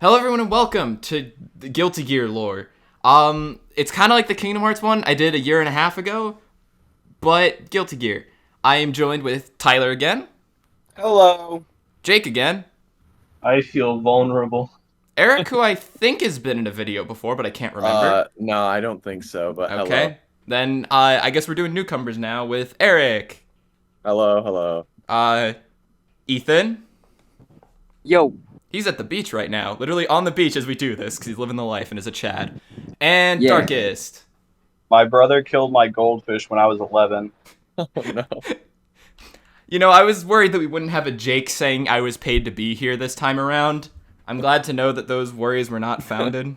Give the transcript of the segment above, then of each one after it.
Hello everyone and welcome to the Guilty Gear lore. It's kind of like the Kingdom Hearts one I did a year and a half ago, but Guilty Gear. I am joined with Tyler again. Hello. Jake again. I feel vulnerable. Eric, who I think has been in a video before, but I can't remember. No, I don't think so, but Okay. Then I guess we're doing newcomers now with Eric. hello. Ethan. Yo. He's at the beach right now, literally on the beach as we do this, because he's living the life and is a Chad. And Yeah. Darkest. My brother killed my goldfish when I was 11. Oh no. You know, I was worried that we wouldn't have a Jake saying I was paid to be here this time around. I'm glad to know that those worries were not founded.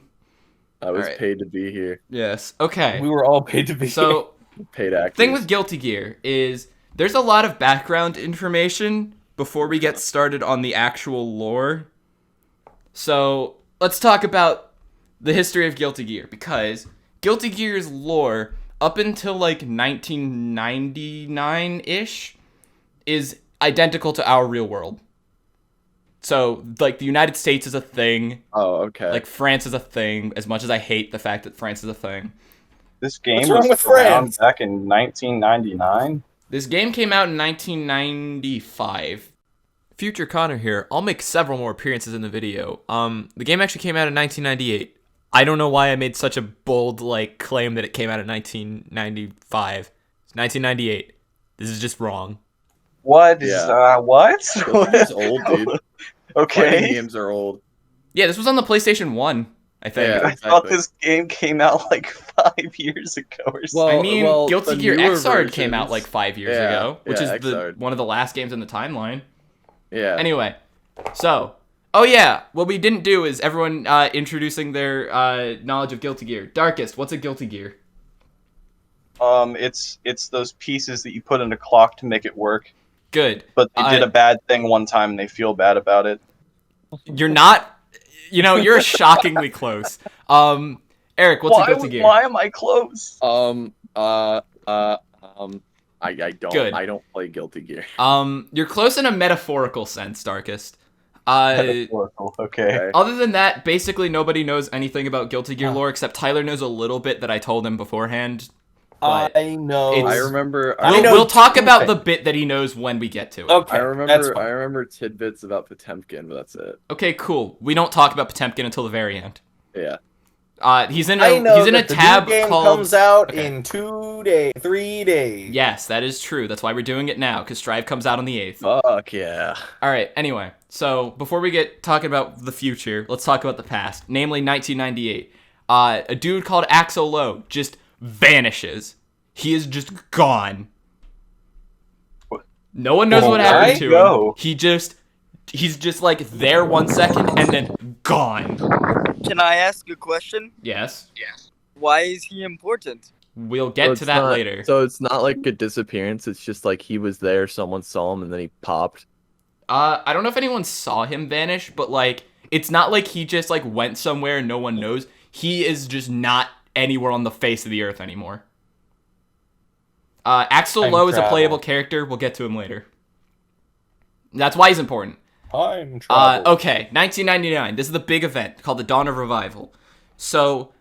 I was Alright. paid to be here. Yes. Okay. We were all paid to be here. So, Paid actors. thing with Guilty Gear is there's a lot of background information before we get started on the actual lore. So, let's talk about the history of Guilty Gear, because Guilty Gear's lore, up until like 1999-ish, is identical to our real world. So, like, the United States is a thing, Oh, okay. like, France is a thing, as much as I hate the fact that France is a thing. This game What's wrong was with around France? back in 1999. This game came out in 1995. Future Connor here. I'll make several more appearances in the video. The game actually came out in 1998. I don't know why I made such a bold, claim that it came out in 1995. It's 1998. This is just wrong. What? Yeah. What? It's old, dude. Fighting Okay. games are old. Yeah, this was on the PlayStation 1, I think. Yeah. I thought Exactly. this game came out like 5 years ago or something. I mean, Guilty the Gear newer Xrd came out versions- like 5 years Yeah, ago, which yeah, is Xrd. one of the last games in the timeline. Yeah. Anyway, so, oh yeah, what we didn't do is everyone introducing their knowledge of Guilty Gear. Darkest, what's a Guilty Gear? It's those pieces that you put in a clock to make it work. Good. But they did a bad thing one time and they feel bad about it. You're not, you're shockingly close. Eric, what's a Guilty Gear? Why am I close? I don't. Good. I don't play Guilty Gear. You're close in a metaphorical sense, Darkest. Other Okay. than that, basically nobody knows anything about Guilty Gear lore except Tyler knows a little bit that I told him beforehand. But I know. it's- I remember. I know we'll talk two about things. the bit that he knows when we get to it. Okay, I that's remember. fine. I remember tidbits about Potemkin, but that's it. Okay, cool. We don't talk about Potemkin until the very end. Yeah. He's in I a know he's in a that the new tab game called. comes out Okay. in 3 days. Yes, that is true. That's why we're doing it now, because Strive comes out on the 8th. Fuck yeah. All right, anyway, so before we get talking about the future, let's talk about the past, namely 1998. A dude called Axel Lowe just vanishes. He is just gone. No one knows what happened to him. He's just like there 1 second and then gone. Can I ask a question? Yes, Why is he important? we'll get So to it's that not- later. So it's not like a disappearance. It's just like he was there, someone saw him, and then he popped. I don't know if anyone saw him vanish, but it's not like he just went somewhere and no one knows. He is just not anywhere on the face of the earth anymore. Axel Time Lowe is a travel. playable character. We'll get to him later. That's why he's important. Time travel. Okay, 1999. This is the big event called the Dawn of Revival. So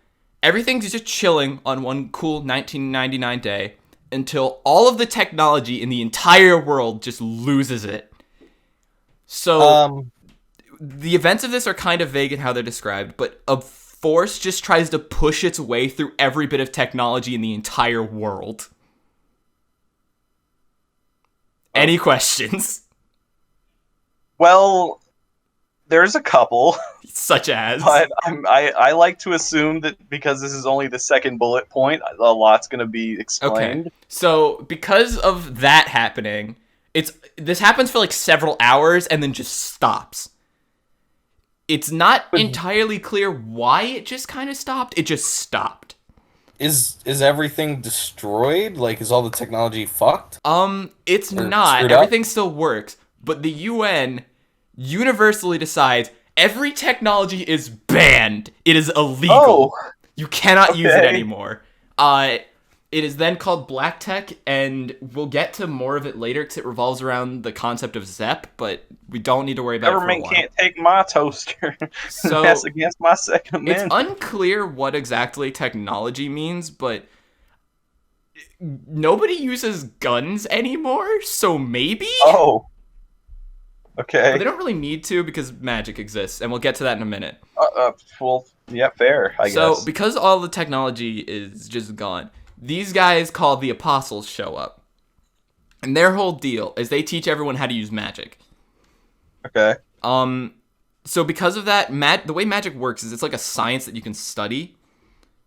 everything's just chilling on one cool 1999 day until all of the technology in the entire world just loses it. So the events of this are kind of vague in how they're described, but a force just tries to push its way through every bit of technology in the entire world. Any questions? Well, there's a couple, Such as? but I like to assume that because this is only the second bullet point, a lot's going to be explained. Okay. So because of that happening, this happens for several hours and then just stops. It's not entirely clear why it just kind of stopped. It just stopped. Is everything destroyed? Is all the technology fucked? It's Or not. screwed up? Everything still works, but the UN universally decides every technology is banned. It is illegal. Oh, You cannot use it Okay. anymore. It is then called Black Tech, and we'll get to more of it later because it revolves around the concept of Zepp, but we don't need to worry about it for a Government while. can't take my toaster. So That's against my Second it's Amendment. unclear what exactly technology means, but nobody uses guns anymore, so maybe? Oh. But Okay. they don't really need to because magic exists, and we'll get to that in a minute. Well, yeah, fair, I So, guess. because all the technology is just gone, these guys called the Apostles show up. And their whole deal is they teach everyone how to use magic. Okay. So because of that, the way magic works is it's like a science that you can study.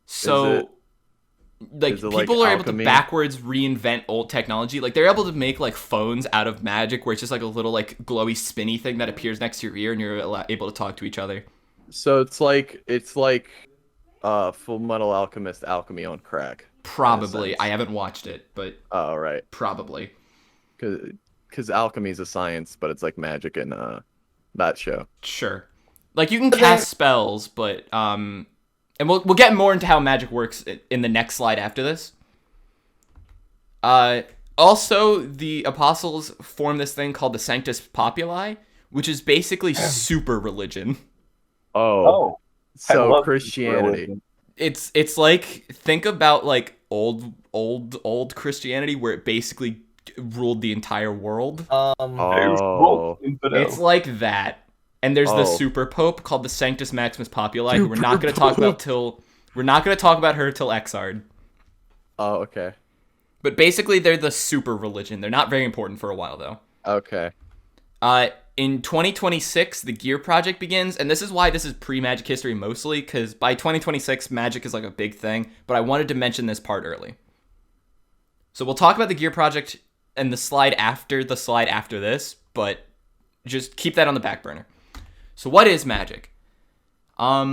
So, is it people like are able to alchemy? backwards reinvent old technology. Like, they're able to make, like, phones out of magic where it's just, like, a little, like, glowy, spinny thing that appears next to your ear and you're able to talk to each other. So it's like Full Metal Alchemist alchemy on crack. Probably. sense. I haven't watched it, but Oh, right. probably. Because alchemy is a science, but it's like magic in that show. Sure. Like, you can cast spells, but, and we'll get more into how magic works in the next slide after this. Also, the Apostles form this thing called the Sanctus Populi, which is basically super religion. Oh. I So love Christianity. religion. It's like, think about, like, old Christianity where it basically ruled the entire world. Oh. It's like that. And there's the Oh. super pope called the Sanctus Maximus Populi, who we're not going to talk about her till Exard. Oh, okay. But basically, they're the super religion. They're not very important for a while, though. Okay. In 2026, the Gear Project begins, and this is why this is pre-Magic history mostly, because by 2026, Magic is like a big thing, but I wanted to mention this part early. So we'll talk about the Gear Project and the slide after this, but just keep that on the back burner. So what is Magic? I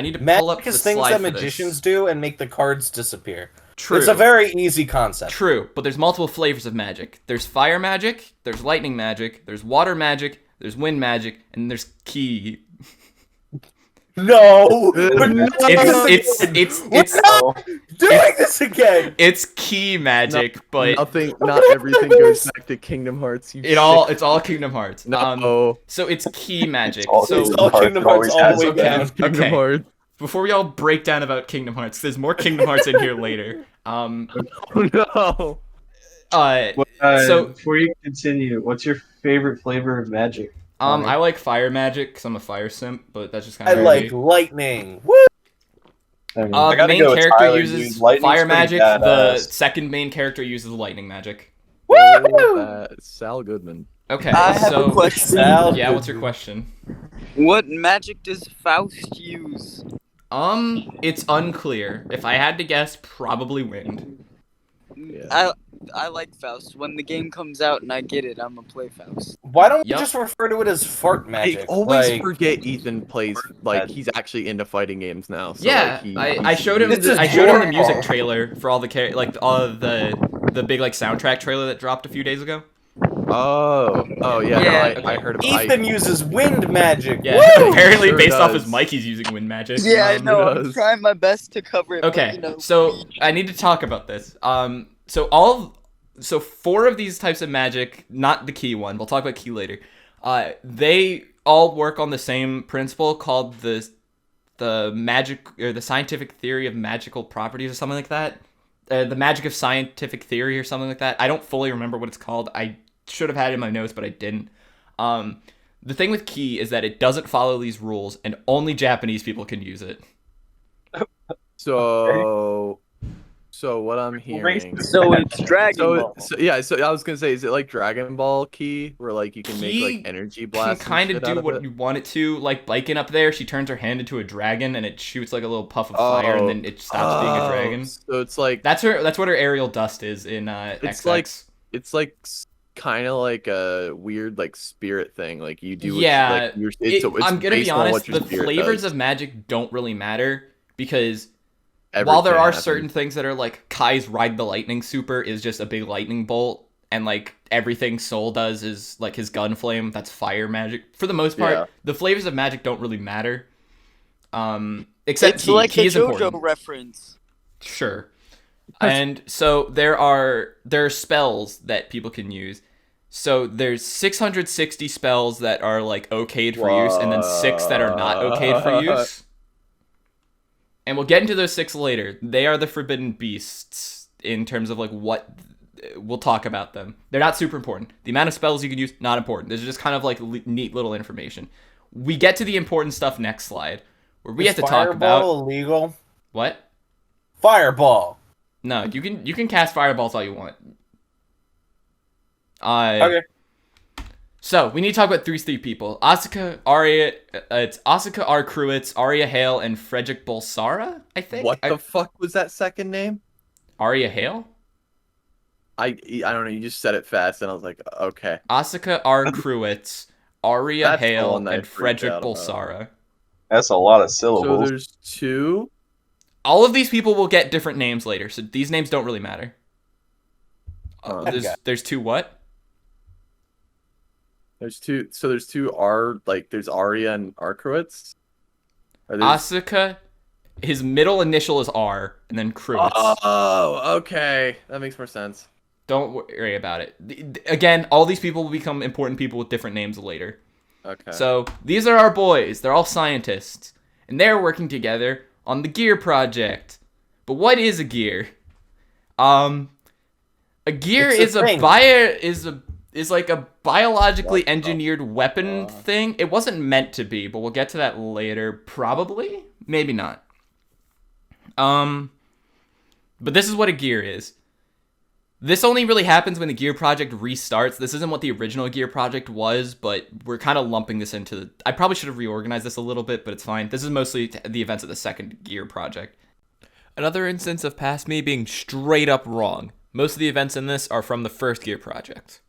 need to pull up Magic the is things slide that for this. magicians do and make the cards disappear. True. It's a very easy concept. True, but there's multiple flavors of magic. There's fire magic, there's lightning magic, there's water magic, there's wind magic, and there's key. No! We're not It's doing this again! it's key magic, but Not everything goes back to Kingdom Hearts. You it's all Kingdom Hearts. No. So it's key magic. all So Kingdom all Hearts Kingdom Hearts always all the has way it. down. Kingdom Okay. Hearts. before we all break down about Kingdom Hearts, there's more Kingdom Hearts in here later. No. So Before you continue, what's your favorite flavor of magic? I like fire magic because I'm a fire simp, but that's just kind I of like lightning. Woo! I mean, the I gotta main go with character Tyler, uses dude. Lightning's fire pretty magic. The badass. second main character uses lightning magic. Sal Goodman. Okay, I have so a question. Sal yeah, what's your Goodman. question? What magic does Faust use? It's unclear. If I had to guess, probably wind. Yeah. I like Faust. When the game comes out and I get it, I'm gonna play Faust. Why don't we Yup. just refer to it as fart magic? I always Like, forget Ethan plays like he's actually into fighting games now. So, Yeah, like, I showed him. This is I showed him the your music fault. trailer for all the all of the big like soundtrack trailer that dropped a few days ago. Oh yeah. Yeah. No, I heard about. Ethan uses wind magic. Yeah, Woo! apparently Sure based off does. his mic, he's using wind magic. Yeah, I It know. I'm does. trying my best to cover it. Okay, but, you know, so I need to talk about this. So 4 of these types of magic, not the key one. We'll talk about key later. They all work on the same principle called the magic or the scientific theory of magical properties or something like that. The magic of scientific theory or something like that. I don't fully remember what it's called. I should have had it in my notes, but I didn't. The thing with key is that it doesn't follow these rules, and only Japanese people can use it. So what I'm hearing. so it's Dragon Ball. So I was gonna say, is it like Dragon Ball Key, where like you can make Key like energy Can blasts? kind of and shit do out what it? you want it to. Like Biken up there, she turns her hand into a dragon, and it shoots like a little puff of fire, and then it stops being a dragon. So it's like That's what her aerial dust is in It's XX. it's like kind of like a weird like spirit thing. Like you do. Yeah, it's I'm gonna based be on honest. what your The spirit flavors does. of magic don't really matter because while Everything there are happens. certain things that are like Kai's Ride the Lightning Super is just a big lightning bolt, and like everything Soul does is like his gun flame. That's fire magic. For the most part, Yeah. the flavors of magic don't really matter. Except It's key. like Key a is JoJo important. reference. Sure. And so there are spells that people can use. So there's 660 spells that are like okayed for use, and then 6 that are not okayed for use. And we'll get into those 6 later. They are the forbidden beasts in terms of like what we'll talk about them. They're not super important. The amount of spells you can use, not important. This is just kind of like neat little information. We get to the important stuff next slide, where we have to talk about Fireball illegal. what? Fireball. No, you can cast fireballs all you want. Okay. So we need to talk about three people: Asuka, Aria. It's Asuka, Arcruits, Aria Hale, and Frederick Bolsara. I think. What the fuck was that second name? Aria Hale. I don't know. You just said it fast, and I was like, okay. Asuka, Arcruits, Aria That's the Hale, one that I and freaked Frederick out about. Bolsara. That's a lot of So syllables. there's 2. All of these people will get different names later, so these names don't really matter. There's 2 what? There's 2. So there's 2 there's Aria and Arcruits. Asuka, his middle initial is R, and then Cruits. Oh, okay. That makes more sense. Don't worry about it. Again, all these people will become important people with different names later. Okay. So these are our boys. They're all scientists, and they're working together on the gear project. But what is a gear? A gear It's a is thing. like a biologically engineered weapon thing. It wasn't meant to be, but we'll get to that later. Probably, maybe not. But this is what a gear is. This only really happens when the gear project restarts. This isn't what the original gear project was, but we're kind of lumping this into the... I probably should have reorganized this a little bit, but it's fine. This is mostly the events of the second gear project. Another instance of past me being straight up wrong. Most of the events in this are from the first gear project.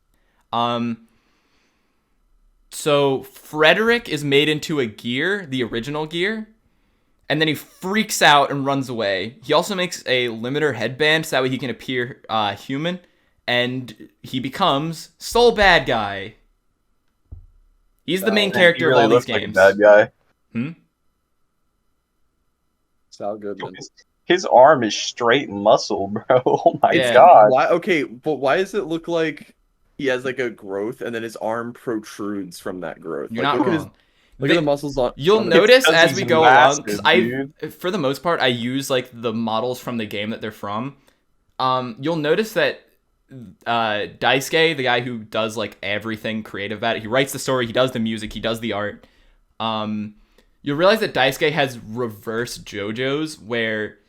So Frederick is made into a gear, the original gear, and then he freaks out and runs away. He also makes a limiter headband so that way he can appear human, and he becomes Soul Badguy. He's the main character of all these games. Like a bad guy. Sal Goodman. His arm is straight muscle, bro. Oh my Yeah. god. Why? Okay, but why does it look like he has like a growth and then his arm protrudes from that growth? You're like, not look wrong. Look at the muscles on. You'll on notice because as he's we go along, massive, because for the most part, I use like the models from the game that they're from. You'll notice that Daisuke, the guy who does like everything creative about it, he writes the story, he does the music, he does the art. You'll realize that Daisuke has reverse JoJo's where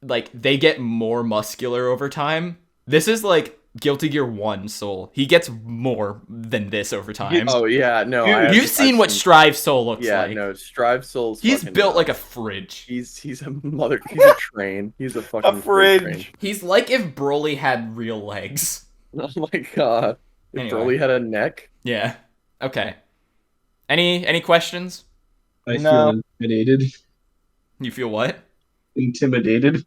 like they get more muscular over time. This is like Guilty Gear 1 Soul. He gets more than this over time. Oh yeah, no. Dude, You've seen what Strive Soul looks like. Yeah, no. Strive Soul's. He's fucking built nuts. like a fridge. He's a mother. He's a train. He's a fucking fridge. train. He's like if Broly had real legs. Oh my god. If Anyway. Broly had a neck. Yeah. Okay. Any questions? I No. feel intimidated. You feel what? Intimidated.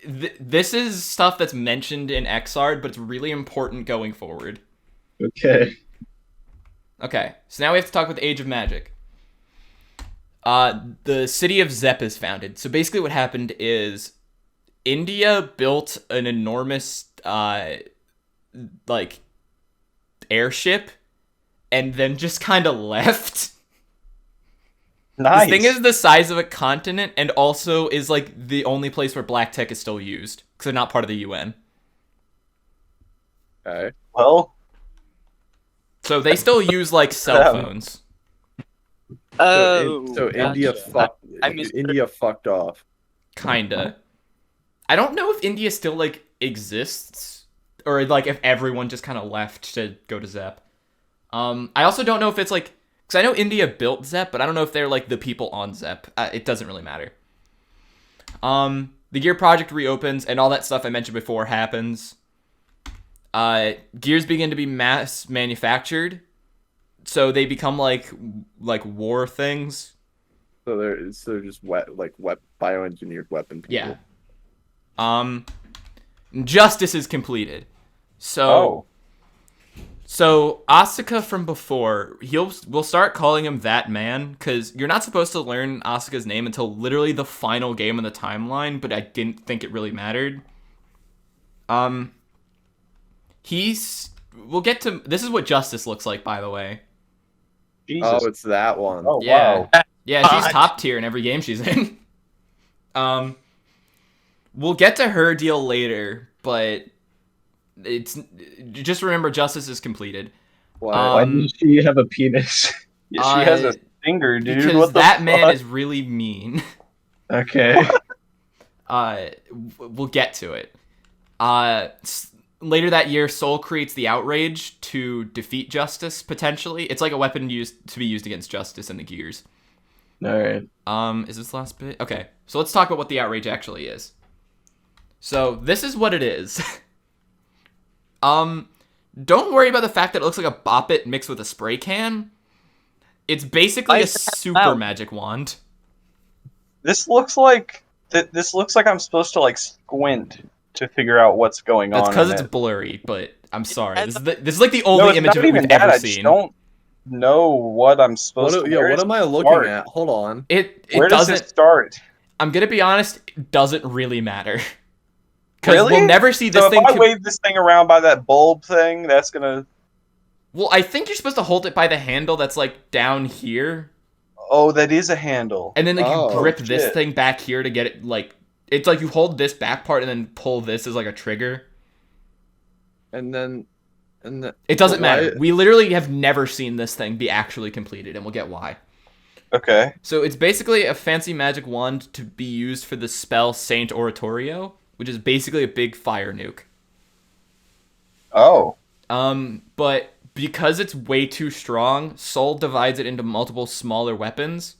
This is stuff that's mentioned in Xrd, but it's really important going forward. Okay. Okay, so now we have to talk about the Age of Magic. The city of Zepp is founded. So basically what happened is India built an enormous, like, airship and then just kind of left. Nice. This thing is the size of a continent and also is, like, the only place where black tech is still used because they're not part of the UN. Okay. Well, So they still use, like, cell phones. Oh. So India gotcha. fucked. I missed India fucked off. Kinda. I don't know if India still, like, exists. Or, like, if everyone just kind of left to go to Zepp. I also don't know if it's, like... Because I know India built Zepp, but I don't know if they're, like, the people on Zepp. It doesn't really matter. The Gear project reopens, and all that stuff I mentioned before happens. Gears begin to be mass manufactured. So they become, like war things. So they're just bioengineered weapon people. Yeah. Justice is completed. So So Asuka from before, we'll start calling him that man, because you're not supposed to learn Asuka's name until literally the final game in the timeline, but I didn't think it really mattered. We'll get to, this is what Justice looks like, by the way. Jesus. Oh, it's that one. Oh, Yeah. wow. Yeah, she's top tier in every game she's in. We'll get to her deal later, but it's just remember Justice is completed. Why does she have a penis? Yeah, she has a finger, dude. Because What the that man fuck? is really mean. Okay. We'll get to it. Later that year, Soul creates the outrage to defeat Justice, potentially. It's like a weapon to be used against Justice and the Gears. Alright. Is this the last bit? Okay, so let's talk about what the outrage actually is. So, this is what it is. Don't worry about the fact that it looks like a Bop It mixed with a spray can. It's basically a super magic wand. This looks like I'm supposed to like squint to figure out what's going on. That's because in it's it. blurry, but I'm sorry. This is like the only it's image not of it we've even that, ever I just seen. don't know what I'm supposed to. What am I looking at? Hold on. Where does doesn't. it start? I'm gonna be honest. It doesn't really matter. Because Really? we'll never see this So thing. if I wave this thing around by that bulb thing, that's gonna. Well, I think you're supposed to hold it by the handle that's like down here, Oh, that is a handle. and then like you grip this shit. thing back here to get it. Like it's like you hold this back part and then pull this as like a trigger. And then It doesn't why- matter. We literally have never seen this thing be actually completed, and we'll get why. Okay. So it's basically a fancy magic wand to be used for the spell Saint Oratorio, which is basically a big fire nuke. Oh. But because it's way too strong, Soul divides it into multiple smaller weapons.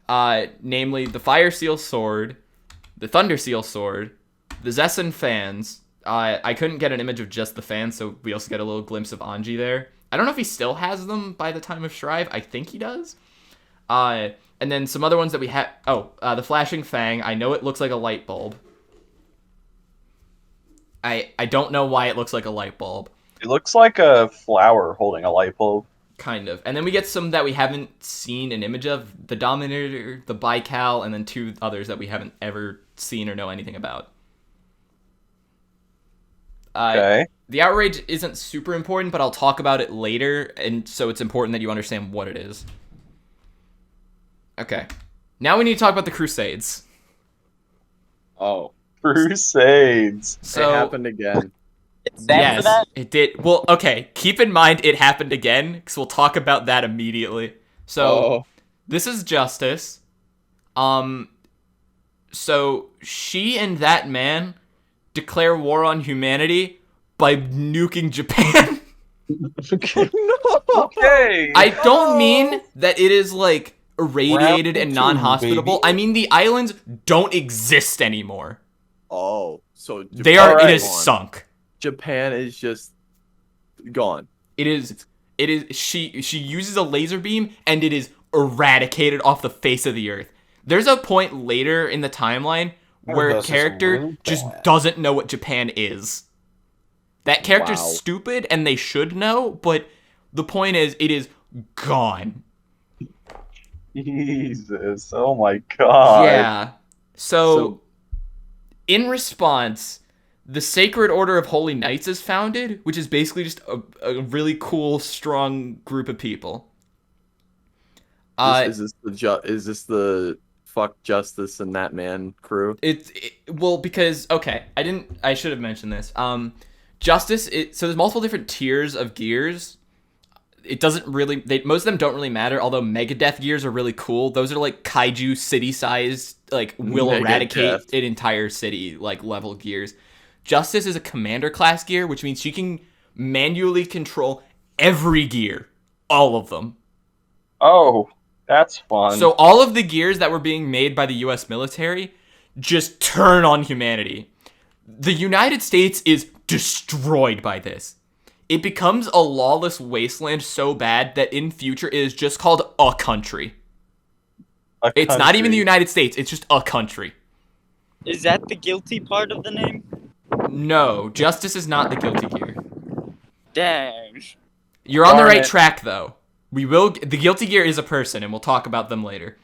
Namely the Fire Seal Sword, the Thunder Seal Sword, the Zessen Fans. I couldn't get an image of just the fans, so we also get a little glimpse of Anji there. I don't know if he still has them by the time of Shrive. I think he does. And then some other ones that we have. The Flashing Fang. I know it looks like a light bulb. I don't know why it looks like a light bulb. It looks like a flower holding a light bulb. Kind of. And then we get some that we haven't seen an image of. The Dominator, the Bical, and then two others that we haven't ever seen or know anything about. Okay. The outrage isn't super important, but I'll talk about it later, and so it's important that you understand what it is. Okay. Now we need to talk about the Crusades. Oh, Crusades. So it happened again. yes, it did. Well, okay. Keep in mind it happened again, because we'll talk about that immediately. So this is Justice. So she and that man declare war on humanity by nuking Japan. Okay. I don't mean that it is like irradiated and Round two, non-hospitable. baby. I mean the islands don't exist anymore. Oh, so They are. Alright. It is sunk. Japan is just gone. It is. She uses a laser beam and it is eradicated off the face of the earth. There's a point later in the timeline where a that's just character really just bad. doesn't know what Japan is. That character's Wow. stupid and they should know, but the point is it is gone. Jesus. Oh my god. Yeah. So, in response, the Sacred Order of Holy Knights is founded, which is basically just a really cool, strong group of people. Is this the fuck Justice and that man crew? Well, because I should have mentioned this. Justice. So there's multiple different tiers of gears. It doesn't really. Most of them don't really matter. Although Megadeth gears are really cool. Those are like kaiju city-sized, like will Megadeth. eradicate an entire city like level gears. Justice is a commander class gear, which means she can manually control every gear, all of them. Oh, that's fun. So all of the gears that were being made by the US military just turn on humanity. The United States is destroyed by this. It becomes a lawless wasteland so bad that in future it is just called a country. It's not even the United States, it's just a country. Is that the guilty part of the name? No, Justice is not the guilty gear. Dang. You're on the Darn right it. track, though. The Guilty Gear is a person, and we'll talk about them later.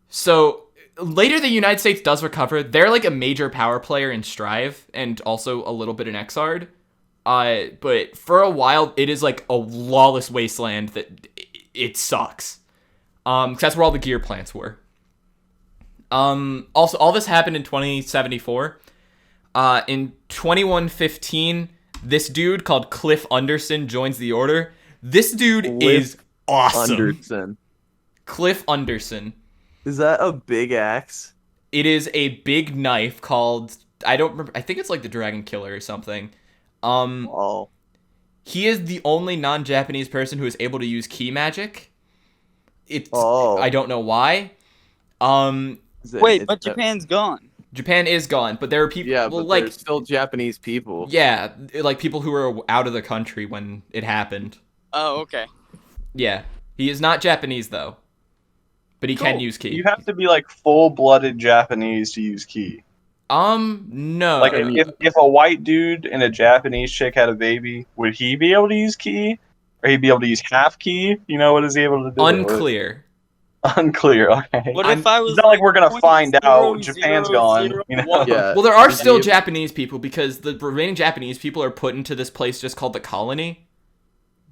So later the United States does recover. They're like a major power player in Strive, and also a little bit in Xrd. But for a while, it is like a lawless wasteland that it sucks. 'Cause that's where all the gear plants were. Also, all this happened in 2074. In 2115, this dude called Cliff Underson joins the Order. This dude is awesome. Anderson. Cliff Underson. Is that a big axe? It is a big knife called, I don't remember, I think it's like the Dragon Killer or something. Oh. He is the only non-Japanese person who is able to use key magic. I don't know why. Wait, but Japan's gone. Japan is gone, but there are people. Yeah, well, but like there's still Japanese people. yeah, like people who were out of the country when it happened. Oh, okay. Yeah, he is not Japanese though, but he can use key. You have to be like full-blooded Japanese to use key. No. Like if a white dude and a Japanese chick had a baby, would he be able to use key? Or he'd be able to use half key? You know, what is he able to do? Unclear. Unclear, okay. What if I was It's not like we're gonna find out 0, Japan's 0, gone, 0, you know? 1. Yeah. Well, there are Is still he- Japanese people because the remaining Japanese people are put into this place just called the colony,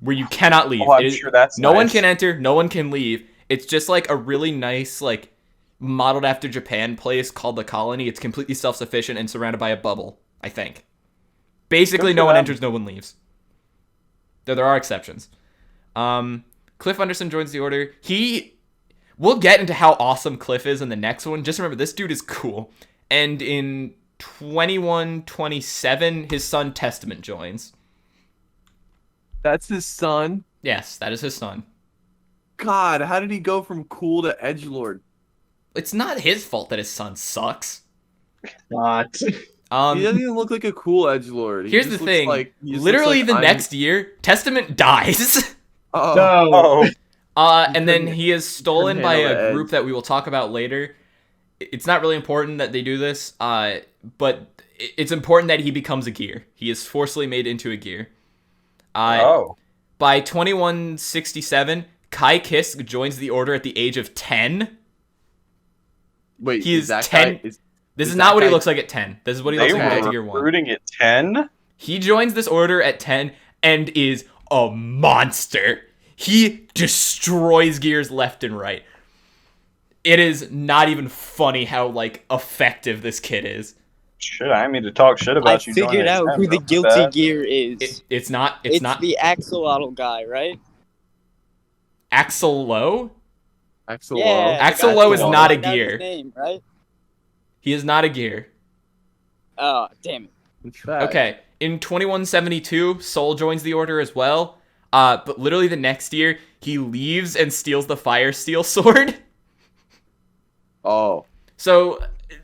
where you cannot leave. Oh, I'm It is- sure that's no one nice. can enter, no one can leave. It's just like a really nice, like, modeled after Japan place called the colony. It's completely self-sufficient and surrounded by a bubble, I think. Basically, Good no for one them. enters, no one leaves. Though there are exceptions. Cliff Anderson joins the Order. We'll get into how awesome Cliff is in the next one. Just remember, this dude is cool. And in 2127, his son Testament joins. That's his son? Yes, that is his son. God, how did he go from cool to edgelord? It's not his fault that his son sucks. Not. He doesn't even look like a cool edgelord. He Here's just the looks thing. like- he just Literally looks the like next year, Testament dies. Oh. No. Oh, And then he is stolen by handle the a group edge. that we will talk about later. It's not really important that they do this, but it's important that he becomes a gear. He is forcibly made into a gear. oh. By 2167, Kai Kisk joins the Order at the age of 10. Wait, He is that 10. guy? This is is that not what he guy- looks like at 10. This is what he They looks like in were Guilty Gear 1. recruiting at 10? He joins this order at 10 and is a monster. He destroys gears left and right. It is not even funny how, like, effective this kid is. Shit, I mean to talk shit I about you. joining figured at out 10, who the bro. guilty Bad. gear is. It's not It's not the axolotl guy, right? Axel Lowe? Axel Yeah. Lowe? the Axel guy Lowe who is don't not a write down his gear. Name, right? He is not a gear. Oh, damn it. What's that? Okay, in 2172, Soul joins the Order as well. But literally the next year, he leaves and steals the Fire Steel Sword. Oh. So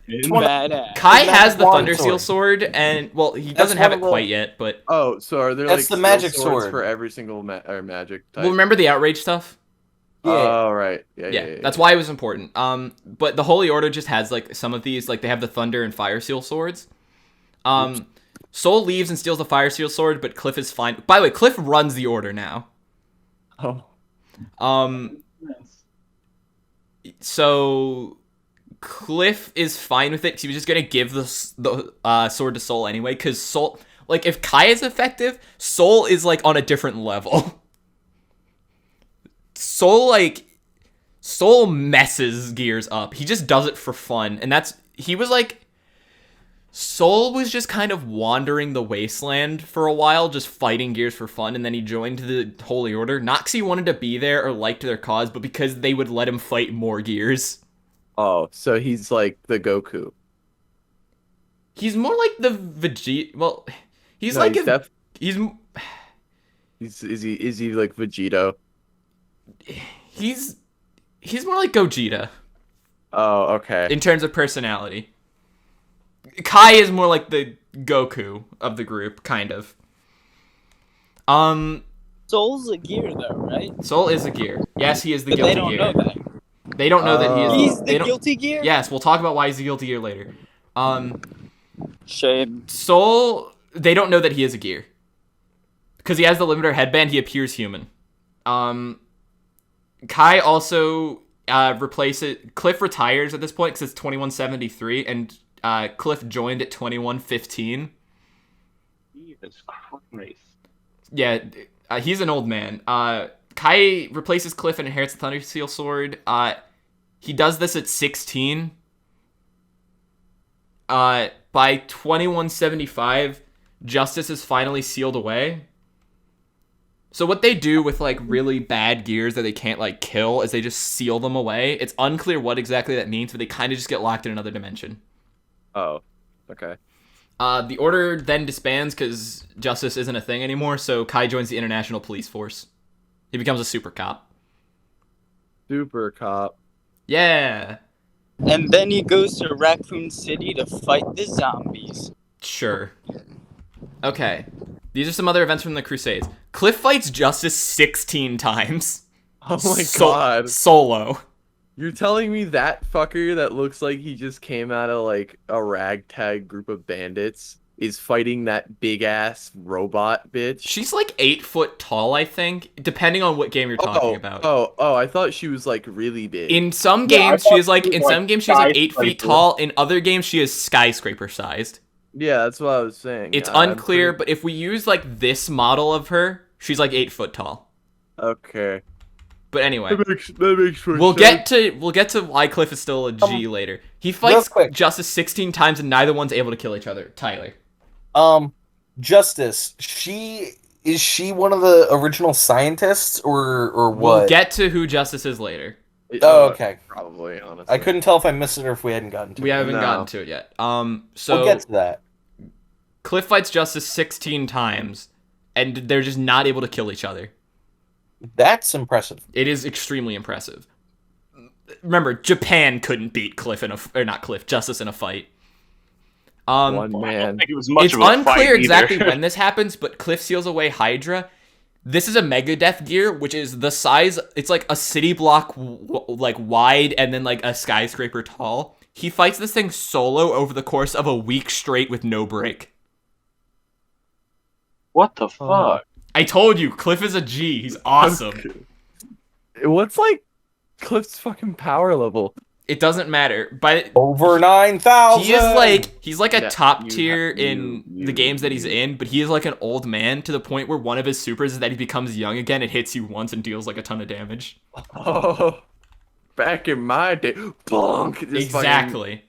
Badass. Kai It's not has the the Thunder sword. Seal Sword, and well, he That's doesn't have it one of the- quite yet. But Oh, so are there That's like the skill magic swords sword. for every single magic type? well, remember the outrage stuff? Oh, right. Yeah, Yeah, that's why it was important. But the Holy Order just has like some of these, like they have the Thunder and Fire Seal swords. Soul leaves and steals the Fire Seal sword, but Cliff is fine. By the way, Cliff runs the Order now. Oh. So Cliff is fine with it because he was just gonna give the sword to Soul anyway. Because Soul, like, if Kai is effective, Soul is like on a different level. Soul messes gears up. He just does it for fun, and Soul was just kind of wandering the wasteland for a while, just fighting gears for fun, and then he joined the Holy Order. Not because he wanted to be there or liked their cause, but because they would let him fight more gears. Oh, so he's like the Goku. He's more like the Vegeta. Well, he's No, like he's is he like Vegito? he's more like Gogeta Oh, okay. in terms of personality. Kai is more like the Goku of the group, kind of. Soul's a gear, though, right? Soul is a gear. Yes, he is the But guilty they don't gear. know that. They don't know that he is. He's they the don't- guilty gear? Yes, we'll talk about why he's the guilty gear later. Shame. Soul, they don't know that he is a gear. because he has the limiter headband, he appears human. Kai also replaces... Cliff retires at this point because it's 2173, and Cliff joined at 2115. Jesus Christ. Yeah, he's an old man. Kai replaces Cliff and inherits the Thundersteel Sword. He does this at 16. By 2175, Justice is finally sealed away. So what they do with, like, really bad gears that they can't, like, kill is they just seal them away. It's unclear what exactly that means, but they kind of just get locked in another dimension. Oh, okay. The Order then disbands because Justice isn't a thing anymore, so Kai joins the International Police Force. He becomes a super cop. Super cop. Yeah. And then he goes to Raccoon City to fight the zombies. Sure. Okay. These are some other events from the Crusades. Cliff fights Justice 16 times. Oh my god. Solo. You're telling me that fucker that looks like he just came out of like a ragtag group of bandits is fighting that big ass robot bitch? She's like 8 foot tall, I think, depending on what game you're talking about. Oh, I thought she was like really big. In some Yeah, I games, thought she is like, she was, in like, some games, she's like 8 feet skyscraper. tall. In other games, she is skyscraper sized. Yeah, that's what I was saying. It's I'm unclear, pretty- but if we use like this model of her, she's like 8 foot tall. Okay. But anyway, That makes more we'll sense. get to why Cliff is still a G later. He fights quick. Justice 16 times and neither one's able to kill each other. Tyler. Justice. Is she one of the original scientists or what? We'll get to who Justice is later. Oh, okay. Probably, honestly. I couldn't tell if I missed it or if we hadn't gotten to We it. haven't No. gotten to it yet. So We'll get to that. Cliff fights Justice 16 times and they're just not able to kill each other. That's impressive. It is extremely impressive. Remember, Japan couldn't beat Justice in a fight. One I don't man. think it was much It's of a fight unclear exactly either. when this happens, but Cliff seals away Hydra. This is a Megadeth gear, which is the size. It's like a city block, like wide, and then like a skyscraper tall. He fights this thing solo over the course of a week straight with no break. What the fuck? I told you, Cliff is a G. He's awesome. What's like Cliff's fucking power level? It doesn't matter, but Over 9,000. he's like a Yeah, top you tier have- in you- the games that he's in, but he is like an old man to the point where one of his supers is that he becomes young again. It hits you once and deals like a ton of damage. Oh, back in my day, bonk. Just Exactly.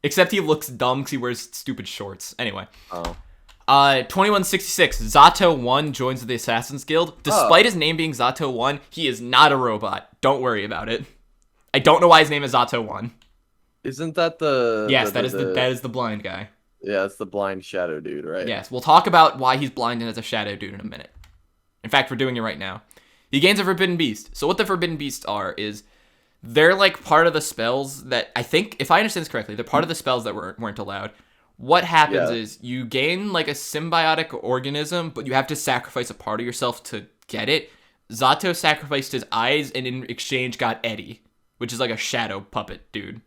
Except he looks dumb because he wears stupid shorts. Anyway. Fucking, 2166, Zato 1 joins the Assassin's Guild. Despite his name being Zato 1, he is not a robot. Don't worry about it. I don't know why his name is Zato 1. Isn't that the? Yes, the, that is the blind guy. Yeah, it's the blind shadow dude, right? Yes, we'll talk about why he's blind and as a shadow dude in a minute. In fact, we're doing it right now. He gains a Forbidden Beast. So what the Forbidden Beasts are is they're like part of the spells that I think, if I understand this correctly, they're part of the spells that weren't allowed. What happens is you gain like a symbiotic organism, but you have to sacrifice a part of yourself to get it. Zato sacrificed his eyes and in exchange got Eddie, which is like a shadow puppet dude.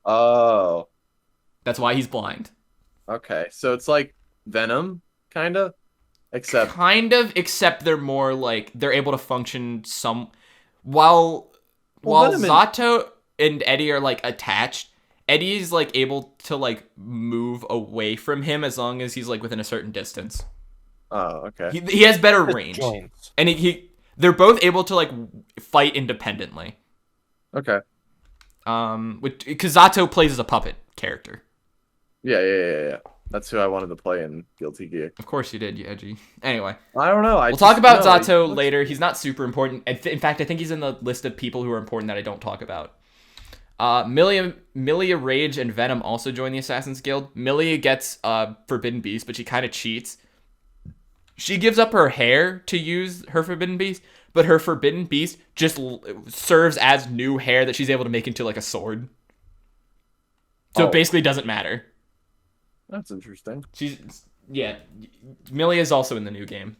Oh, That's why he's blind. okay. So it's like Venom, kinda, except Kind of, except they're more like they're able to function some while Venom and- Zato and Eddie are like attached. Eddie's like able to like move away from him as long as he's like within a certain distance. oh, okay. He has better range, Joints. and they're both able to like fight independently. Okay. Because Zato plays as a puppet character. Yeah. That's who I wanted to play in Guilty Gear. Of course you did, you edgy. Anyway, I don't know. we'll talk about Zato later. He's not super important. In fact, I think he's in the list of people who are important that I don't talk about. Milia, Rage, and Venom also join the Assassin's Guild. Milia gets Forbidden Beast, but she kind of cheats. She gives up her hair to use her Forbidden Beast, but her Forbidden Beast just serves as new hair that she's able to make into like a sword. So Oh. it basically doesn't matter. That's interesting. Milia is also in the new game.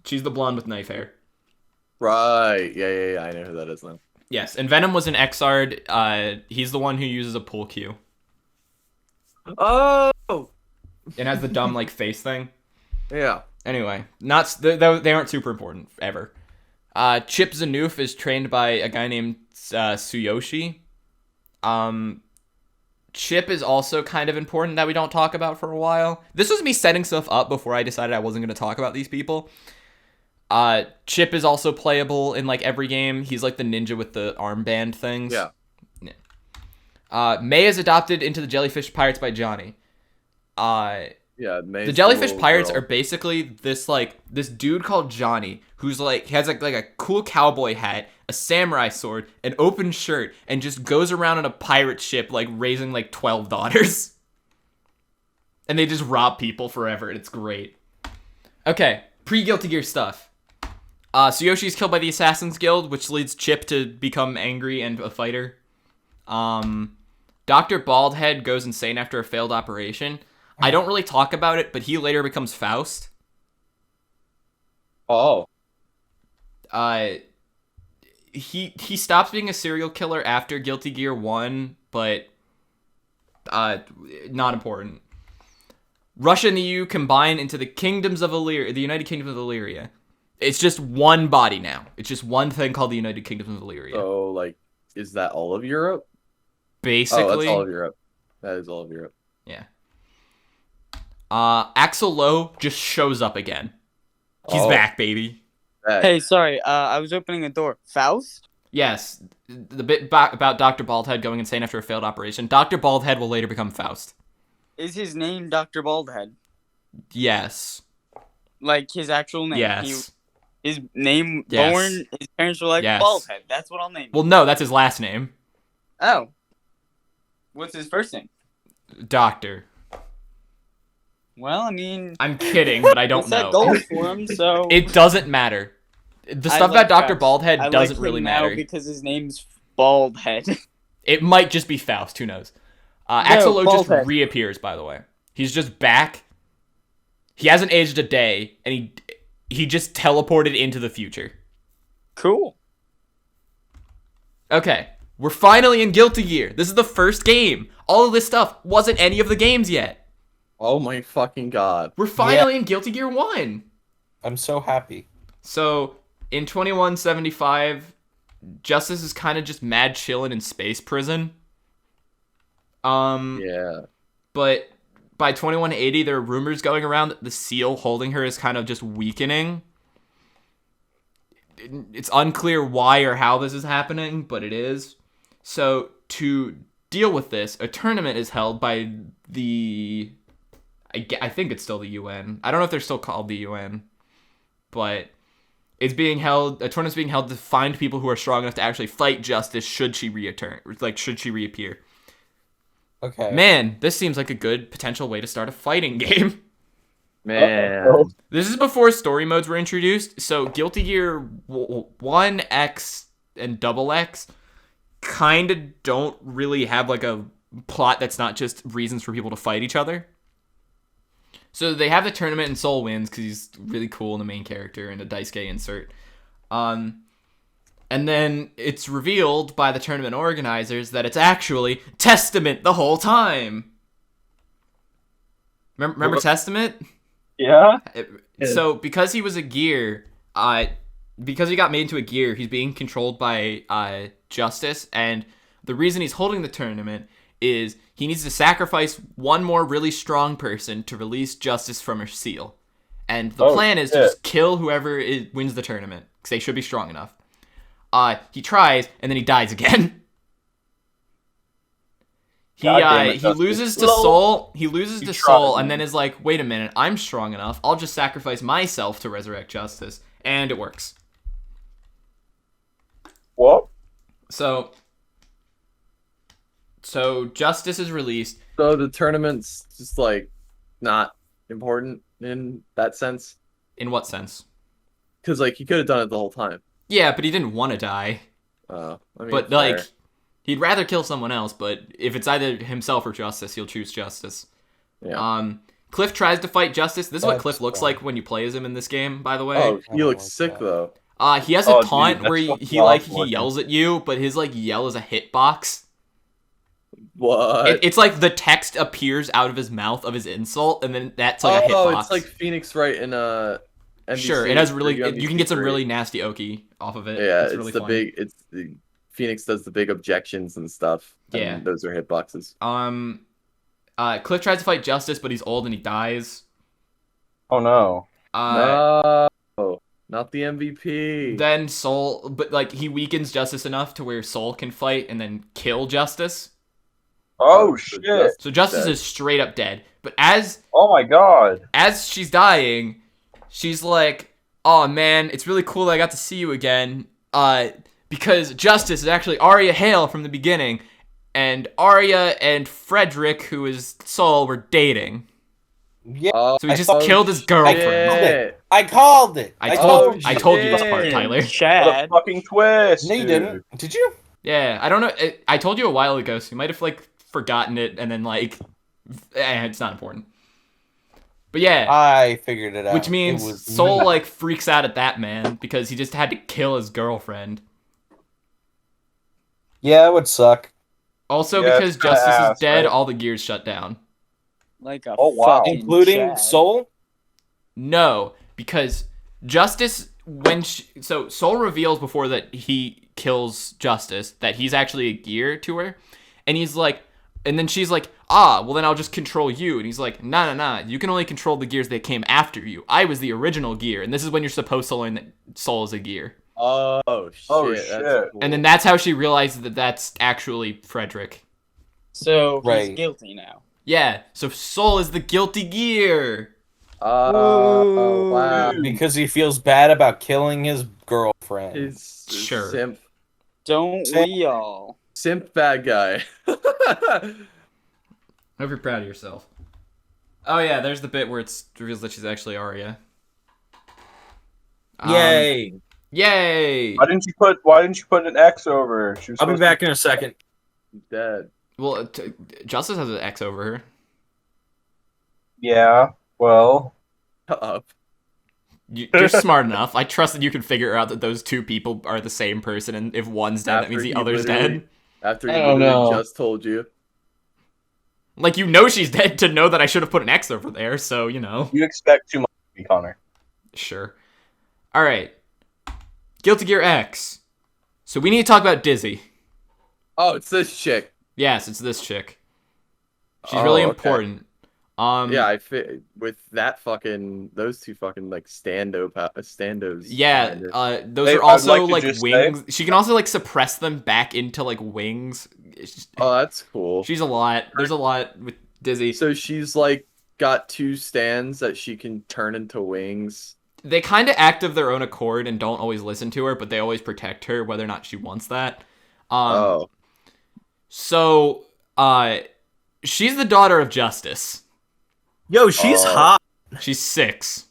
She's the blonde with knife hair. Right. Yeah. I know who that is now. Yes, and Venom was an Xrd. He's the one who uses a pull cue Oh. and has the dumb like face thing. Yeah. Anyway, they aren't super important ever. Chip Zanoof is trained by a guy named Tsuyoshi. Chip is also kind of important that we don't talk about for a while. This was me setting stuff up before I decided I wasn't going to talk about these people. Chip is also playable in like every game. He's like the ninja with the armband things. Yeah. May is adopted into the Jellyfish Pirates by Johnny. May's The Jellyfish little Pirates girl. are basically this dude called Johnny who's like he has like a cool cowboy hat, a samurai sword, an open shirt, and just goes around on a pirate ship like raising like 12 daughters. And they just rob people forever, and it's great. Okay, pre-Guilty Gear stuff. Tsuyoshi is killed by the Assassin's Guild, which leads Chip to become angry and a fighter. Dr. Baldhead goes insane after a failed operation. I don't really talk about it, but he later becomes Faust. Oh. He stops being a serial killer after Guilty Gear 1, but not important. Russia and the EU combine into the Kingdoms of Illyria, the United Kingdom of Illyria. It's just one body now. It's just one thing called the United Kingdom of Illyria. So, like, is that all of Europe? Basically. Oh, that's all of Europe. That is all of Europe. Yeah. Axel Lowe just shows up again. He's back, baby. Hey, sorry. I was opening a door. Faust? Yes. The bit about Dr. Baldhead going insane after a failed operation. Dr. Baldhead will later become Faust. Is his name Dr. Baldhead? Yes. Like his actual name? Yes. His name, Yes. born, his parents were like, Yes. Baldhead. That's what I'll name him. Well, no, that's his last name. Oh. What's his first name? Doctor. Well, I mean... I'm kidding, but I don't What's that know. gold for him, so... It doesn't matter. The I stuff like about Dr. Faust. Baldhead I doesn't like really him now matter. because his name's Baldhead. It might just be Faust, who knows. Axel Lowe just Baldhead. reappears, by the way. He's just back. He hasn't aged a day, and he just teleported into the future. Cool. Okay, we're finally in Guilty Gear. This is the first game. All of this stuff wasn't any of the games yet. Oh my fucking god. We're finally in Guilty Gear 1. I'm so happy. So, in 2175, Justice is kind of just mad chilling in space prison. Yeah. But by 2180, there are rumors going around that the seal holding her is kind of just weakening. It's unclear why or how this is happening, but it is. So, to deal with this, a tournament is held by the... I think it's still the UN. I don't know if they're still called the UN. But it's being held... A tournament's being held to find people who are strong enough to actually fight Justice should she should she reappear. Okay. Man, this seems like a good potential way to start a fighting game. Man. This is before story modes were introduced, so Guilty Gear 1, X, and Double X kind of don't really have like a plot that's not just reasons for people to fight each other. So they have the tournament and Soul wins because he's really cool and the main character and a Daisuke insert. And then it's revealed by the tournament organizers that it's actually Testament the whole time. Remember Testament? Yeah. So because he was a gear, because he got made into a gear, he's being controlled by Justice, and the reason he's holding the tournament is he needs to sacrifice one more really strong person to release Justice from her seal. And the plan is to just kill whoever wins the tournament, because they should be strong enough. He tries, and then he dies again. He loses to Soul. He loses to Soul, and then is like, wait a minute, I'm strong enough. I'll just sacrifice myself to resurrect Justice. And it works. What? So Justice is released. So the tournament's just like not important in that sense. In what sense? Because like he could have done it the whole time. Yeah, but he didn't want to die. I mean, But fair. like, he'd rather kill someone else. But if it's either himself or Justice, he'll choose Justice. Yeah. Cliff tries to fight Justice. This is what That's Cliff looks fun. like when you play as him in this game, by the way. Oh, he I looks like sick that. though. He has a Oh, dude, taunt that's where fucking he awesome looking. yells at you, but his like yell is a hitbox. What? It's like the text appears out of his mouth of his insult, and then that's like a hitbox. It's like Phoenix Wright in NBC. Sure, it has really. NBC You can get some 3. really nasty oki off of it. Yeah, it's really fun. Phoenix does the big objections and stuff. And Yeah. those are hitboxes. Cliff tries to fight Justice, but he's old and he dies. Oh no. No, not the MVP. Then Soul, but like he weakens Justice enough to where Soul can fight and then kill Justice. Oh so shit. So Justice Dead. is straight up dead. But as Oh my god. she's dying, she's like, "Oh man, it's really cool that I got to see you again." Because Justice is actually Aria Hale from the beginning, and Aria and Frederick, who is Soul, were dating. Yeah, So he just killed his girlfriend. shit. I called it. I told you this shit. part, Tyler. What a Chad. fucking twist. No, you dude. didn't. Did you? Yeah, I don't know. I told you a while ago, so you might have like forgotten it, and then like, it's not important. But yeah, I figured it out. which It means was Soul me. like freaks out at that man because he just had to kill his girlfriend. Yeah, it would suck. Also, Yeah, because it's kinda Justice ass, is dead, right? all the gears shut down. Like a Oh, wow. fucking Including Chad. Soul? No, because Justice so Soul reveals before that he kills Justice that he's actually a gear to her, and he's like, and then she's like, well then I'll just control you, and he's like, nah, you can only control the gears that came after you. I was the original gear, and this is when you're supposed to learn that Soul is a gear. Oh shit! Oh, That's shit. cool. And then that's how she realizes that that's actually Frederick. So he's Right. guilty now. Yeah, so Soul is the guilty gear. Oh wow! Because he feels bad about killing his girlfriend. He's Sure. Don't we all? simp bad guy. I hope you're proud of yourself. Oh yeah, there's the bit where it reveals that she's actually Aria. Yay! Yay! Why didn't you put an X over her? She was I'll be supposed back in a second. Dead. Well, Justice has an X over her. Yeah. Well. Shut up. You're smart enough. I trust that you can figure out that those two people are the same person, and if one's dead, that means the he other's literally- dead. After he I don't literally know. just told you. Like, you know she's dead to know that I should have put an X over there, so, you know. You expect too much of me, Connor. Sure. Alright. Guilty Gear X. So we need to talk about Dizzy. Oh, it's this chick. Yes, it's this chick. She's really okay. important. Yeah, I fit with that fucking those two fucking like standos. Yeah, behind her. those Hey, are I'd also like to like just wings. She can also like suppress them back into like wings. Oh, that's cool. She's a lot. There's a lot with Dizzy. So she's like got two stands that she can turn into wings. They kind of act of their own accord and don't always listen to her, but they always protect her whether or not she wants that. Oh, So, she's the daughter of Justice. Yo, she's Oh. hot. She's 6.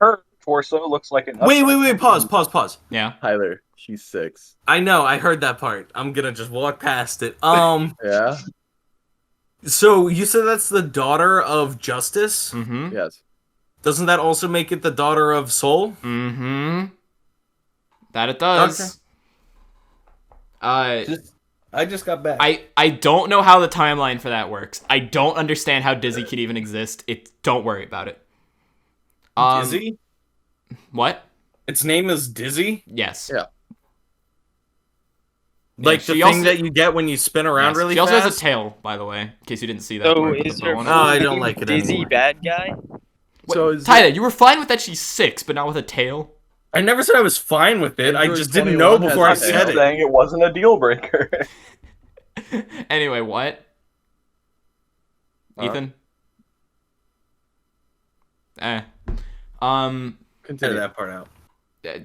Her torso looks like an. Wait, pause. Yeah. Tyler, she's 6. I know, I heard that part. I'm gonna just walk past it. Yeah. So you said that's the daughter of Justice? Mm-hmm. Yes. Doesn't that also make it the daughter of Soul? Mm-hmm. That it does. I just got back. I don't know how the timeline for that works. I don't understand how Dizzy can even exist. Don't worry about it. Dizzy? What? Its name is Dizzy? Yes. Yeah. Like Yeah, the she thing also- that you get when you spin around Yes. really She also fast? has a tail, by the way, in case you didn't see that. So part with is the her bow on it. Oh, I don't like it Dizzy anymore. bad guy? What- So is Tyler, you were fine with that she's 6, but not with a tail? I never said I was fine with it. I Android just didn't know 21 before I has a said tail. it. Saying it wasn't a deal breaker. Anyway, what? Huh? Ethan? Edit Continue. that part out.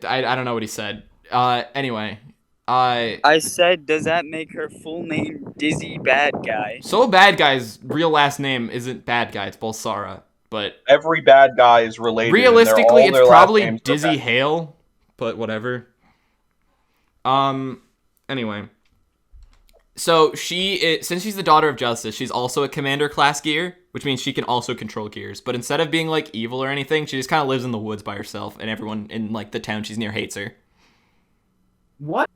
I don't know what he said. Anyway. I said, does that make her full name Dizzy Bad Guy? So Bad Guy's real last name isn't Bad Guy, it's Balsara. But Every bad guy is related. and realistically, all their it's last probably names are Dizzy bad. Hale, but whatever. Anyway. So since she's the daughter of Justice, she's also a commander class gear, which means she can also control gears. But instead of being like evil or anything, she just kind of lives in the woods by herself, and everyone in like the town she's near hates her. What?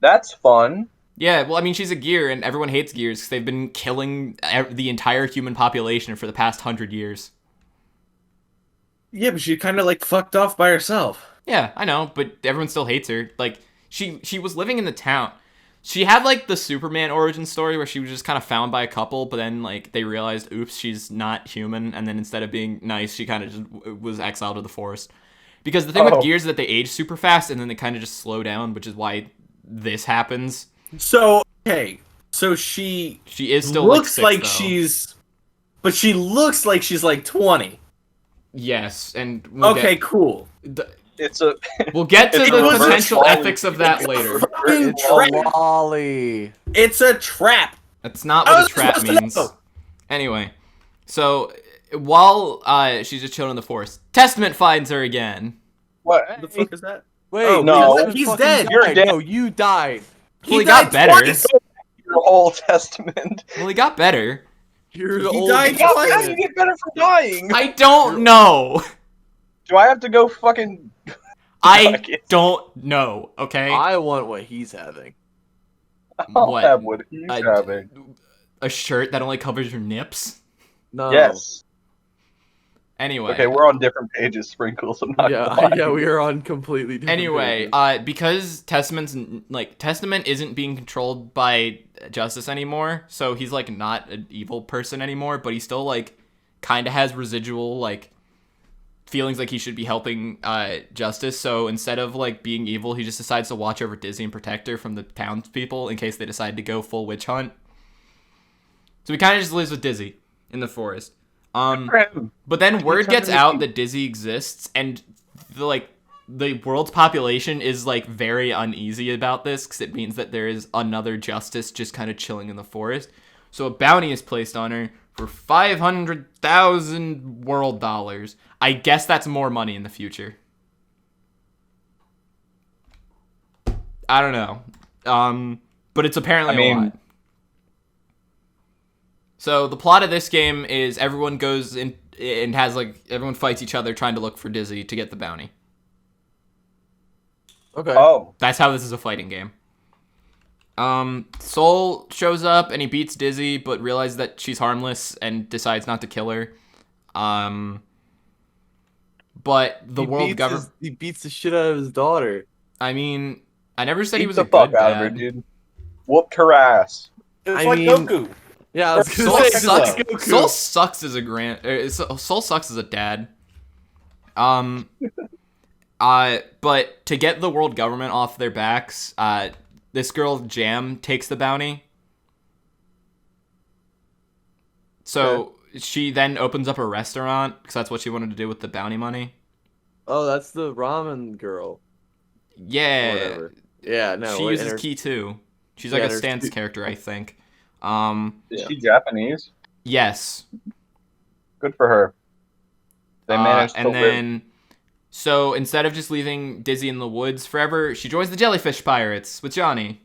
That's fun. Yeah, well, I mean, she's a gear, and everyone hates gears because they've been killing the entire human population for the past 100 years. Yeah, but she kind of like fucked off by herself. Yeah, I know, but everyone still hates her. Like, she was living in the town. She had, like, the Superman origin story where she was just kind of found by a couple, but then, like, they realized, oops, she's not human, and then instead of being nice, she kind of just was exiled to the forest. Because the thing with gears is that they age super fast, and then they kind of just slow down, which is why this happens. So, okay. So she is still looks like, 6, like she's... But she looks like she's like 20. Yes, and cool. We'll get to the was a potential trolley. ethics of that later. It's a lolly. It's a trap. That's not How what a was I trap supposed to means. know? Anyway, so while she's just chilling in the forest, Testament finds her again. What? The fuck is that? Wait, Oh, no. he's fucking dead. died. You're dead. No, you died. Well, he got died better. twice. Your Old Testament. Well, he got better. You're the He old died How twice. do you get better from dying? I don't know. Do I have to go fucking... I don't know. Okay. I want what he's having. I'll What? have what he's having. A shirt that only covers your nips. No. Yes. Anyway. Okay, we're on different pages, Sprinkles. I'm not gonna lie. Yeah, we are on completely different Anyway, pages. because Testament isn't being controlled by Justice anymore, so he's like not an evil person anymore, but he still like kind of has residual like feelings like he should be helping Justice. So instead of like being evil, he just decides to watch over Dizzy and protect her from the townspeople in case they decide to go full witch hunt. So he kind of just lives with Dizzy in the forest. But then word gets out that Dizzy exists, and the world's population is like very uneasy about this because it means that there is another Justice just kind of chilling in the forest. So a bounty is placed on her for 500,000 world dollars. I guess that's more money in the future. I don't know. But it's apparently a lot. So the plot of this game is everyone goes in and has like everyone fights each other trying to look for Dizzy to get the bounty. Okay. Oh. That's how this is a fighting game. Soul shows up and he beats Dizzy, but realizes that she's harmless and decides not to kill her. But the world government... He beats the shit out of his daughter. I mean, I never said he was Beat a the fuck good out of her, dad. dude. Whooped her ass. It's I like mean- Goku. Yeah, I was Soul gonna say sucks. it's like Goku. Soul sucks as a Soul sucks as a dad. But to get the world government off their backs, this girl Jam takes the bounty. So she then opens up a restaurant because that's what she wanted to do with the bounty money. Oh, that's the ramen girl. Or Yeah, whatever. Yeah, no. she and uses her- Key too. She's Yeah, like a there's stance two- character, I think. Is she Japanese? Yes. Good for her. They managed to and live. then, so instead of just leaving Dizzy in the woods forever, she joins the Jellyfish Pirates with Johnny.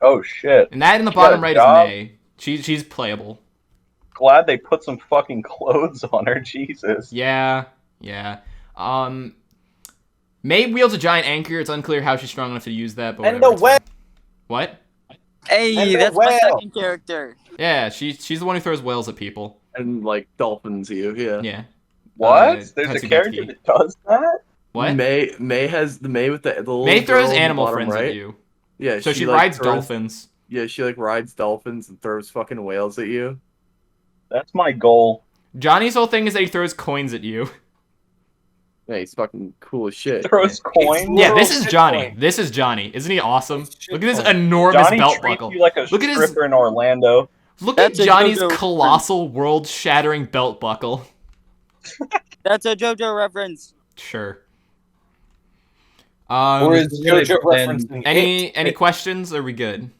Oh shit. And that in the She got bottom a right job? is May. She's playable. Glad they put some fucking clothes on her, Jesus. Yeah. May wields a giant anchor. It's unclear how she's strong enough to use that, but And whatever, the it's whale. fine. What? Hey, And the that's my whale. second character. Yeah, she's the one who throws whales at people. And like dolphins you, yeah. Yeah. What? There's a Tatsugatsuki. character that does that? What? May has the May with the little May throws girl in the animal bottom friends right. at you. Yeah, So she like, rides throws- dolphins. Yeah, she like rides dolphins and throws fucking whales at you. That's my goal. Johnny's whole thing is that he throws coins at you. Yeah, he's fucking cool as shit. Throws coins. Yeah, this is Little Johnny. shitcoin. This is Johnny. Isn't he awesome? Shitcoin. Look at this enormous Johnny belt treats buckle. you like a Look at his- stripper in Orlando. Look That's at a Johnny's JoJo colossal, world-shattering belt buckle. That's a JoJo reference. Sure. Or is is really JoJo planned. referencing Any questions? Are we good?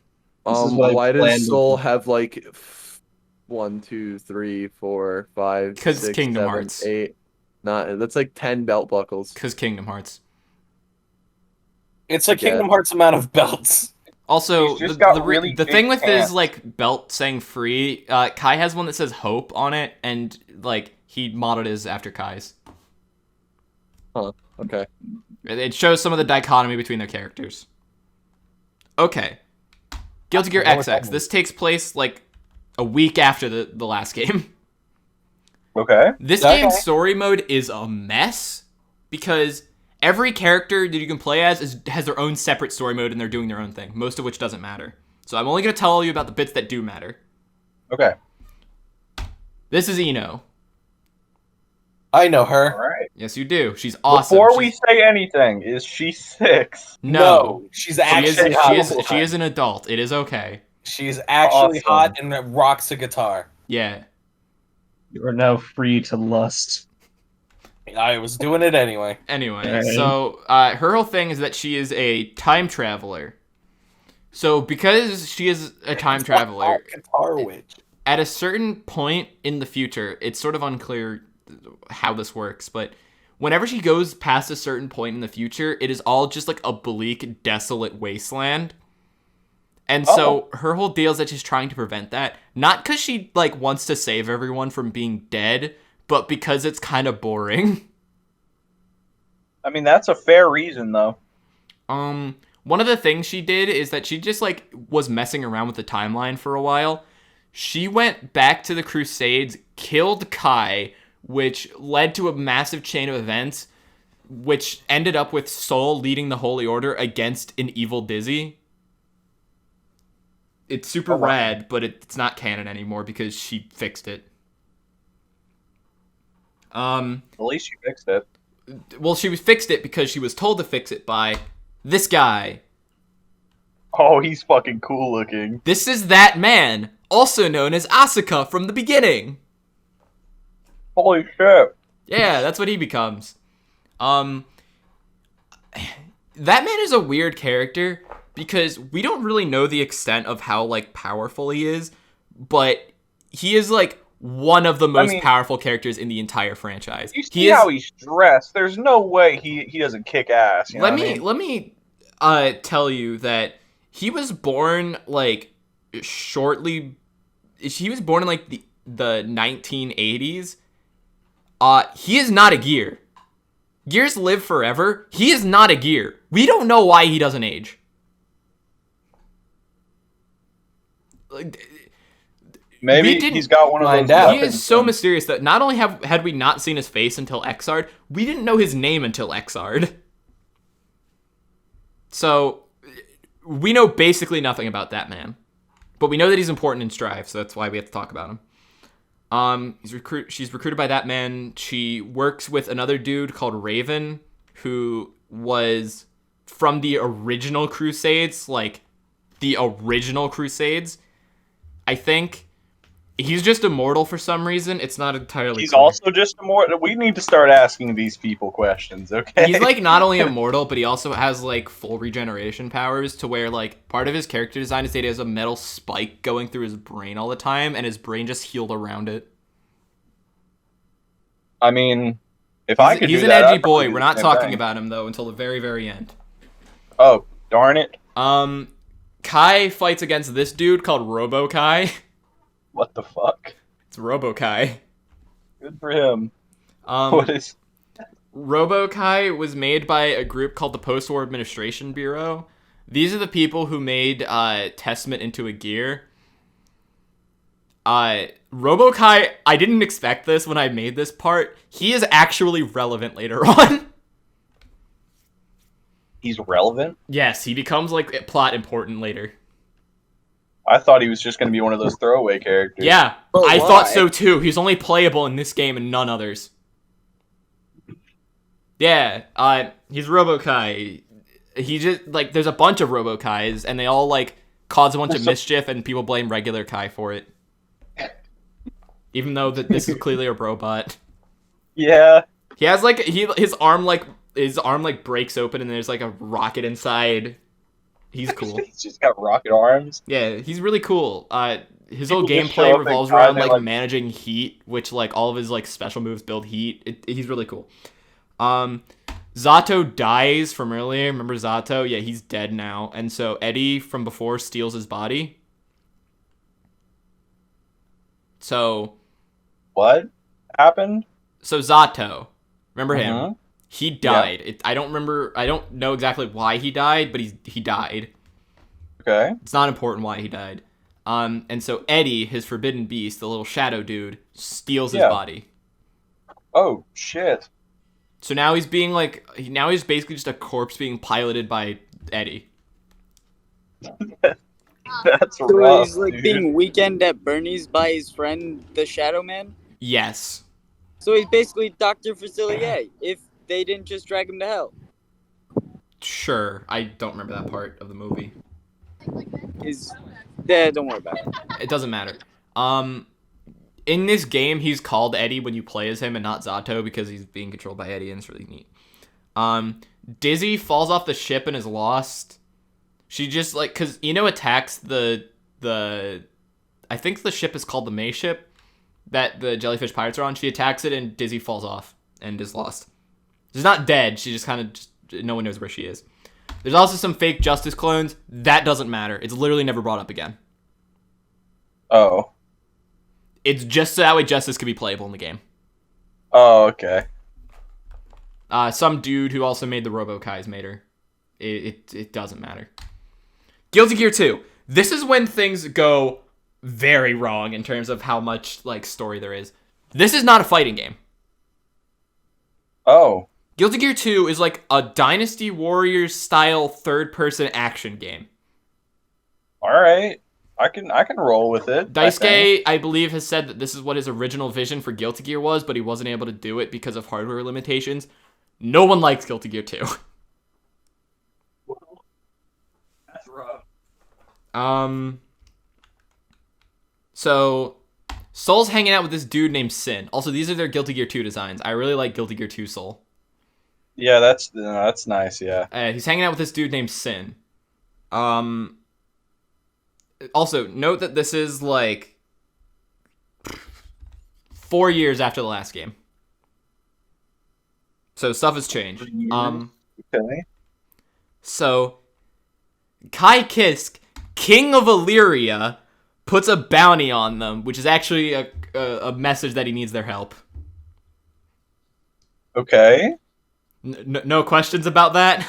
This is what I Why planned does Soul have like 1, 2, 3, 4, 5, 'Cause 6, Kingdom 7, Hearts. 8? Not that's like 10 belt buckles. Because Kingdom Hearts. It's like Yeah. Kingdom Hearts amount of belts. Also, He's just the, got the, really the big thing with pants. his like belt saying free, Kai has one that says hope on it, and like he modeled his after Kai's. Okay. It shows some of the dichotomy between their characters. Okay. Guilty Gear I know what that XX. This takes place like a week after the last game. Okay. This Okay. game's story mode is a mess because every character that you can play as has their own separate story mode and they're doing their own thing, most of which doesn't matter. So I'm only going to tell you about the bits that do matter. Okay. This is Eno. I know All her. right. Yes, you do. She's awesome. Before we say anything, is she 6? No. She's She actually hot. is an adult. It is okay. She's actually Awesome. hot and rocks a guitar. Yeah. You are now free to lust. I was doing it anyway. Anyway, Alright. so her whole thing is that she is a time traveler. So because she is a time traveler, Hot guitar witch. at a certain point in the future, it's sort of unclear how this works, but whenever she goes past a certain point in the future, it is all just like a bleak, desolate wasteland. And so her whole deal is that she's trying to prevent that, not because she like wants to save everyone from being dead, but because it's kind of boring. I mean, that's a fair reason, though. One of the things she did is that she just like was messing around with the timeline for a while. She went back to the Crusades, killed Kai, which led to a massive chain of events, which ended up with Soul leading the Holy Order against an evil Dizzy. It's super rad, but it's not canon anymore because she fixed it. At least you fixed it. Well, she fixed it because she was told to fix it by this guy. Oh, he's fucking cool looking. This is that man, also known as Asuka from the beginning. Holy shit. Yeah, that's what he becomes. That man is a weird character because we don't really know the extent of how like powerful he is, but he is like one of the most powerful characters in the entire franchise. You see how he's dressed. There's no way he doesn't kick ass. You know let me tell you that he was born like shortly. He was born in like the 1980s. He is not a gear. Gears live forever. He is not a gear. We don't know why he doesn't age. Maybe he's got one of those. He is so mysterious that not only had we not seen his face until Xrd, we didn't know his name until Xrd. So we know basically nothing about that man, but we know that he's important in Strive, so that's why we have to talk about him. She's recruited by that man. She works with another dude called Raven, who was from the original Crusades, like the original Crusades. I think he's just immortal for some reason. It's not entirely He's clear. also just immortal. We need to start asking these people questions, okay? He's like not only immortal, but he also has like full regeneration powers to where like part of his character design is that he has a metal spike going through his brain all the time, and his brain just healed around it. I mean, if I could He's do an that, edgy I'd boy. probably do We're the not same talking thing. about him though until the very, very end. Oh, darn it. Kai fights against this dude called Robo-Ky. What the fuck? It's Robo-Ky. Good for him. What is... Robo-Ky was made by a group called the Post-War Administration Bureau. These are the people who made Testament into a gear. Robo-Ky, I didn't expect this when I made this part. He is actually relevant later on. He's relevant? Yes, he becomes like plot important later. I thought he was just going to be one of those throwaway characters. Yeah, But I why? thought so too. He's only playable in this game and none others. Yeah, he's Robo-Ky. He just, like, there's a bunch of Robo-Kys, and they all, like, cause a bunch of mischief, and people blame regular Kai for it. Even though this is clearly a robot. Yeah. He has, like, his arm breaks open, and there's, like, a rocket inside. He's cool. He's just got rocket arms. Yeah, he's really cool. His whole People just show gameplay up revolves and around, they're like, like- managing heat, which, like, all of his, like, special moves build heat. He's really cool. Zato dies from earlier. Remember Zato? Yeah, he's dead now. And so Eddie from before steals his body. So What happened? So Zato, remember him? Mhm. He died. I don't know exactly why he died, but he died. Okay. It's not important why he died. And so Eddie, his forbidden beast, the little shadow dude, steals his Yeah. body. Oh shit. So now he's being like, now he's basically just a corpse being piloted by Eddie. That's So rough, he's like dude. being weekend at Bernie's by his friend, the Shadow Man. Yes. So he's basically Dr. Facilier if they didn't just drag him to hell. Sure. I don't remember that part of the movie. Don't worry about it. It doesn't matter. In this game, he's called Eddie when you play as him and not Zato because he's being controlled by Eddie and it's really neat. Dizzy falls off the ship and is lost. She just like, cause attacks the I think the ship is called the May ship that the jellyfish pirates are on. She attacks it and Dizzy falls off and is lost. She's not dead. She just kind of no one knows where she is. There's also some fake Justice clones. That doesn't matter. It's literally never brought up again. Oh. It's just so that way Justice can be playable in the game. Oh, okay. Some dude who also made the Robo-Kys made her. It doesn't matter. Guilty Gear 2. This is when things go very wrong in terms of how much like story there is. This is not a fighting game. Oh. Guilty Gear 2 is like a Dynasty Warriors style third-person action game. All right. I can roll with it. Daisuke, I believe, has said that this is what his original vision for Guilty Gear was, but he wasn't able to do it because of hardware limitations. No one likes Guilty Gear 2. That's rough. So Soul's hanging out with this dude named Sin. Also, these are their Guilty Gear 2 designs. I really like Guilty Gear 2 Soul. Yeah, that's nice. Yeah. He's hanging out with this dude named Sin. Also, note that this is like 4 years after the last game. So stuff has changed. Okay. So Kai Kisk, King of Illyria, puts a bounty on them, which is actually a message that he needs their help. Okay. No questions about that?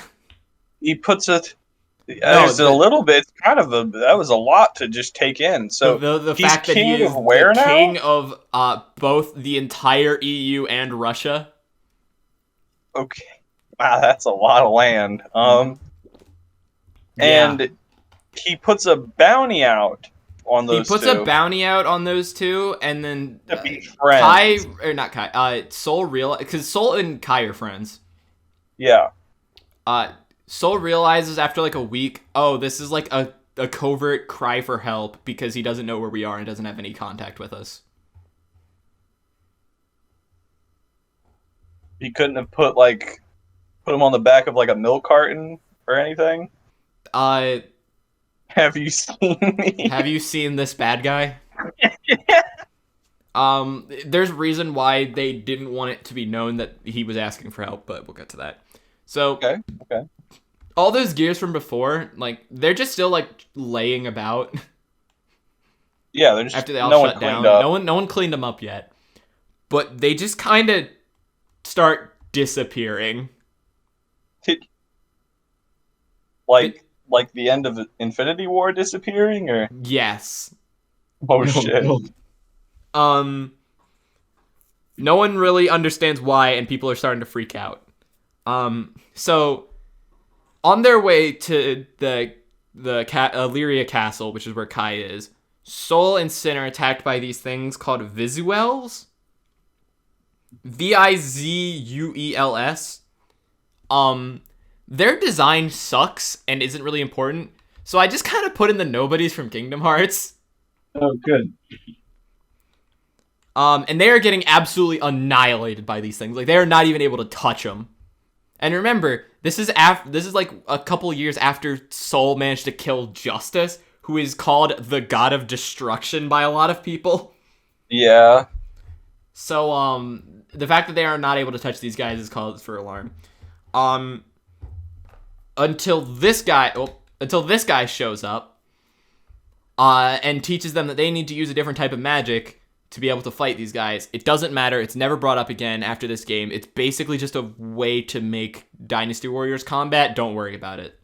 He puts it. No, There's a little bit. Kind of that was a lot to just take in. So the he's fact that he king is of where the now? king of both the entire EU and Russia. Okay. Wow, that's a lot of land. And he puts a bounty out on those. He puts two a bounty out on those two, and then to be friends. Soul because Soul and Kai are friends. Yeah. Soul realizes after like a week, oh, this is like a covert cry for help because he doesn't know where we are and doesn't have any contact with us. He couldn't have put him on the back of like a milk carton or anything. Have you seen me? Have you seen this bad guy? There's a reason why they didn't want it to be known that he was asking for help, but we'll get to that. So, Okay. all those gears from before, like, they're just still, like, laying about. Yeah, they're just After they all no one shut down. cleaned up. No one cleaned them up yet. But they just kind of start disappearing. Like the end of Infinity War disappearing, or Yes. oh shit. No one really understands why, and people are starting to freak out. So on their way to the Illyria Castle, which is where Kai is, Soul and Sin are attacked by these things called Visuels. Vizuels. Their design sucks and isn't really important, so I just kind of put in the nobodies from Kingdom Hearts. Oh, good. And they are getting absolutely annihilated by these things. Like, they are not even able to touch them. And remember, this is like a couple years after Soul managed to kill Justice, who is called the God of Destruction by a lot of people. Yeah. So, the fact that they are not able to touch these guys is cause for alarm. Until this guy shows up, and teaches them that they need to use a different type of magic to be able to fight these guys. It doesn't matter. It's never brought up again after this game. It's basically just a way to make Dynasty Warriors combat. Don't worry about it.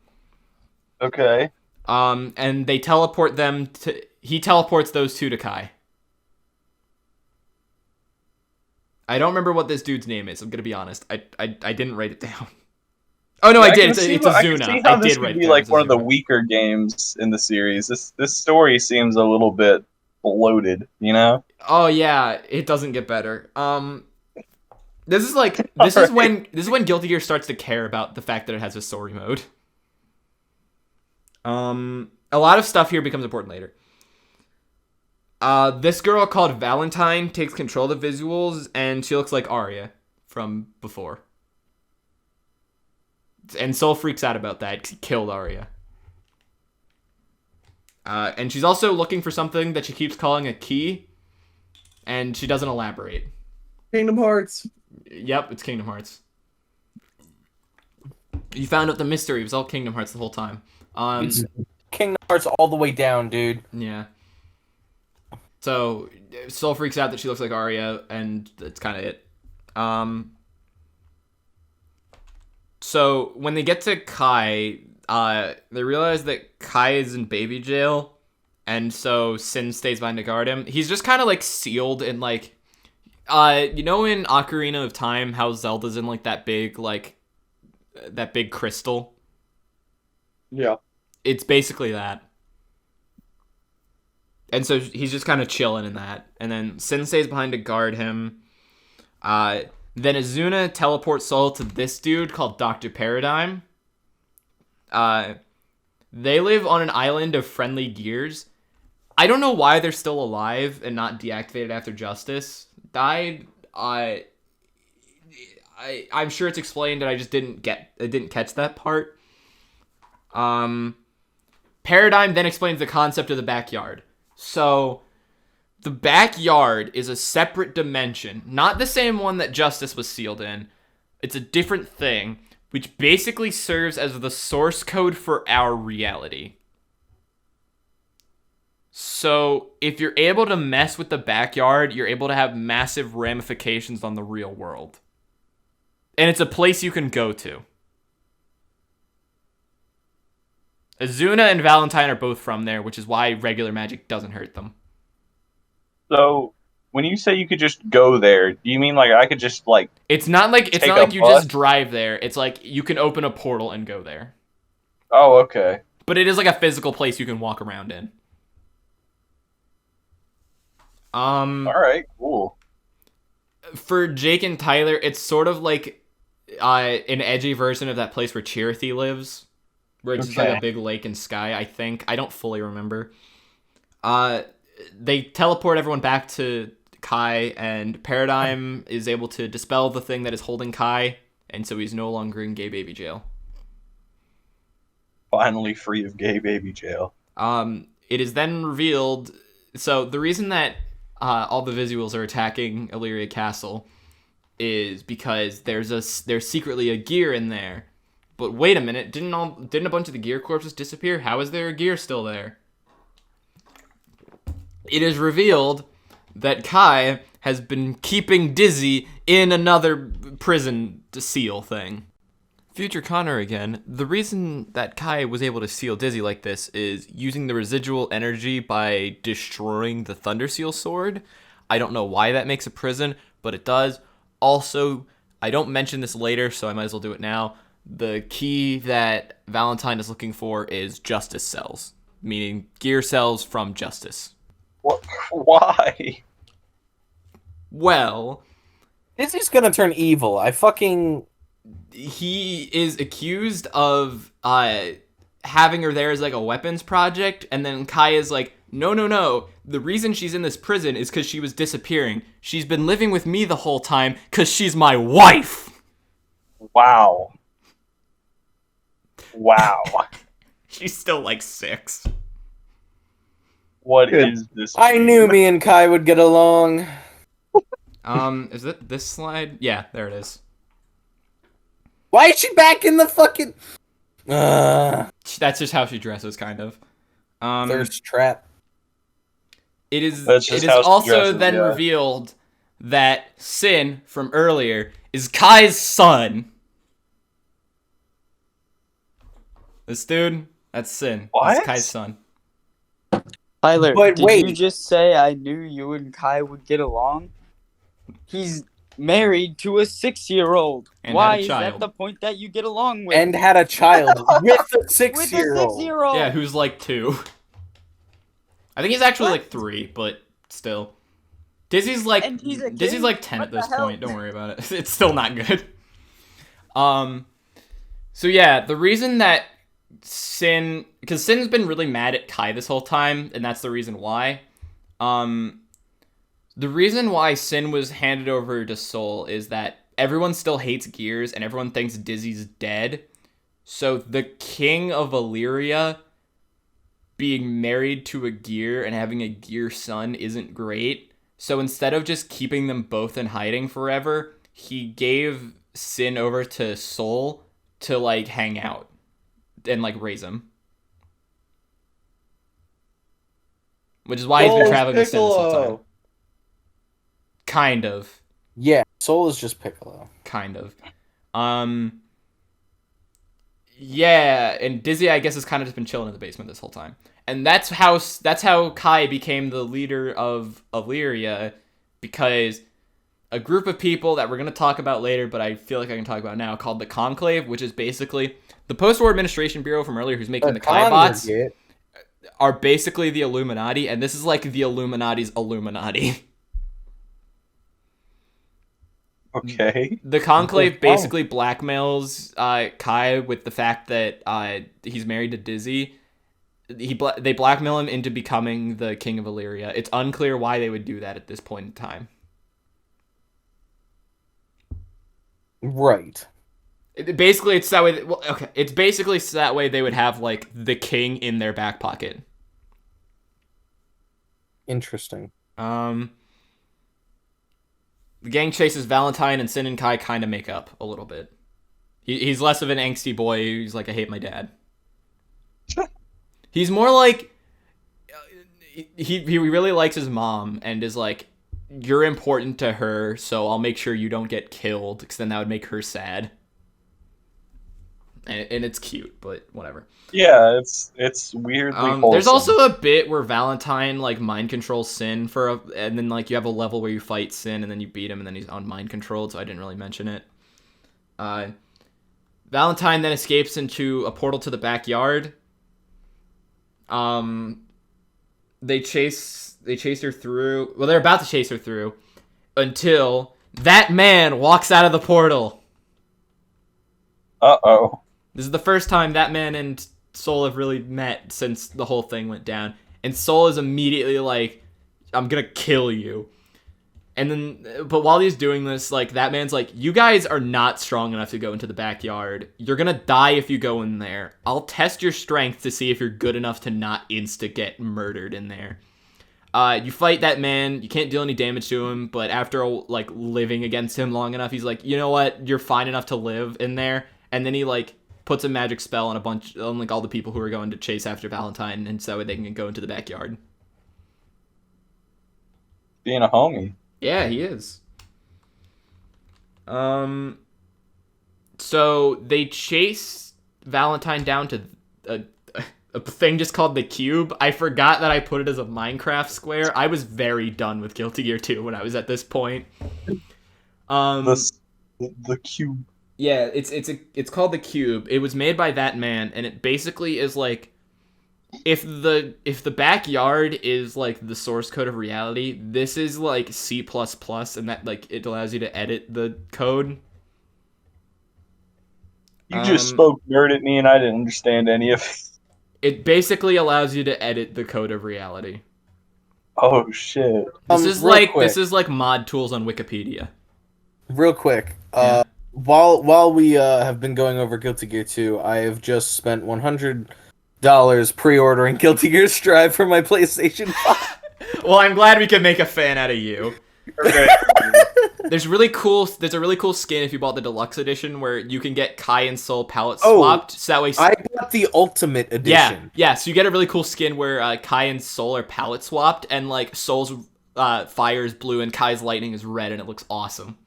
Okay. And they teleport them to... He teleports those two to Kai. I don't remember what this dude's name is, I'm gonna be honest. I didn't write it down. Oh no, I did. It's I can Azuna. see how I this did could write be it like down. one of the weaker games in the series. This story seems a little bit bloated, you know? Oh yeah, it doesn't get better. This is when Guilty Gear starts to care about the fact that it has a story mode. A lot of stuff here becomes important later. This girl called Valentine takes control of the visuals, and she looks like Aria from before. And Soul freaks out about that because he killed Aria. And she's also looking for something that she keeps calling a key, and she doesn't elaborate. Kingdom Hearts. Yep, it's Kingdom Hearts. You found out the mystery. It was all Kingdom Hearts the whole time. It's Kingdom Hearts all the way down, dude. Yeah. So, Soul freaks out that she looks like Aria, and that's kind of it. So, when they get to Kai, they realize that Kai is in baby jail, and so Sin stays behind to guard him. He's just kind of, like, sealed in, like... you know in Ocarina of Time, how Zelda's in, like, that big crystal? Yeah. It's basically that. And so he's just kind of chilling in that. And then Sin stays behind to guard him. Then Azuna teleports Soul to this dude called Dr. Paradigm. They live on an island of friendly gears. I don't know why they're still alive and not deactivated after Justice died. I'm sure it's explained and I just didn't catch that part. Paradigm then explains the concept of the backyard. So, the backyard is a separate dimension, not the same one that Justice was sealed in. It's a different thing, which basically serves as the source code for our reality. So, if you're able to mess with the backyard, you're able to have massive ramifications on the real world. And it's a place you can go to. Azuna and Valentine are both from there, which is why regular magic doesn't hurt them. So, when you say you could just go there, do you mean like I could just like... It's not like take you bus? just drive there. It's like you can open a portal and go there. Oh, okay. But it is like a physical place you can walk around in. Alright, cool. For Jake and Tyler, it's sort of like an edgy version of that place where Chirithy lives. Where it's just like a big lake and sky, I think. I don't fully remember. They teleport everyone back to Kai, and Paradigm is able to dispel the thing that is holding Kai, and so he's no longer in gay baby jail. Finally free of gay baby jail. It is then revealed... So, the reason that all the visuals are attacking Illyria Castle is because there's secretly a gear in there. But wait a minute, didn't a bunch of the gear corpses disappear? How is there a gear still there? It is revealed that Kai has been keeping Dizzy in another prison to seal thing. Future Connor again. The reason that Kai was able to seal Dizzy like this is using the residual energy by destroying the Thunderseal sword. I don't know why that makes a prison, but it does. Also, I don't mention this later, so I might as well do it now. The key that Valentine is looking for is Justice cells, meaning gear cells from Justice. What? Why? Well, Dizzy's gonna turn evil. He is accused of having her there as like a weapons project, and then Kai is like, no. The reason she's in this prison is because she was disappearing. She's been living with me the whole time because she's my wife. Wow. She's still like 6. What is this? I knew me and Kai would get along. Is it this slide? Yeah, there it is. Why is she back in the fucking... That's just how she dresses, kind of. Thirst trap. It is That's just it is how she also dresses, then yeah. revealed that Sin from earlier is Kai's son. This dude, That's Sin. He's What? Kai's son. Tyler, But did wait. you just say I knew you and Kai would get along? He's married to a 6-year-old. And Why had a is child. that the point that you get along with? And had a child with a with a 6-year-old. 6-year-old. Yeah, who's like 2. I think he's actually like 3, but still. Dizzy's like And he's a Dizzy's kid? like 10 What at this the hell? point. Don't worry about it. It's still not good. So yeah, the reason that Sin, because Sin's been really mad at Kai this whole time, and that's the reason why. The reason why Sin was handed over to Soul is that everyone still hates Gears and everyone thinks Dizzy's dead. So the king of Illyria being married to a Gear and having a Gear son isn't great. So instead of just keeping them both in hiding forever, he gave Sin over to Soul to like hang out and like raise him. Which is why he's been Soul's traveling with Sin this whole time. Piccolo. Kind of. Yeah, Soul is just Piccolo. Kind of. Yeah, and Dizzy, I guess, has kind of just been chilling in the basement this whole time. And that's how Kai became the leader of Illyria, because a group of people that we're going to talk about later, but I feel like I can talk about now, called the Conclave, which is basically the post-war administration bureau from earlier who's making the Kai bots, are basically the Illuminati, and this is like the Illuminati's Illuminati. Okay. The Conclave basically blackmails Kai with the fact that he's married to Dizzy. They blackmail him into becoming the king of Illyria. It's unclear why they would do that at this point in time. Right. Basically, it's that way. It's basically so that way they would have like the king in their back pocket. Interesting. The gang chases Valentine, and Sin and Kai kind of make up a little bit. He's less of an angsty boy. He's like, I hate my dad. He's more like he really likes his mom and is like, you're important to her, so I'll make sure you don't get killed, because then that would make her sad. And it's cute, but whatever. Yeah, it's weirdly wholesome. There's also a bit where Valentine like mind controls Sin and then like you have a level where you fight Sin and then you beat him and then he's on mind controlled, so I didn't really mention it. Valentine then escapes into a portal to the backyard. They chase her through. Well, they're about to chase her through until that man walks out of the portal. Uh-oh. This is the first time that man and Soul have really met since the whole thing went down. And Soul is immediately like, I'm gonna kill you. And then, but while he's doing this, like, that man's like, you guys are not strong enough to go into the backyard. You're gonna die if you go in there. I'll test your strength to see if you're good enough to not insta-get murdered in there. You fight that man, you can't deal any damage to him, but after, like, living against him long enough, he's like, you know what, you're fine enough to live in there. And then he, like, puts a magic spell on like, all the people who are going to chase after Valentine, and so they can go into the backyard. Being a homie. Yeah, he is. So they chase Valentine down to a thing just called the Cube. I forgot that I put it as a Minecraft square. I was very done with Guilty Gear 2 when I was at this point. The cube. Yeah, it's called the Cube. It was made by that man, and it basically is like, if the backyard is like the source code of reality, this is like C++, and that like it allows you to edit the code. You just spoke nerd at me and I didn't understand any of it. It basically allows you to edit the code of reality. Oh shit. This is real like quick. this is like mod tools on Wikipedia. Real quick, Yeah. while we have been going over Guilty Gear 2, I have just spent $100 pre-ordering Guilty Gear Strive for my PlayStation 5. Well, I'm glad we could make a fan out of you. Okay. There's a really cool skin if you bought the deluxe edition where you can get Kai and Soul palette Oh, swapped. So that way, I bought the Ultimate Edition. yeah. So you get a really cool skin where Kai and Soul are palette swapped, and like Soul's fire is blue and Kai's lightning is red, and it looks awesome.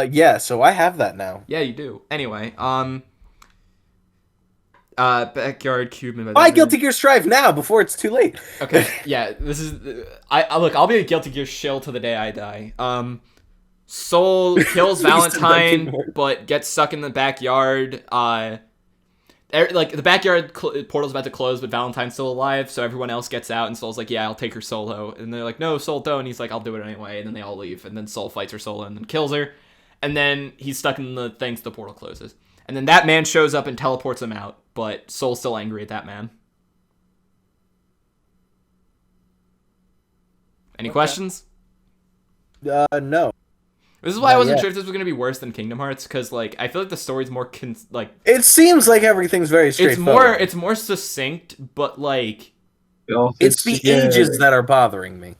Yeah, so I have that now. Yeah, you do. Anyway, Backyard Cuban. Buy Guilty Gear Strive now before it's too late. Okay, yeah, this is. I look. I'll be a Guilty Gear shill to the day I die. Soul kills Valentine, but gets stuck in the backyard. Like the backyard portal's about to close, but Valentine's still alive, so everyone else gets out, and Soul's like, "Yeah, I'll take her solo." And they're like, "No, Soul don't." And he's like, "I'll do it anyway." And then they all leave, and then Soul fights her solo and then kills her, and then he's stuck in the thing, so the portal closes. And then that man shows up and teleports him out, but Soul's still angry at that man. Any questions? No. This is why I wasn't yet. sure if this was gonna be worse than Kingdom Hearts, because like I feel like the story's more It seems like everything's very straightforward. it's more succinct, but like it's the ages that are bothering me.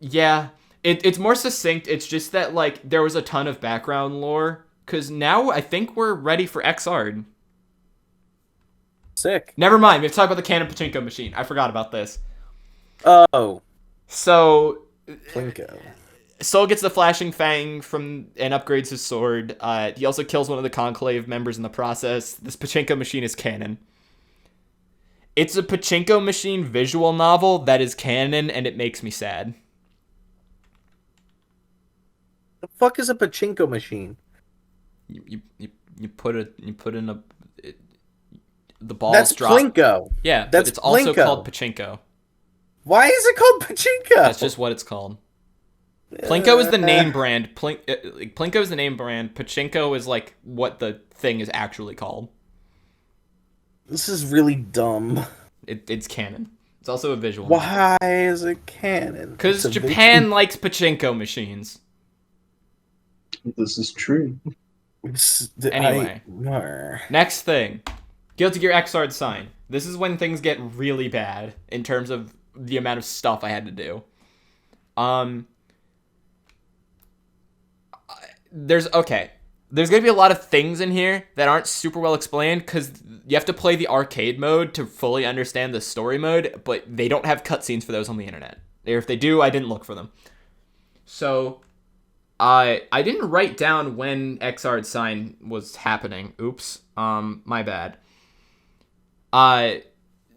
Yeah, it's more succinct. It's just that like there was a ton of background lore, because now I think we're ready for XR. Sick. Never mind. We have to talk about the Canon pachinko machine. I forgot about this. Oh. So Plinko. Soul gets the flashing fang and upgrades his sword. He also kills one of the conclave members in the process. This pachinko machine is canon. It's a pachinko machine visual novel that is canon, and it makes me sad. The fuck is a pachinko machine? You put in the balls That's drop. Plinko. Yeah, That's but it's also Plinko. called pachinko. Why is it called pachinko? That's just what it's called. Plinko is the name brand. Plinko is the name brand. Pachinko is like what the thing is actually called. This is really dumb. It's canon. It's also a visual. Why is it canon? Because Japan likes pachinko machines. This is true. Anyway, next thing. Guilty Gear Xrd sign. This is when things get really bad in terms of the amount of stuff I had to do. There's gonna be a lot of things in here that aren't super well explained, because you have to play the arcade mode to fully understand the story mode, but they don't have cutscenes for those on the internet. Or if they do, I didn't look for them. So I didn't write down when Xrd sign was happening. Oops. My bad.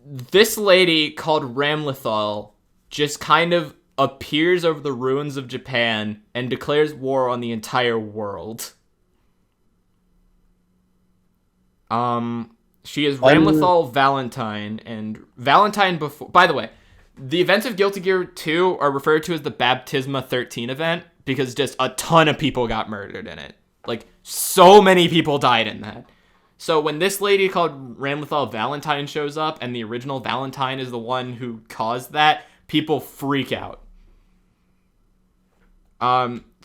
This lady called Ramlethal just kind of appears over the ruins of Japan and declares war on the entire world. She is Ramlethal Valentine, and Valentine before... By the way, the events of Guilty Gear 2 are referred to as the Baptisma 13 event, because just a ton of people got murdered in it. Like, so many people died in that. So when this lady called Ramlethal Valentine shows up, and the original Valentine is the one who caused that, people freak out.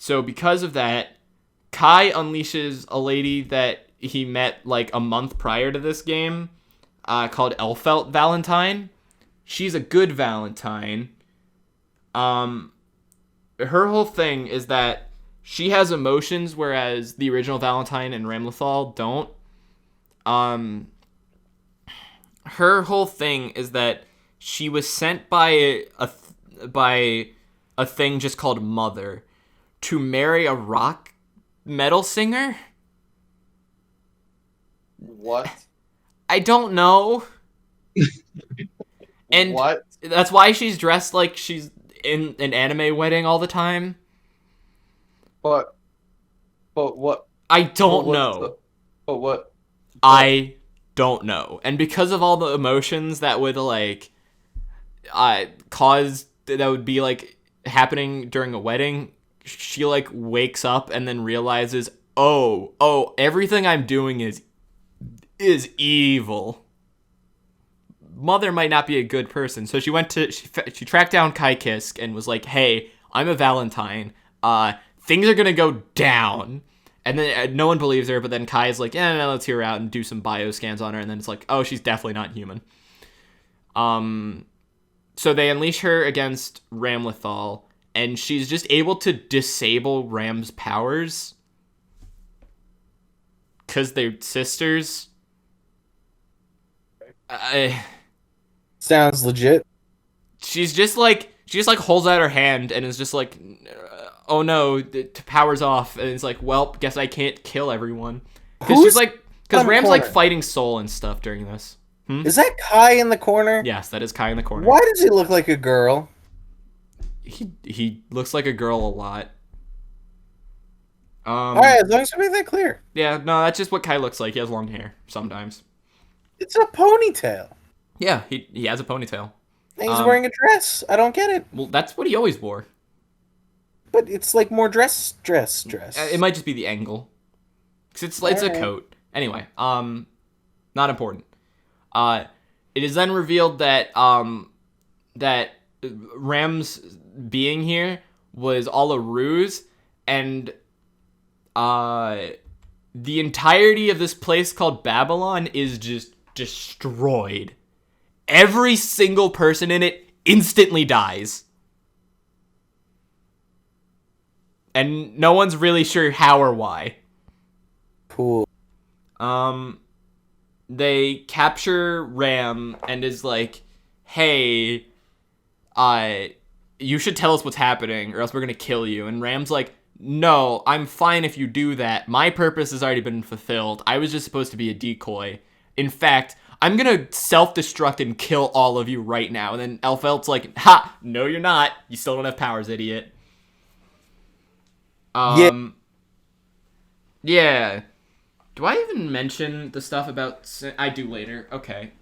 So because of that, Kai unleashes a lady that he met like a month prior to this game, called Elfelt Valentine. She's a good Valentine. Her whole thing is that she has emotions, whereas the original Valentine and Ramlethal don't. Her whole thing is that she was sent by a thing just called Mother to marry a rock metal singer. What? I don't know. And what? That's why she's dressed like she's in an anime wedding all the time. But what? I don't know. But what? I don't know. And because of all the emotions that would like cause that would be like happening during a wedding, she like wakes up and then realizes, oh, everything I'm doing is evil. Mother might not be a good person. So she she tracked down Kai Kisk and was like, hey, I'm a Valentine. Things are gonna go down. And then no one believes her, but then Kai is like, no, let's hear her out and do some bioscans on her. And then it's like, oh, she's definitely not human. So they unleash her against Ramlethal, and she's just able to disable Ram's powers. Because they're sisters. Sounds legit. She just holds out her hand and is just like, oh no, the power's off. And it's like, well, guess I can't kill everyone. Because she's like, Because On the Ram's like corner. fighting Soul and stuff during this. Is that Kai in the corner? Yes, that is Kai in the corner. Why does he look like a girl? He looks like a girl a lot. Alright, as long as we make that clear. Yeah, no, that's just what Kai looks like. He has long hair sometimes. It's a ponytail. Yeah, he has a ponytail. And he's wearing a dress. I don't get it. Well, that's what he always wore. But it's like more dress. It might just be the angle. Because it's a coat. Anyway, not important. It is then revealed that that Ram's being here was all a ruse, and the entirety of this place called Babylon is just destroyed. Every single person in it instantly dies. And no one's really sure how or why. Cool. They capture Ram and is like, hey, you should tell us what's happening or else we're gonna kill you. And Ram's like, no, I'm fine if you do that. My purpose has already been fulfilled. I was just supposed to be a decoy. In fact, I'm gonna self-destruct and kill all of you right now. And then Elfelt's like, ha, no you're not. You still don't have powers, idiot. Yeah. Do I even mention the stuff about Sin? I do later. Okay.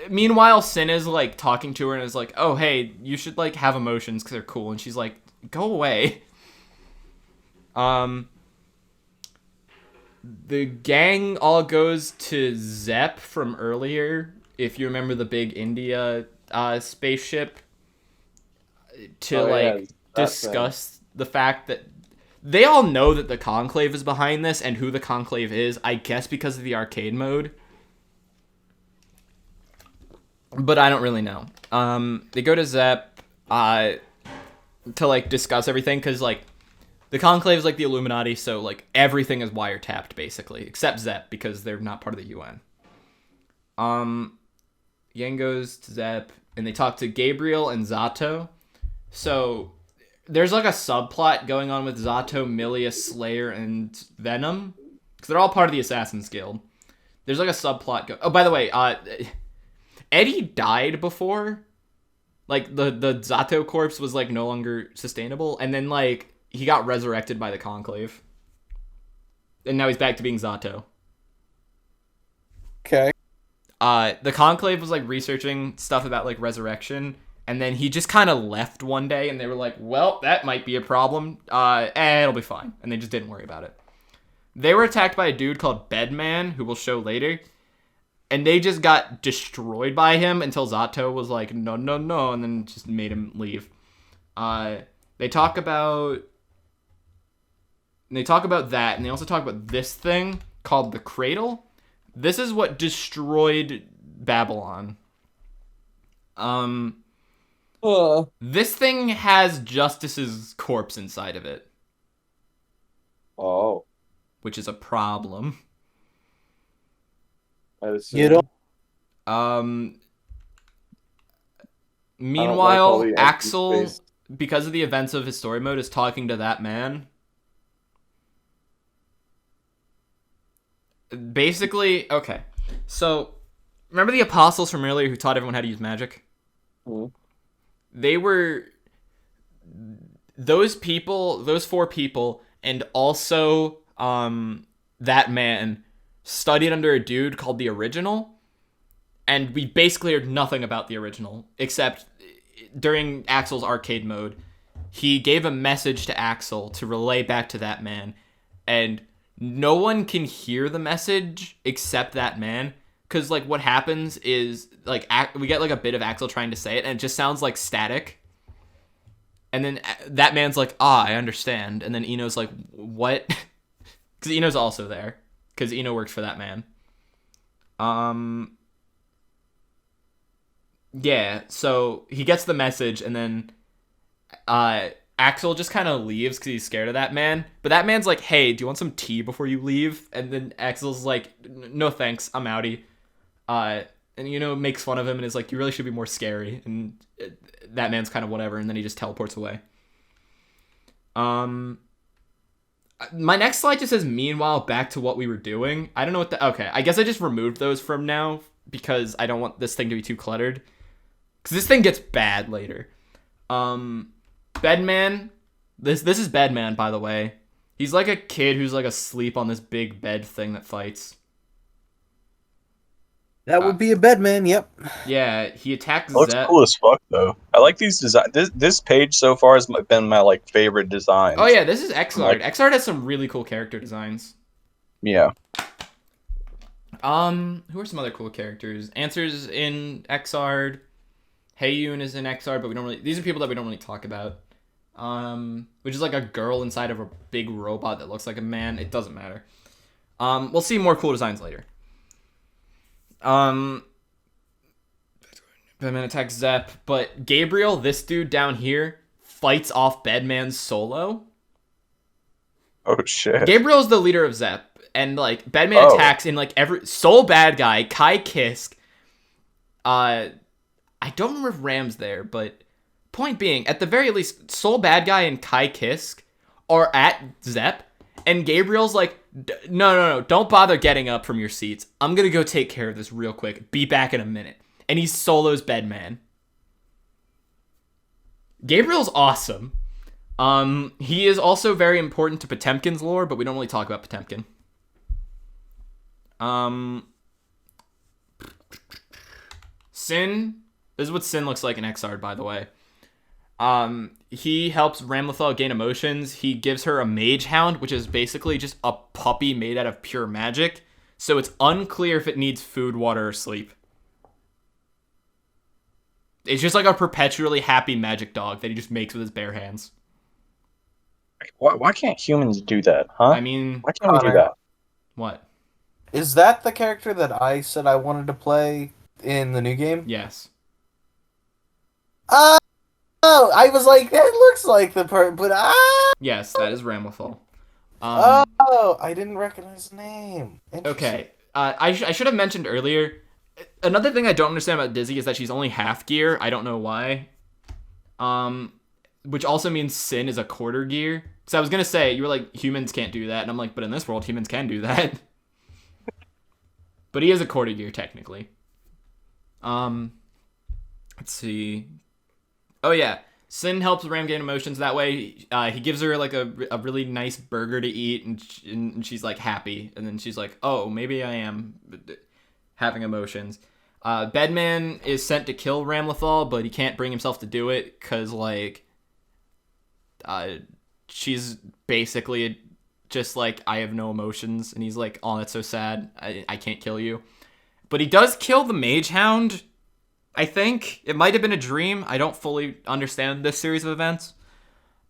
Meanwhile, Sin is like talking to her and is like, oh, hey, you should like have emotions because they're cool. And she's like, go away. The gang all goes to Zepp from earlier, if you remember the big India spaceship, to discuss the fact that they all know that the conclave is behind this and who the conclave is, I guess because of the arcade mode. But I don't really know. They go to Zepp to like discuss everything because like the conclave is like the Illuminati, so like everything is wiretapped basically, except Zepp because they're not part of the UN. Yang goes to Zepp and they talk to Gabriel and Zato. So there's like a subplot going on with Zato, Milia, Slayer, and Venom because they're all part of the Assassin's Guild. There's like a subplot. Oh, by the way, Eddie died before. Like the Zato corpse was like no longer sustainable, and then like he got resurrected by the conclave, and now he's back to being Zato. Okay. The conclave was like researching stuff about like resurrection, and then he just kind of left one day, and they were like, well, that might be a problem. It'll be fine. And they just didn't worry about it. They were attacked by a dude called Bedman, who we'll show later. And they just got destroyed by him until Zato was like, no, and then just made him leave. They talk about that, and they also talk about this thing called the Cradle. This is what destroyed Babylon. This thing has Justice's corpse inside of it. Oh. Which is a problem. You don't. Meanwhile, the Axel, space. because of the events of his story mode, is talking to that man. Basically, okay. So, remember the apostles from earlier who taught everyone how to use magic? Mhm. They were those people, those four people, and also that man studied under a dude called the Original, and we basically heard nothing about the Original, except during Axel's arcade mode, he gave a message to Axel to relay back to that man, and no one can hear the message except that man, because like what happens is like we get like a bit of Axel trying to say it, and it just sounds like static. And then that man's like, I understand. And then Eno's like, what? Because Eno's also there. Because Eno works for that man. Yeah, so he gets the message, and then Axel just kind of leaves because he's scared of that man. But that man's like, hey, do you want some tea before you leave? And then Axel's like, no thanks, I'm outie. And Eno makes fun of him and is like, you really should be more scary. And that man's kind of whatever, and then he just teleports away. My next slide just says, meanwhile, back to what we were doing. I don't know what okay, I guess I just removed those from now because I don't want this thing to be too cluttered. Because this thing gets bad later. Bedman. This is Bedman, by the way. He's like a kid who's like asleep on this big bed thing that fights. That would be a Bedman, yep. Yeah, he attacks Looks Zepp. cool as fuck though. I like these design. This page so far has been my like favorite design. Oh yeah, this is Xart. Like- Xart has some really cool character designs. Yeah. Who are some other cool characters? Answer's in Xart. Heyoon is in Xart, but we don't really. These are people that we don't really talk about. Which is like a girl inside of a big robot that looks like a man. It doesn't matter. We'll see more cool designs later. Bedman attacks Zepp, but Gabriel, this dude down here, fights off Bedman's solo. Oh shit. Gabriel's the leader of Zepp, and like Bedman attacks in like every Soul Badguy, Kai Kisk. I don't remember if Ram's there, but point being, at the very least, Soul Badguy and Kai Kisk are at Zepp, and Gabriel's like, no, don't bother getting up from your seats. I'm gonna go take care of this real quick. Be back in a minute. And he solos Bedman. Gabriel's awesome. He is also very important to Potemkin's lore, but we don't really talk about Potemkin. Sin. This is what Sin looks like in Xrd, by the way. He helps Ramlethal gain emotions. He gives her a mage hound, which is basically just a puppy made out of pure magic. So it's unclear if it needs food, water, or sleep. It's just like a perpetually happy magic dog that he just makes with his bare hands. Why can't humans do that, huh? I mean, Why can't we do that? what? Is that the character that I said I wanted to play in the new game? Yes. Oh, I was like, that looks like the part, but Yes, that is Ramlethal. I didn't recognize the name. Okay. I should have mentioned earlier. Another thing I don't understand about Dizzy is that she's only half gear. I don't know why. Which also means Sin is a quarter gear. So I was gonna say, you were like, humans can't do that, and I'm like, but in this world, humans can do that. But he is a quarter gear technically. Let's see. Oh yeah, Sin helps Ram gain emotions that way. He gives her like a really nice burger to eat, and she's like happy, and then she's like, oh, maybe I am having emotions. Bedman is sent to kill Ramlethal, but he can't bring himself to do it because like she's basically just like, I have no emotions, and he's like, oh, that's so sad. I can't kill you. But he does kill the mage hound. I think it might have been a dream. I don't fully understand this series of events.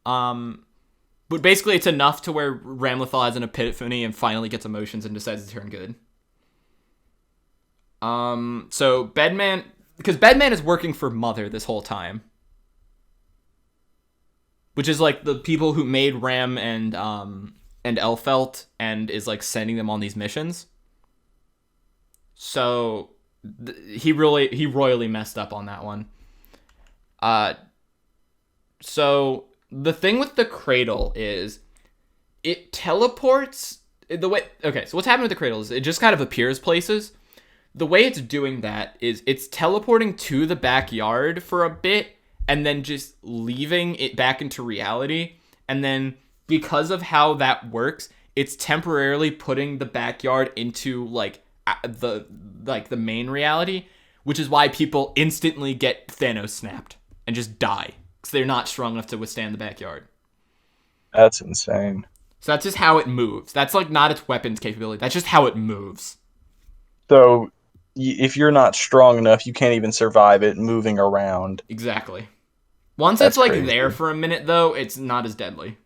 But basically it's enough to where Ramlethal has an epiphany and finally gets emotions and decides to turn good. So Bedman, because Bedman is working for Mother this whole time, which is like the people who made Ram and Elfelt, and is like sending them on these missions. So he royally messed up on that one. So the thing with the Cradle is it teleports the way. Okay, so what's happening with the Cradle is it just kind of appears places. The way it's doing that is it's teleporting to the backyard for a bit and then just leaving it back into reality. And then because of how that works, it's temporarily putting the backyard into like the main reality, which is why people instantly get Thanos snapped and just die because they're not strong enough to withstand the backyard. That's insane. So that's just how it moves. That's like not its weapons capability. That's just how it moves. So if you're not strong enough, you can't even survive it moving around. Exactly. Once That's it's like crazy. there for a minute though, it's not as deadly.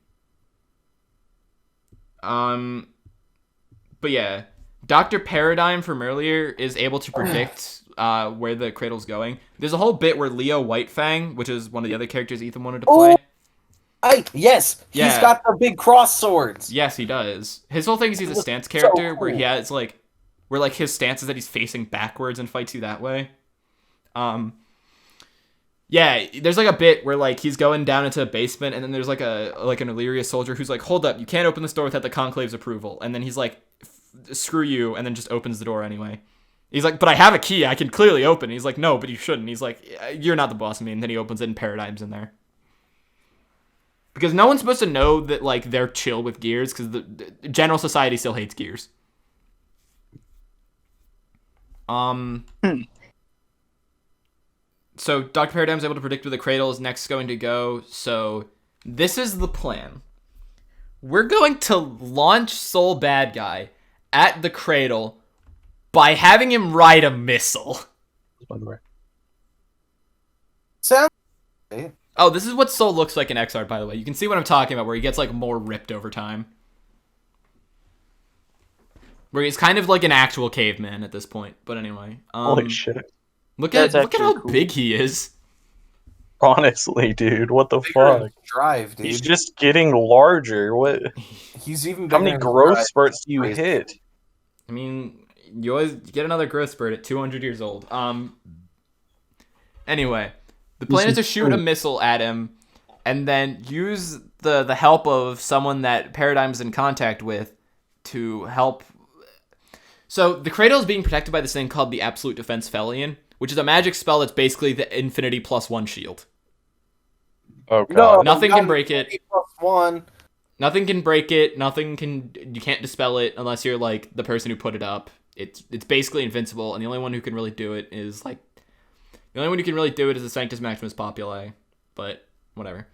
But yeah, Dr. Paradigm from earlier is able to predict where the Cradle's going. There's a whole bit where Leo Whitefang, which is one of the other characters Ethan wanted to play. Yes, Yeah. he's got the big cross swords. Yes, he does. His whole thing is he's a stance So character where cool. he has like, where like his stance is that he's facing backwards and fights you that way. Yeah, there's like a bit where like he's going down into a basement, and then there's like an Illyria soldier who's like, "Hold up, you can't open this door without the conclave's approval." And then he's like, "Screw you," and then just opens the door anyway. He's like, "But I have a key, I can clearly open." He's like, "No, but you shouldn't." He's like, "You're not the boss of me," and then he opens it and Paradigm's in there. Because no one's supposed to know that like they're chill with gears, because the general society still hates gears. So Dr. Paradigm's able to predict where the Cradle is next going to go. So this is the plan. We're going to launch Soul Badguy at the Cradle by having him ride a missile. Sounds. Oh, this is what Soul looks like in XR, by the way. You can see what I'm talking about, where he gets like more ripped over time. Where he's kind of like an actual caveman at this point. But anyway. Holy shit. Look at how cool. big he is. Honestly, dude, what the Bigger fuck? Drive, dude. He's just getting larger. What? He's even How bigger many in growth Drive. spurts do you hit? I mean, you always get another growth spurt at 200 years old. Anyway, the plan is to shoot a missile at him, and then use the help of someone that Paradigm's in contact with to help. So the Cradle is being protected by this thing called the Absolute Defense Felion, which is a magic spell that's basically the Infinity +1 shield. Oh god. No, Nothing can break it. +1. Nothing can break it. You can't dispel it unless you're like the person who put it up. It's basically invincible, and the only one who can really do it is the Sanctus Maximus Populi, but whatever,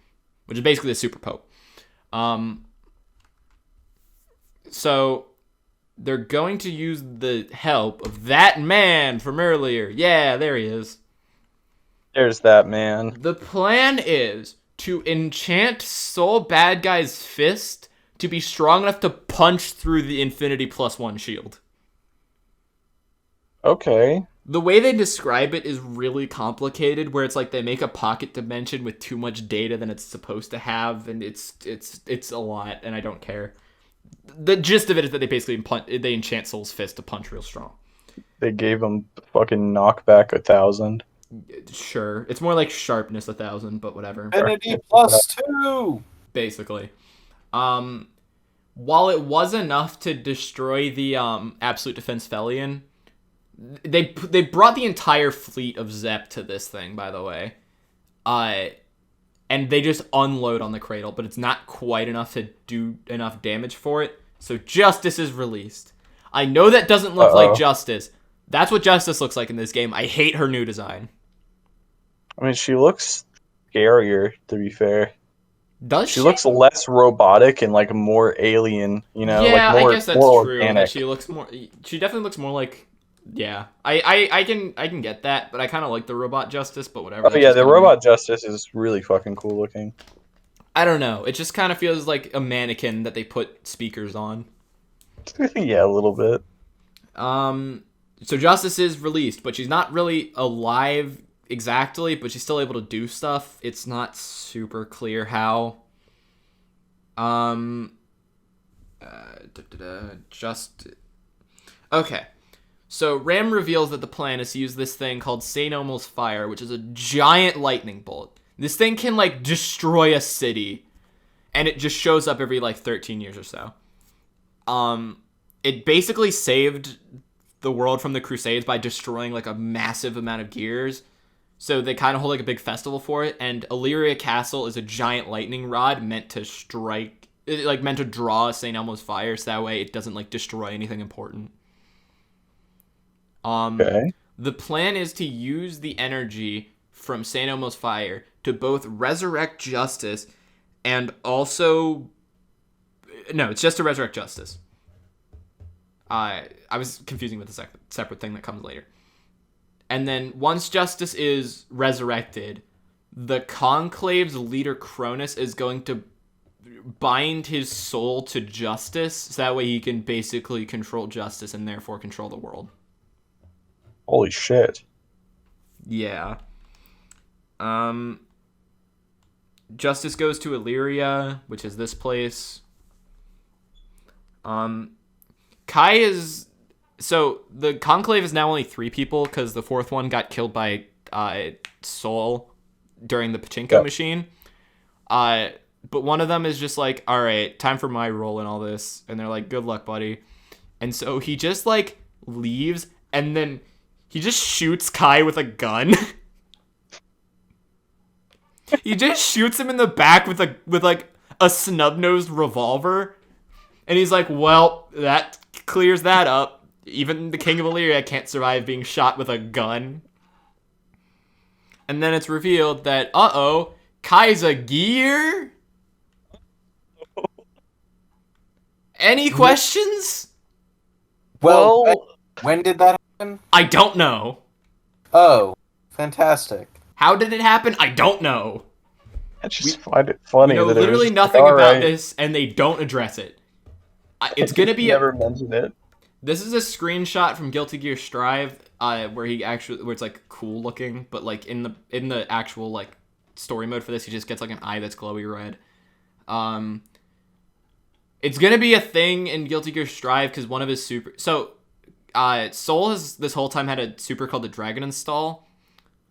which is basically the Super Pope. So they're going to use the help of that man from earlier. Yeah, there he is. There's that man. The plan is to enchant Soul Badguy's fist to be strong enough to punch through the Infinity +1 shield. Okay. The way they describe it is really complicated, where it's like they make a pocket dimension with too much data than it's supposed to have, and it's a lot, and I don't care. The gist of it is that they basically they enchant Soul's fist to punch real strong. They gave him fucking knockback 1,000. Sure, it's more like sharpness 1,000, but whatever. Infinity +2. Basically, while it was enough to destroy the Absolute Defense Felion, they brought the entire fleet of Zepp to this thing, by the way, and they just unload on the Cradle, but it's not quite enough to do enough damage for it. So Justice is released. I know that doesn't look like Justice. That's what Justice looks like in this game. I hate her new design. I mean, she looks scarier, to be fair. Does She looks less robotic and like more alien, you know? Yeah, like more, I guess that's more true. organic. She definitely looks more like. Yeah, I can get that, but I kind of like the robot Justice, but whatever. Oh yeah, the robot Justice is really fucking cool looking. I don't know. It just kind of feels like a mannequin that they put speakers on. Yeah, a little bit. So Justice is released, but she's not really alive exactly, but she's still able to do stuff. It's not super clear how. Okay. So Ram reveals that the plan is to use this thing called Saint Fire, which is a giant lightning bolt. This thing can like destroy a city, and it just shows up every like 13 years or so. It basically saved the world from the Crusades by destroying like a massive amount of gears. So they kind of hold like a big festival for it, and Illyria Castle is a giant lightning rod meant to draw St. Elmo's fire, so that way it doesn't like destroy anything important. Okay. The plan is to use the energy from St. Elmo's fire to both resurrect Justice and also... No, it's just to resurrect Justice. I was confusing with the separate thing that comes later. And then once Justice is resurrected, the Conclave's leader Cronus is going to bind his soul to Justice, so that way he can basically control Justice and therefore control the world. Holy shit. Yeah. Justice goes to Illyria, which is this place. Kai is... So, the Conclave is now only 3 people, because the 4th one got killed by Soul during the pachinko Yeah. machine. But one of them is just like, all right, time for my role in all this. And they're like, good luck, buddy. And so he just like leaves and then he just shoots Kai with a gun. He just shoots him in the back with like a snub-nosed revolver. And he's like, well, that clears that up. Even the King of Illyria can't survive being shot with a gun. And then it's revealed that, Kai's a gear? Any questions? Well, when did that happen? I don't know. Oh, fantastic. How did it happen? I don't know. I just find it funny We know that it was literally just nothing like, about alright, this, and they don't address it. It's gonna be never mentioned it. This is a screenshot from Guilty Gear Strive, where it's like cool looking, but like in the actual like story mode for this, he just gets like an eye that's glowy red. It's gonna be a thing in Guilty Gear Strive because one of his super. So, Soul has this whole time had a super called the Dragon Install,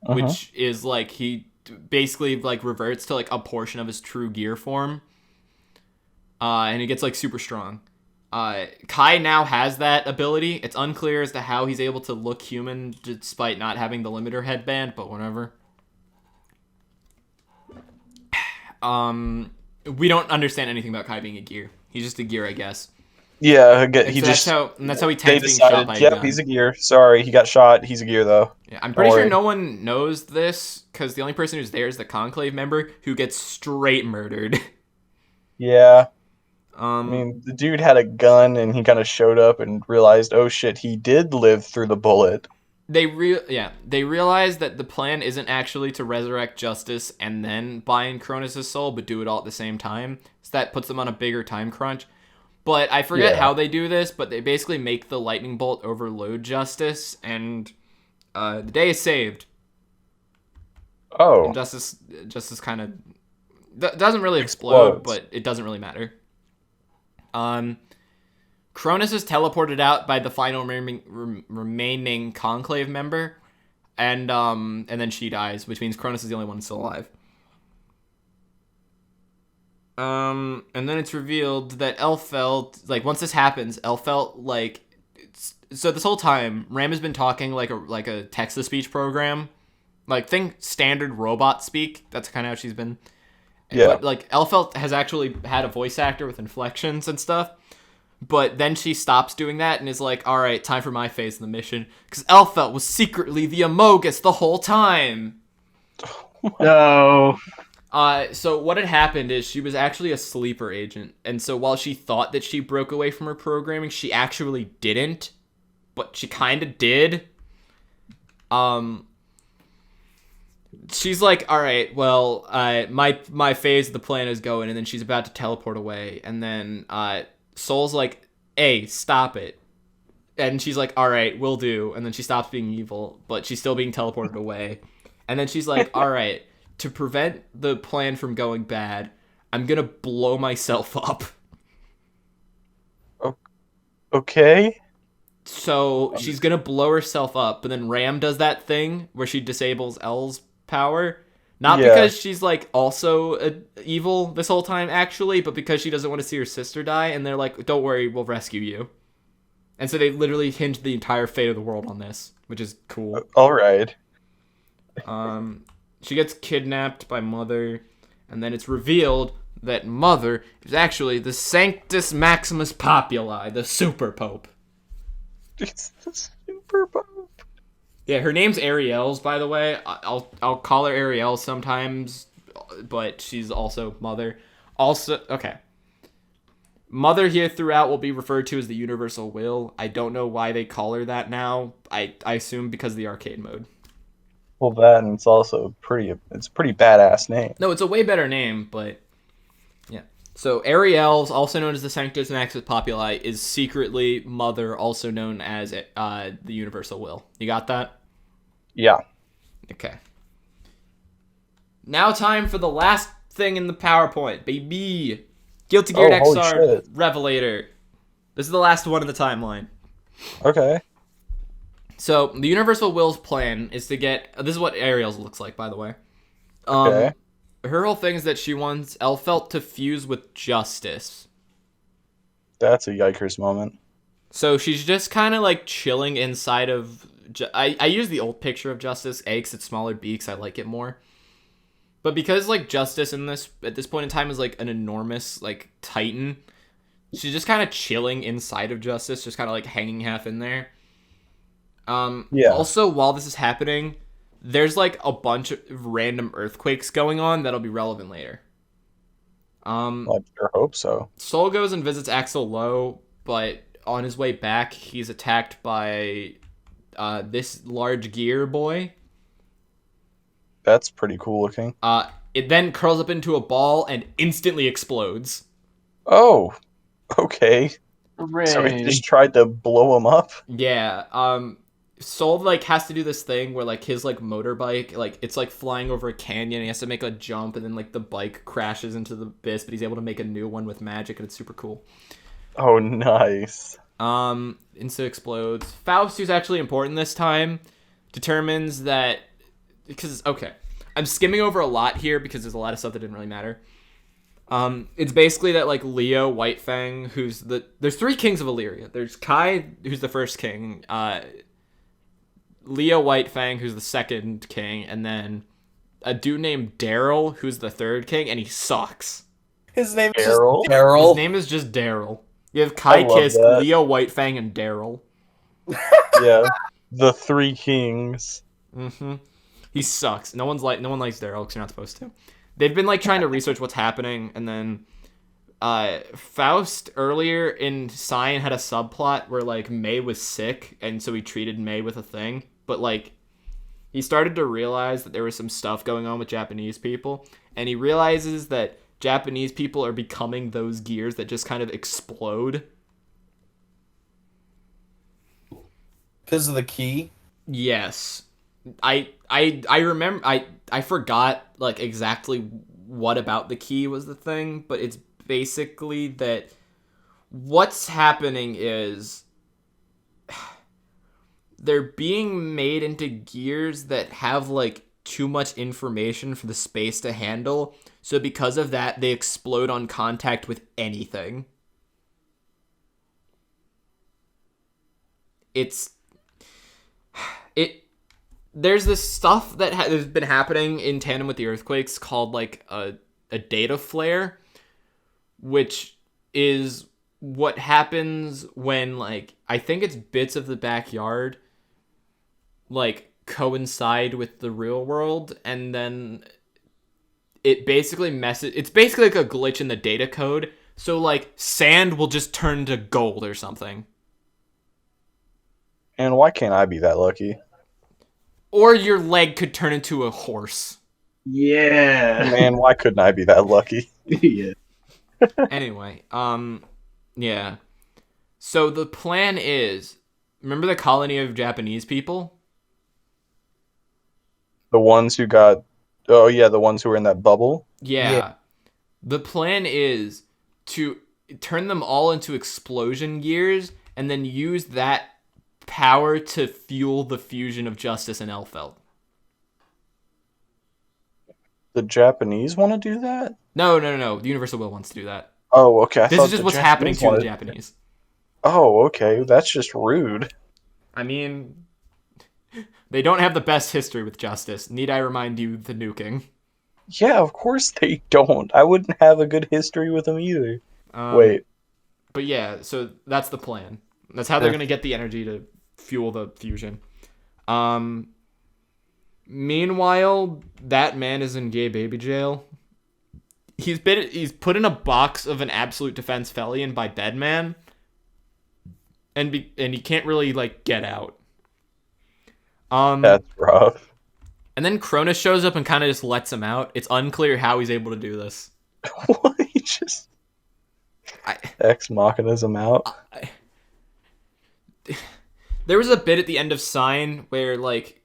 which is like he basically like reverts to like a portion of his true gear form, and he gets like super strong. Kai now has that ability. It's unclear as to how he's able to look human despite not having the limiter headband, but whatever. We don't understand anything about Kai being a gear. He's just a gear, I guess. Yeah, That's how he they tends being decided, shot by a yep, gun. he's a gear. Sorry, he got shot. He's a gear though. Yeah, I'm pretty Don't sure worry. no one knows this because the only person who's there is the conclave member who gets straight murdered. Yeah, I mean, the dude had a gun and he kind of showed up and realized, oh shit, he did live through the bullet. They realize that the plan isn't actually to resurrect Justice and then bind Cronus' soul, but do it all at the same time. So that puts them on a bigger time crunch. But I forget how they do this, but they basically make the lightning bolt overload Justice, and the day is saved. Oh, And Justice kind of doesn't really explode, Explodes. but it doesn't really matter. Cronus is teleported out by the final remaining conclave member, and then she dies, which means Cronus is the only one still alive. And then it's revealed that Elfelt, like once this happens, Elfelt like so this whole time Ram has been talking like a text-to-speech program, like think standard robot speak. That's kind of how she's been. Yeah. But like Elfelt has actually had a voice actor with inflections and stuff. But then she stops doing that and is like, all right, time for my phase of the mission. Because Elfelt was secretly the Amogus the whole time. No. So what had happened is she was actually a sleeper agent. And so while she thought that she broke away from her programming, she actually didn't. But she kind of did. She's like, all right, well, my phase of the plan is going. And then she's about to teleport away. And then Soul's like, hey, stop it. And she's like, all right, will do. And then she stops being evil, but she's still being teleported away. And then she's like, all right, to prevent the plan from going bad, I'm going to blow myself up. okay. So she's going to blow herself up, but then Ram does that thing where she disables L's power. Not because she's like also evil this whole time, actually, but because she doesn't want to see her sister die, and they're like, don't worry, we'll rescue you. And so they literally hinge the entire fate of the world on this, which is cool. All right. She gets kidnapped by Mother, and then it's revealed that Mother is actually the Sanctus Maximus Populi, the Super Pope. It's the Super Pope. Yeah, her name's Ariel's, by the way. I'll call her Ariel sometimes, but she's also Mother. Also, okay. Mother here throughout will be referred to as the Universal Will. I don't know why they call her that now. I assume because of the arcade mode. Well, that and it's also it's a pretty badass name. No, it's a way better name, but yeah. So Ariel's, also known as the Sanctus Maximus Populi, is secretly Mother, also known as the Universal Will. You got that? Yeah. Okay. Now time for the last thing in the PowerPoint, baby. Guilty Gear holy XR shit. Revelator. This is the last one in the timeline. Okay. So, the Universal Will's plan is to get... This is what Ariel's looks like, by the way. Okay. Her whole thing is that she wants Elfelt to fuse with Justice. That's a yikers moment. So she's just kind of like chilling inside of. I use the old picture of Justice A because it's smaller, B because I like it more. But because like Justice in this at this point in time is like an enormous like titan, she's just kind of chilling inside of Justice, just kind of like hanging half in there. Yeah. Also, while this is happening, there's like a bunch of random earthquakes going on that'll be relevant later. I sure hope so. Soul goes and visits Axel Low, but on his way back, he's attacked by this large gear boy. That's pretty cool looking. It then curls up into a ball and instantly explodes. Oh, okay. Hooray. So he just tried to blow him up? Yeah, Soul like has to do this thing where like his like motorbike, like it's like flying over a canyon, he has to make a jump and then like the bike crashes into the abyss, but he's able to make a new one with magic and it's super cool. Oh, nice. Insta explodes. Faust, who's actually important this time, determines that because okay, I'm skimming over a lot here because there's a lot of stuff that didn't really matter. It's basically that like Leo Whitefang, there's 3 kings of Illyria. There's Kai, who's the first king, Leo Whitefang, who's the second king, and then a dude named Daryl, who's the third king, and he sucks. His name is Daryl? just Daryl. His name is just Daryl. You have Kai, love Kisk, that. Leo Whitefang, and Daryl. Yeah. The 3 kings. Mm-hmm. He sucks. No one likes Daryl because you're not supposed to. They've been like trying to research what's happening, and then Faust earlier in Sign had a subplot where like May was sick, and so he treated May with a thing. But like he started to realize that there was some stuff going on with Japanese people, and he realizes that Japanese people are becoming those gears that just kind of explode. Because of the key. Yes. I remember I forgot like exactly what about the key was the thing, but it's basically that what's happening is they're being made into gears that have like too much information for the space to handle. So because of that, they explode on contact with anything. There's this stuff that has been happening in tandem with the earthquakes called like a data flare, which is what happens when like I think it's bits of the backyard like coincide with the real world, and then it basically it's basically like a glitch in the data code. So like sand will just turn to gold or something. And why can't I be that lucky? Or your leg could turn into a horse. Yeah. Man, why couldn't I be that lucky? Yeah. Anyway, yeah. So the plan is, remember the colony of Japanese people? The ones who got... Oh, yeah, the ones who were in that bubble? Yeah. The plan is to turn them all into explosion gears and then use that power to fuel the fusion of Justice and Elfelt. The Japanese want to do that? No. The Universal Will wants to do that. Oh, okay. This is just what's happening to the Japanese. Oh, okay. That's just rude. I mean, they don't have the best history with Justice. Need I remind you the nuking? Yeah, of course they don't. I wouldn't have a good history with them either. Wait. But yeah, so that's the plan. That's how they're going to get the energy to fuel the fusion. Meanwhile, that man is in gay baby jail. He's put in a box of an absolute defense felon by Bedman, and he can't really like get out. That's rough. And then Cronus shows up and kind of just lets him out. It's unclear how he's able to do this. What? He just Ex Machina's him out. There was a bit at the end of Sign where like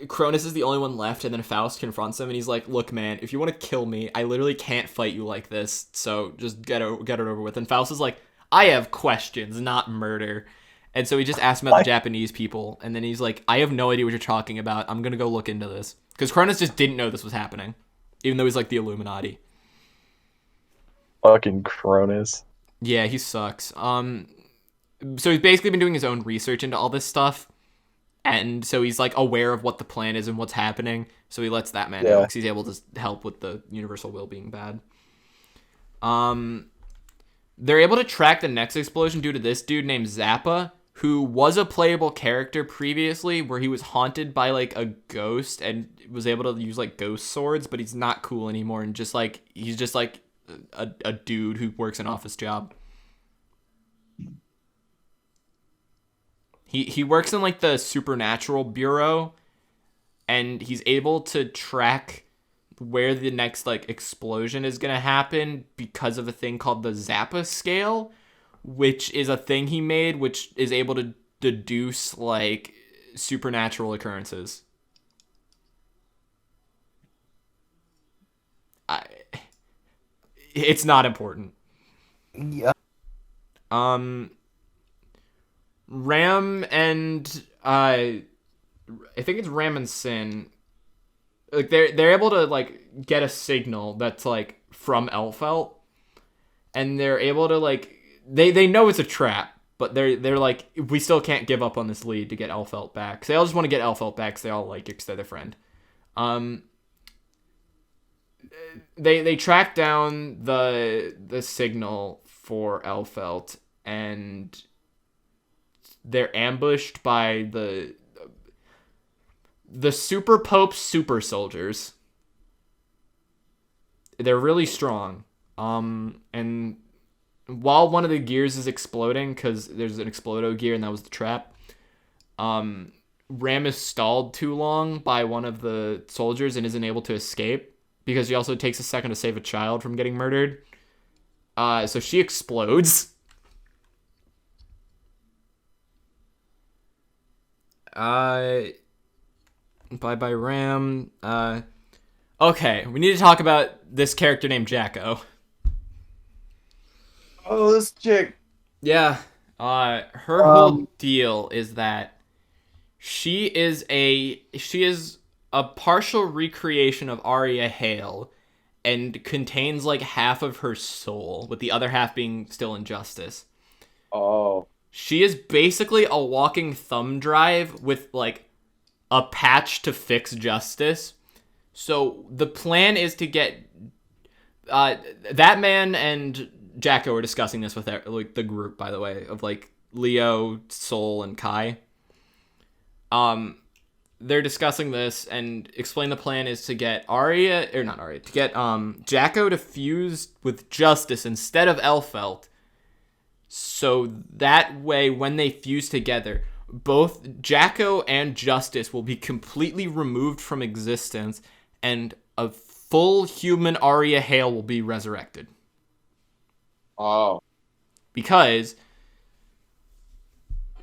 Cronus is the only one left, and then Faust confronts him, and he's like, "Look, man, if you want to kill me, I literally can't fight you like this. So just get it over with." And Faust is like, "I have questions, not murder." And so he just asks him about the Japanese people, and then he's like, "I have no idea what you're talking about. I'm gonna go look into this," because Cronus just didn't know this was happening. even though he's like the Illuminati. Fucking Cronus. Yeah, he sucks. So he's basically been doing his own research into all this stuff, and so he's like aware of what the plan is and what's happening. So he lets that man know because he's able to help with the universal will being bad. They're able to track the next explosion due to this dude named Zappa, who was a playable character previously, where he was haunted by like a ghost and was able to use like ghost swords, but he's not cool anymore, and he's just like a dude who works an office job. He works in like the supernatural bureau, and he's able to track where the next like explosion is gonna happen because of a thing called the Zappa scale, which is a thing he made, which is able to deduce like supernatural occurrences. It's not important. Yeah. Ram and I think it's Ram and Sin. Like they're able to like get a signal that's like from Elfelt, and they're able to like they know it's a trap, but they're like, we still can't give up on this lead to get Elfelt back. So they all just want to get Elfelt back because they all like it because they're their friend. They track down the signal for Elfelt, and they're ambushed by the Super Pope's super soldiers. They're really strong. And while one of the gears is exploding, because there's an explodo gear and that was the trap, Ram is stalled too long by one of the soldiers and isn't able to escape, because she also takes a second to save a child from getting murdered. So she explodes. Bye-bye, Ram. Okay, we need to talk about this character named Jacko. Oh, this chick. Yeah. Her whole deal is that she is a partial recreation of Aria Hale, and contains like half of her soul, with the other half being still in Justice. Oh. She is basically a walking thumb drive with like a patch to fix Justice. So the plan is to get that man and Jacko were discussing this with like the group, by the way, of like Leo, Soul, and Kai. They're discussing this and explain the plan is to get Jacko to fuse with Justice instead of Elfelt. So that way, when they fuse together, both Jacko and Justice will be completely removed from existence, and a full human Aria Hale will be resurrected. Oh. Because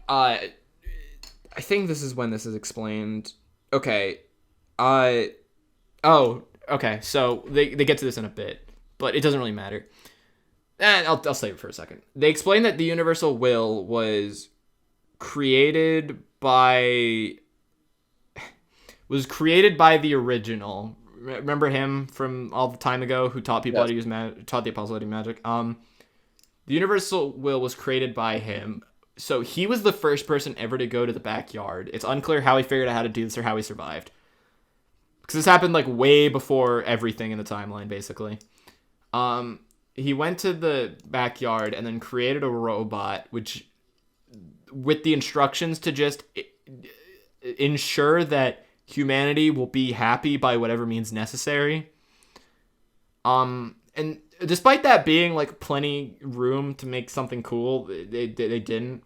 I think this is when this is explained. Okay. Okay. So they get to this in a bit, but it doesn't really matter. I'll save it for a second. They explain that the universal will was created by the original. Remember him from all the time ago who taught people how to use taught the apostles how to do magic. The universal will was created by him. So he was the first person ever to go to the backyard. It's unclear how he figured out how to do this or how he survived, because this happened like way before everything in the timeline, basically. He went to the backyard and then created a robot, which, with the instructions to just ensure that humanity will be happy by whatever means necessary. And despite that being like plenty room to make something cool, they didn't.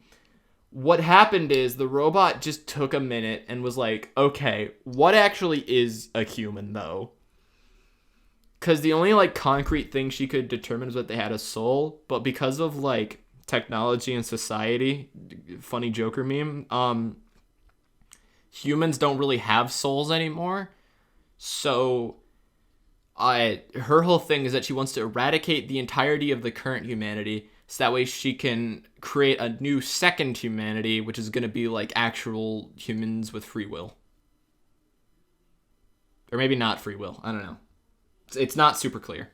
What happened is the robot just took a minute and was like, okay, what actually is a human though? Because the only like concrete thing she could determine was that they had a soul, but because of like technology and society, funny Joker meme, humans don't really have souls anymore. So her whole thing is that she wants to eradicate the entirety of the current humanity, so that way she can create a new second humanity, which is going to be like actual humans with free will. Or maybe not free will, I don't know. It's not super clear.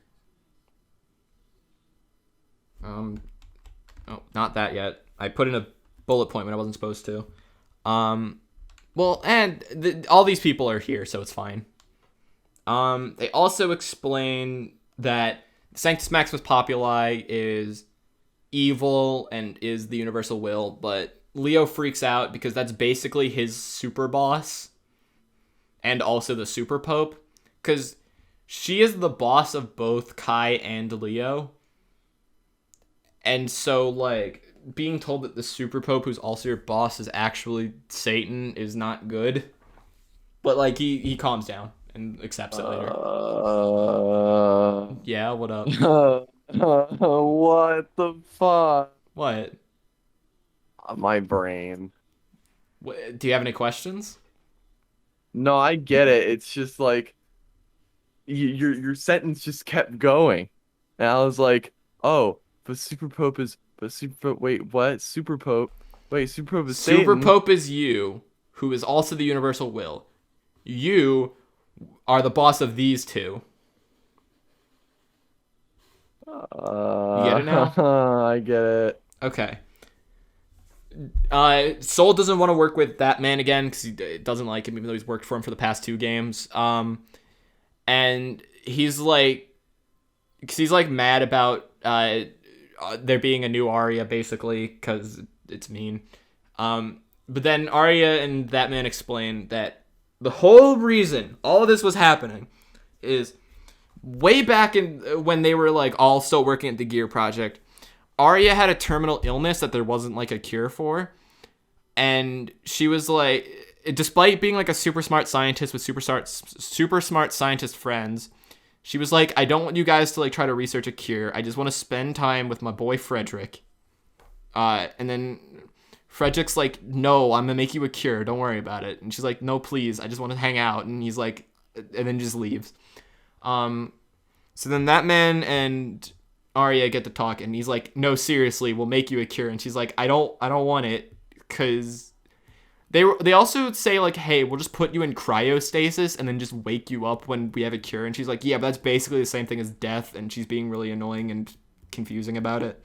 Oh, not that yet. I put in a bullet point when I wasn't supposed to. Well, and all these people are here, so it's fine. They also explain that Sanctus Maximus Populi is evil and is the universal will, but Leo freaks out because that's basically his super boss and also the super pope, because she is the boss of both Kai and Leo. And so, like, being told that the super pope, who's also your boss, is actually Satan is not good. But, like, he calms down and accepts it later. Yeah, what up? What the fuck? What? My brain. Do you have any questions? No, I get it. It's just like your sentence just kept going, and I was like, oh, but Super Pope is wait, what? Super Pope? Wait, Super Pope is Super Satan. Pope is you, who is also the universal will. You are the boss of these two. You get it now? I get it. Okay. Soul doesn't want to work with that man again because he doesn't like him, even though he's worked for him for the past 2 games. And he's like, because he's like mad about there being a new Aria, basically, because it's mean. But then Aria and that man explain that the whole reason all of this was happening is way back in when they were like all still working at the Gear Project. Aria had a terminal illness that there wasn't like a cure for, and she was like, despite being like a super smart scientist with super smart scientist friends, she was like, I don't want you guys to like try to research a cure. I just want to spend time with my boy Frederick. And then Frederick's like, no, I'm gonna make you a cure. Don't worry about it. And she's like, no, please. I just want to hang out. And he's like, and then just leaves. So then that man and Aria get to talk, and he's like, no, seriously, we'll make you a cure. And she's like, I don't want it, because they also say like, hey, we'll just put you in cryostasis and then just wake you up when we have a cure. And she's like, yeah, but that's basically the same thing as death. And she's being really annoying and confusing about it.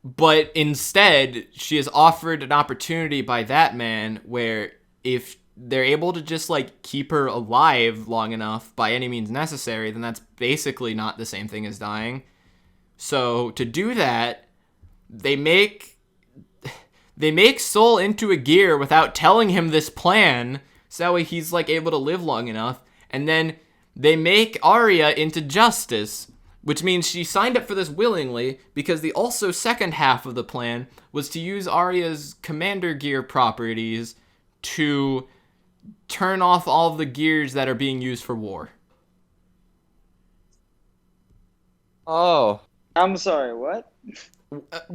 But instead, she is offered an opportunity by that man where if they're able to just like keep her alive long enough by any means necessary, then that's basically not the same thing as dying. So to do that, they make Soul into a gear without telling him this plan, so that way he's like able to live long enough. And then they make Aria into Justice, which means she signed up for this willingly, because the also second half of the plan was to use Aria's commander gear properties to turn off all of the gears that are being used for war. Oh, I'm sorry, what?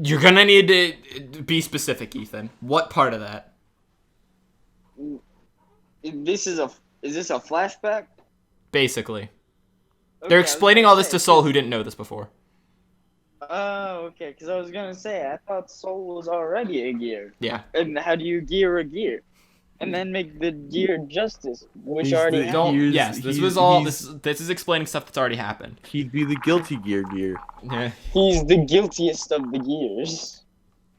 You're gonna need to be specific, Ethan. What part of that? Is this a flashback? Basically. Okay, They're I was explaining gonna all this say, to Soul, who didn't know this before. Oh, okay, because I was gonna say, I thought Soul was already a gear. Yeah. And how do you gear a gear? And then make the gear Justice, which He's already the- happened. Don't. He's- Yes, this he's- was all. he's- This is explaining stuff that's already happened. he'd be the guilty gear. Yeah. He's the guiltiest of the gears.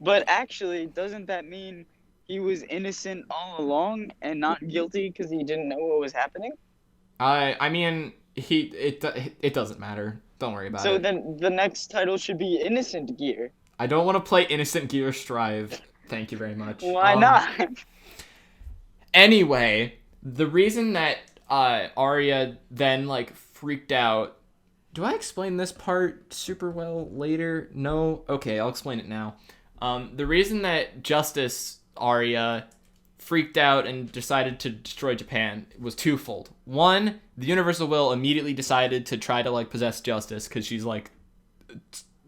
But actually, doesn't that mean he was innocent all along and not guilty because he didn't know what was happening? I mean, it doesn't matter. Don't worry about So it. then the next title should be Innocent Gear. I don't want to play Innocent Gear Strive. Thank you very much. Why not? Anyway, the reason that Aria then like freaked out. Do I explain this part super well later? No? Okay, I'll explain it now. The reason that Justice Aria freaked out and decided to destroy Japan was twofold. One, the Universal Will immediately decided to try to like possess Justice because she's like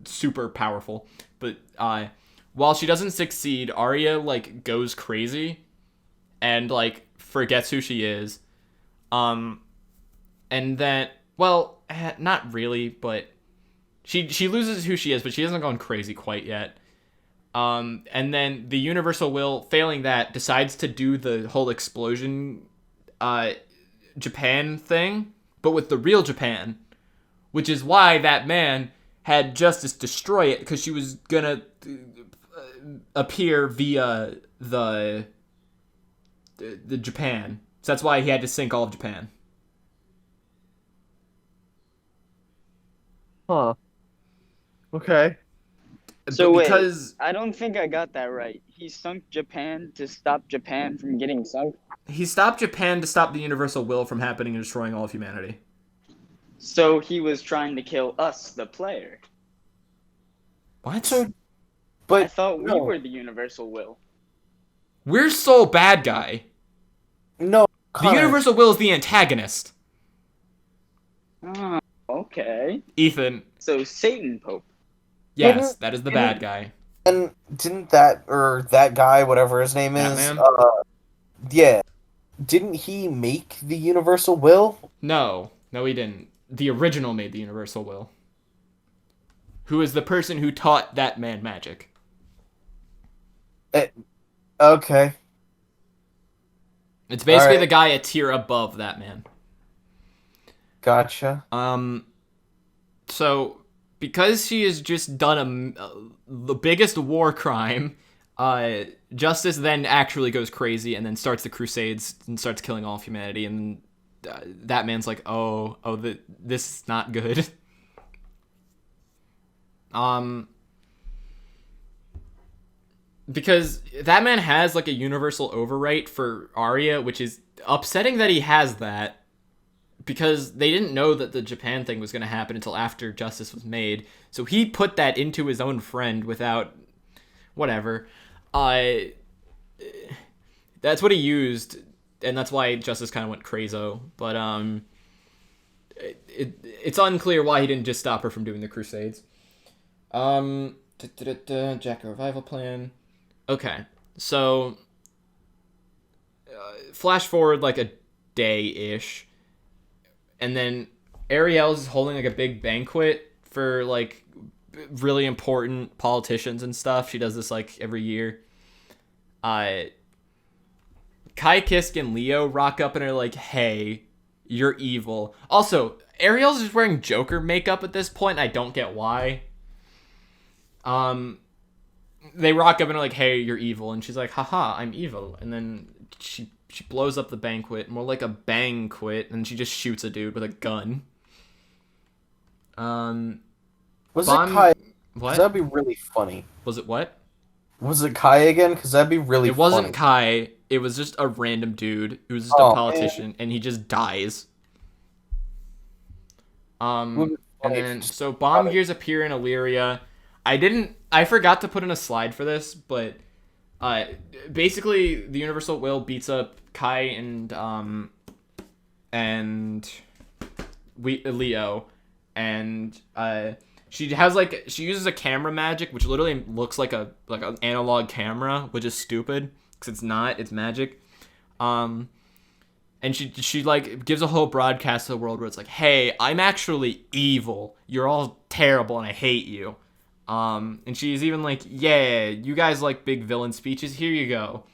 super powerful. But while she doesn't succeed, Aria like goes crazy and like forgets who she is. And then, well, not really, but she loses who she is, but she hasn't gone crazy quite yet. And then the Universal Will, failing that, decides to do the whole explosion Japan thing, but with the real Japan, which is why that man had Justice destroy it, because she was gonna appear via the Japan. So that's why he had to sink all of Japan. Huh. Okay. So wait, because I don't think I got that right. He sunk Japan to stop Japan from getting sunk. he stopped Japan to stop the universal will from happening and destroying all of humanity. So he was trying to kill us, the player. What? I But thought we no. were the universal will. We're so bad guy. no, The Connor, universal will is the antagonist. Oh, okay. Ethan. So Satan Pope. Yes, that is the bad guy. and didn't that guy, whatever his name is, Batman? yeah, didn't he make the universal will? No, he didn't. The original made the universal will. Who is the person who taught that man magic? Okay. It's basically Alright. the guy a tier above that man. Gotcha. So because she has just done the biggest war crime, Justice then actually goes crazy and then starts the Crusades and starts killing all of humanity, and that man's like, this is not good. Because that man has like a universal overwrite for Aria, which is upsetting that he has that, because they didn't know that the Japan thing was going to happen until after Justice was made. So he put that into his own friend without whatever. That's what he used, and that's why Justice kind of went crazo. But it's unclear why he didn't just stop her from doing the Crusades. Jack revival plan. Okay, so flash forward like a day-ish, and then Ariel's holding like a big banquet for like really important politicians and stuff. She does this like every year. Kai, Kisk, and Leo rock up and are like, hey, you're evil. Also, Ariel's just wearing Joker makeup at this point, and I don't get why. They rock up and are like, hey, you're evil. And she's like, haha, I'm evil. And then she blows up the banquet, more like a banquet, and she just shoots a dude with a gun. Was it Kai? What? 'Cause that'd be really funny. Was it what? Was it Kai again? Because that'd be really It wasn't funny. Kai. It was just a random dude who was just Oh, a politician, and he just dies. And then, so bomb gears appear in Illyria. I forgot to put in a slide for this, but basically the universal will beats up Kai and Leo, and she uses a camera magic, which literally looks like an analog camera, which is stupid because it's not, it's magic. And she like gives a whole broadcast to the world where it's like, hey, I'm actually evil, you're all terrible, and I hate you. And she's even like, yeah, you guys like big villain speeches, here you go.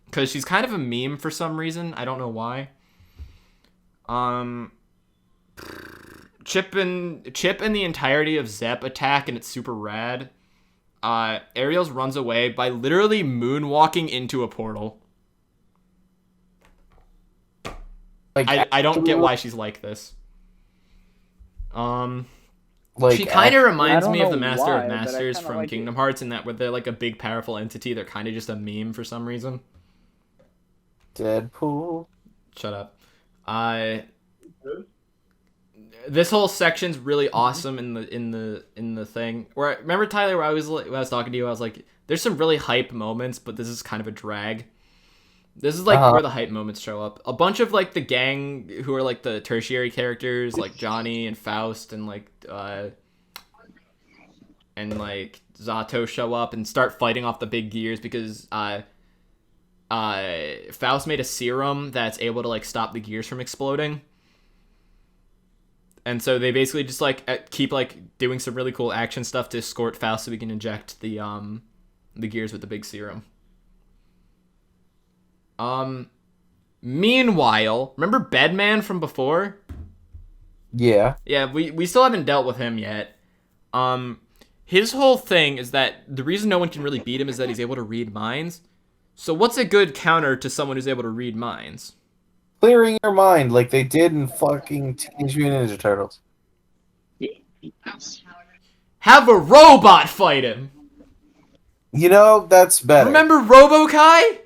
Because she's kind of a meme for some reason, I don't know why. Chip and the entirety of Zepp attack, and it's super rad. Ariel's runs away by literally moonwalking into a portal. Like, I don't get why she's like this. like, She kind of I reminds don't me of know the Master why, of but I Masters kinda from like Kingdom Hearts, in that where they're like a big powerful entity, they're kind of just a meme for some reason. Deadpool. Shut up. This whole section's really awesome in the thing. Where remember, Tyler, where I was talking to you, I was like, there's some really hype moments, but this is kind of a drag. This is like where the hype moments show up. A bunch of like the gang who are like the tertiary characters, like Johnny and Faust and like Zato show up and start fighting off the big gears because Faust made a serum that's able to like stop the gears from exploding. And so they basically just like keep like doing some really cool action stuff to escort Faust so we can inject the gears with the big serum. Meanwhile, remember Bedman from before? Yeah. Yeah, we still haven't dealt with him yet. His whole thing is that the reason no one can really beat him is that he's able to read minds. So what's a good counter to someone who's able to read minds? Clearing your mind like they did in fucking Teenage Mutant Ninja Turtles. Have a robot fight him! You know, that's better. Remember Robo-Ky?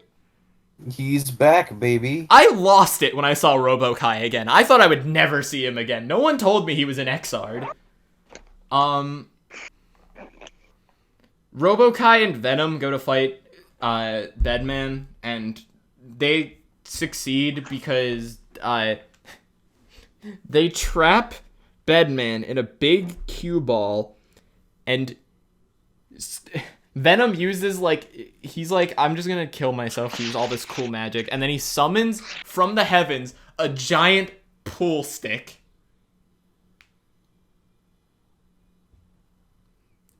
He's back, baby. I lost it when I saw Robo-Ky again. I thought I would never see him again. No one told me he was an Xrd. Robo-Ky and Venom go to fight Bedman, and they succeed because they trap Bedman in a big cue ball, and Venom uses, he's like, I'm just gonna kill myself to use all this cool magic, and then he summons from the heavens a giant pool stick.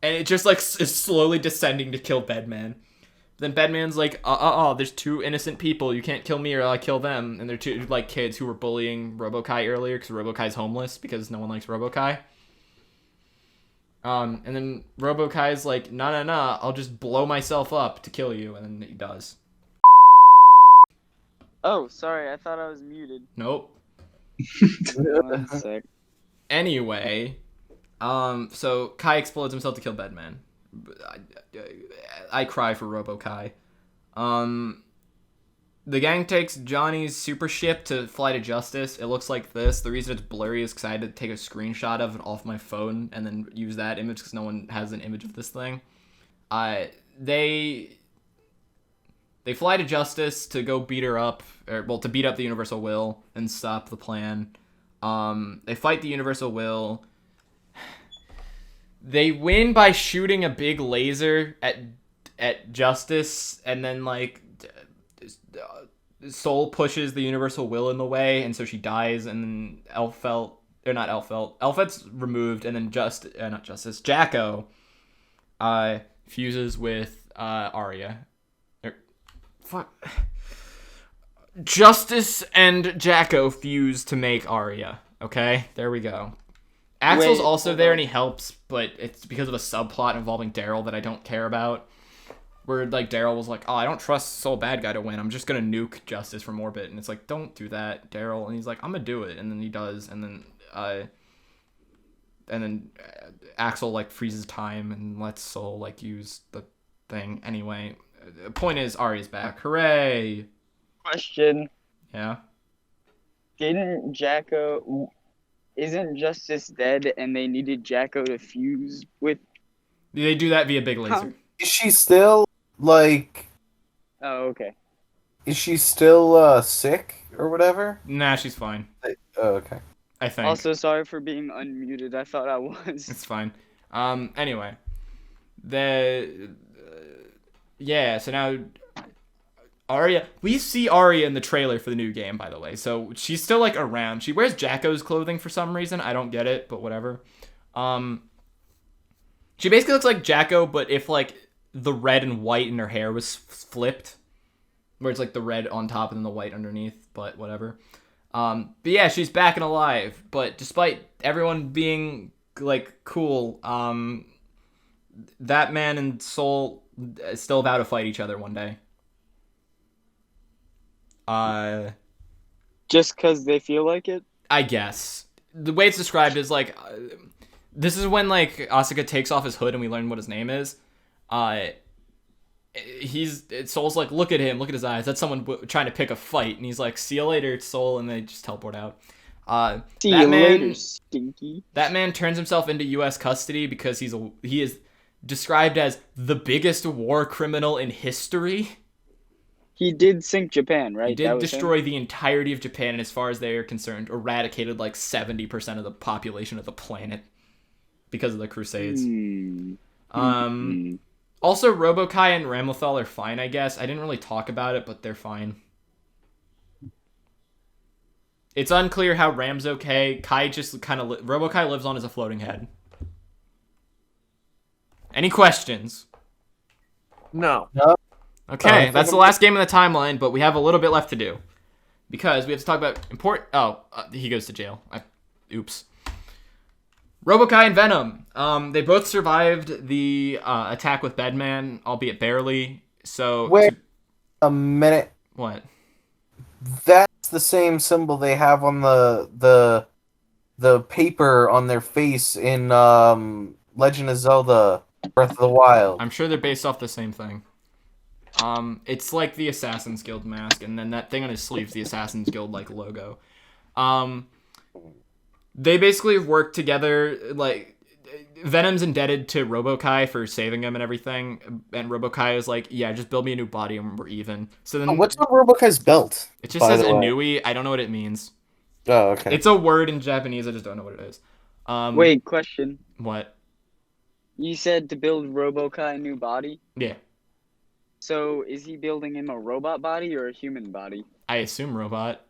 And it just, is slowly descending to kill Bedman. Then Bedman's like, there's two innocent people. You can't kill me or I'll kill them. And they're two, kids who were bullying Robo-Ky earlier because Robo-Ky's homeless because no one likes Robo-Ky. And then Robo-Ky's like, nah, I'll just blow myself up to kill you. And then he does. Oh, sorry, I thought I was muted. Nope. 1 sec. Anyway, so Kai explodes himself to kill Bedman. I cry for Robo-Ky. The gang takes Johnny's super ship to fly to Justice. It looks like this. The reason it's blurry is because I had to take a screenshot of it off my phone and then use that image because no one has an image of this thing. They fly to Justice to go beat her up, to beat up the Universal Will and stop the plan. They fight the Universal Will. They win by shooting a big laser at Justice, and then Soul pushes the Universal Will in the way, and so she dies, and then Elfet's removed, and then Jacko fuses with Aria. Justice and Jacko fuse to make Aria. Okay, there we go. Axel's also there and he helps, but it's because of a subplot involving Daryl that I don't care about. Where Daryl was like, I don't trust Soul Badguy to win. I'm just gonna nuke Justice from orbit, and it's like, don't do that, Daryl. And he's like, I'm gonna do it, and then he does, and then Axel freezes time and lets Soul use the thing. Anyway, the point is Aria's back. Hooray! Question. Yeah. Isn't Justice dead and they needed Jacko to fuse with? They do that via big laser. Is she still, Oh, okay. Is she still, sick or whatever? Nah, she's fine. Oh, okay. I think. Also, sorry for being unmuted. I thought I was. It's fine. Anyway. So now Aria, we see Aria in the trailer for the new game, by the way. So she's still around. She wears Jacko's clothing for some reason. I don't get it, but whatever. She basically looks like Jacko, but if the red and white in her hair was flipped, where it's the red on top and then the white underneath, but whatever. But yeah, she's back and alive. But despite everyone being cool, that man and Soul still vow to fight each other one day. Just because they feel like it? I guess. The way it's described is this is when Asuka takes off his hood and we learn what his name is. Soul's look at him, look at his eyes. That's someone trying to pick a fight, and he's like, see you later, Soul, and they just teleport out. See you later, Stinky. That man turns himself into U.S. custody because he is described as the biggest war criminal in history. He did sink Japan, right? He did destroy the entirety of Japan, and as far as they are concerned, eradicated 70% of the population of the planet because of the Crusades. Also, Robo-Ky and Ramlethal are fine, I guess. I didn't really talk about it, but they're fine. It's unclear how Ram's okay. Kai just kind of... Robo-Ky lives on as a floating head. Any questions? No. Okay, that's the last game of the timeline, but we have a little bit left to do. because we have to talk about he goes to jail. Oops. Robo-Ky and Venom. They both survived the attack with Bedman, albeit barely. So Wait a minute. what? That's the same symbol they have on the paper on their face in Legend of Zelda Breath of the Wild. I'm sure they're based off the same thing. It's like the Assassin's Guild mask, and then that thing on his sleeve's the Assassin's Guild like logo. They basically work together. Like, Venom's indebted to Robo-Ky for saving him and everything, and Robo-Ky is like, yeah, just build me a new body and we're even. So then What's on Robo-Ky's belt? it just says Inui. I don't know what it means. Oh, okay. It's a word in Japanese. I just don't know what it is. Wait, question. What? You said to build Robo-Ky a new body? Yeah, So is he building him a robot body or a human body? I assume robot.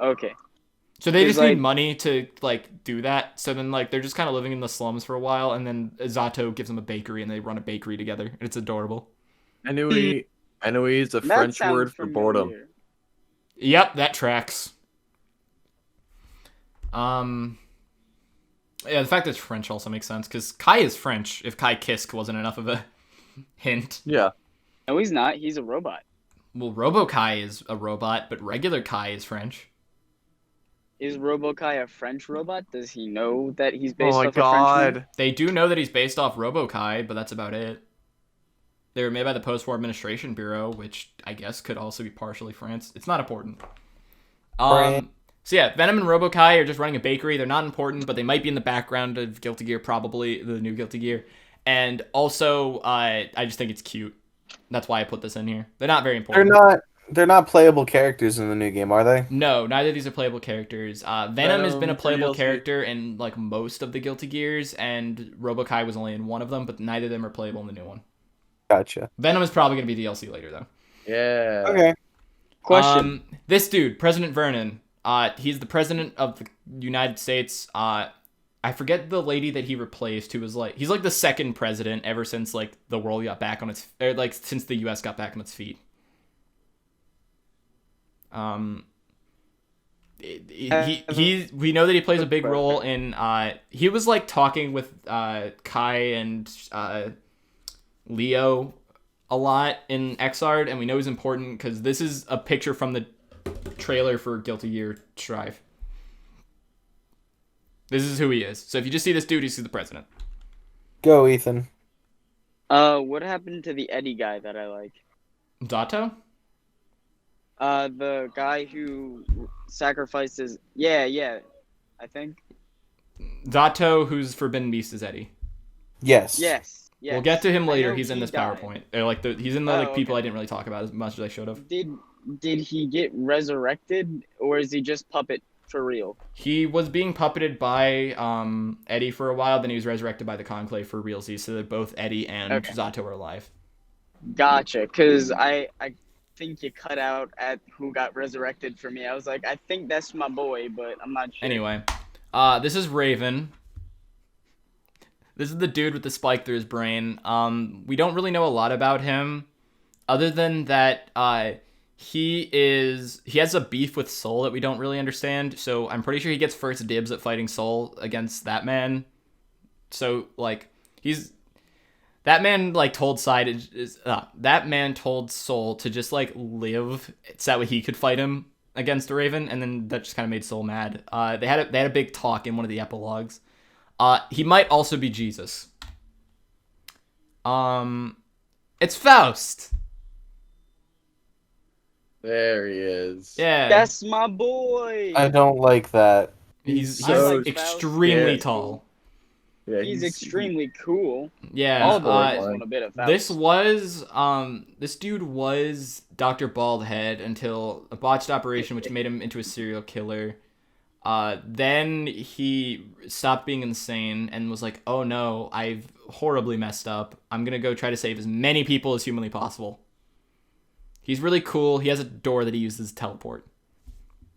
Okay. So they It's just need like- money to like do that. So then like they're just kind of living in the slums for a while, and then Zato gives them a bakery, and they run a bakery together. It's adorable. Ennui is a That French sounds word for boredom. familiar. Yep, that tracks. Yeah, the fact that it's French also makes sense because Kai is French. If Kai Kisk wasn't enough of a hint. Yeah. No, he's not. He's a robot. Well, Robo-Ky is a robot, but regular Kai is French. Is Robo-Ky a French robot? Does he know that he's based Oh my off a Frenchman? god. They do know that he's based off Robo-Ky, but that's about it. They were made by the Post-War Administration Bureau, which I guess could also be partially France. It's not important. Right. So yeah, Venom and Robo-Ky are just running a bakery. They're not important, but they might be in the background of Guilty Gear, probably the new Guilty Gear. And also, I just think it's cute. That's why I put this in here. They're not very important. They're not playable characters in the new game, are they? No, neither of these are playable characters. Venom has been a for playable DLC. character in like most of the Guilty Gears, and Robo-Ky was only in one of them, but neither of them are playable in the new one. Gotcha. Venom is probably going to be DLC later, though. Yeah. Okay. Question. This dude, President Vernon, he's the president of the United States. I forget the lady that he replaced, who was like, he's like the second president ever since like the world got back on its, or like since the U.S. got back on its feet. We know that he plays a big role in, he was like talking with Kai and Leo a lot in Xrd, and we know he's important because this is a picture from the trailer for Guilty Gear Strive. This is who he is. So if you just see this dude, you see the president. Go, Ethan. What happened to the Eddie guy that I like? Zato? The guy who sacrifices. Yeah, I think. Zato, who's Forbidden Beast, is Eddie. Yes. Yes. We'll get to him I later. know He's in he this died. PowerPoint. Or like he's in the people I okay. didn't really talk about as much as I should have. Did he get resurrected, or is he just puppet for real? He was being puppeted by Eddie for a while, then he was resurrected by the Conclave for realsies, so that both Eddie and Okay. Zato are alive. Gotcha. Cause I think you cut out at who got resurrected for me. I was like, I think that's my boy, but I'm not sure. Anyway, this is Raven. This is the dude with the spike through his brain. We don't really know a lot about him, other than that he has a beef with Soul that we don't really understand. So I'm pretty sure he gets first dibs at fighting Soul against that man. So like that man like told that man told Soul to just like live so that way he could fight him against the Raven, and then that just kind of made Soul mad. They had a big talk in one of the epilogues. He might also be Jesus. It's Faust. There he is. Yeah. That's my boy. I don't like that. He's so like extremely Faust. tall. Yeah, He's extremely cool. Yeah. All boys like want a bit of Faust. This dude was Dr. Baldhead until a botched operation which made him into a serial killer. Then he stopped being insane and was like, oh no, I've horribly messed up. I'm gonna go try to save as many people as humanly possible. He's really cool. He has a door that he uses to teleport.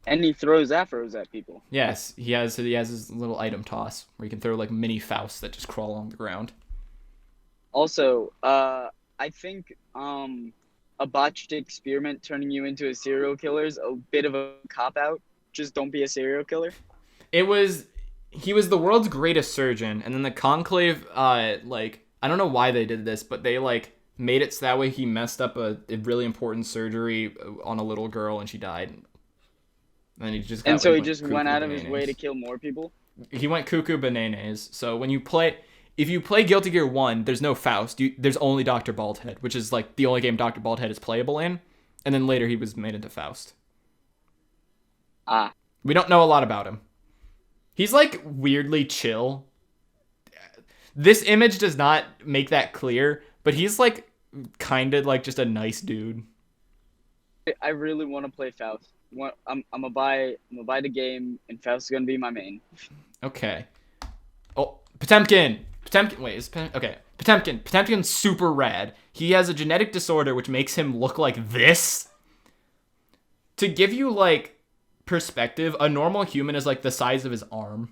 And he throws afros at people. Yes, he has his little item toss where he can throw like mini Fausts that just crawl along the ground. Also, I think a botched experiment turning you into a serial killer is a bit of a cop out. Just don't be a serial killer. He was the world's greatest surgeon, and then the conclave, like, I don't know why they did this, but they, like, made it so that way he messed up a really important surgery on a little girl, and she died. And he just got, And so like, he went just cuckoo went out of his bananas. way to kill more people. He went cuckoo bananas. So when you play, if you play Guilty Gear 1, there's no Faust. There's only Dr. Baldhead, which is, like, the only game Dr. Baldhead is playable in. And then later he was made into Faust. Ah. We don't know a lot about him. He's, like, weirdly chill. This image does not make that clear, but he's, like, kind of, like, just a nice dude. I really want to play Faust. I'm gonna buy the game, and Faust is gonna be my main. Okay. Oh, Potemkin! Wait, is okay. Potemkin's super rad. He has a genetic disorder which makes him look like this. To give you, like, perspective, a normal human is, like, the size of his arm.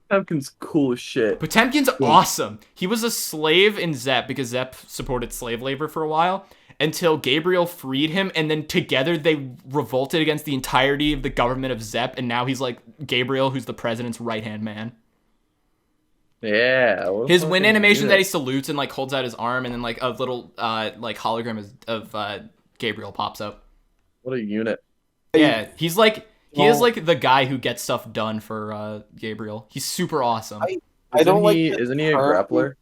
Potemkin's cool as shit. Potemkin's awesome. He was a slave in Zepp because Zepp supported slave labor for a while until Gabriel freed him, and then together they revolted against the entirety of the government of Zepp, and now he's like Gabriel, who's the president's right-hand man. Yeah. His win animation that he salutes and, like, holds out his arm, and then, like, a little like hologram of Gabriel pops up. What a unit. Yeah, he's like he is like the guy who gets stuff done for Gabriel. He's super awesome. I don't like. Isn't he a grappler?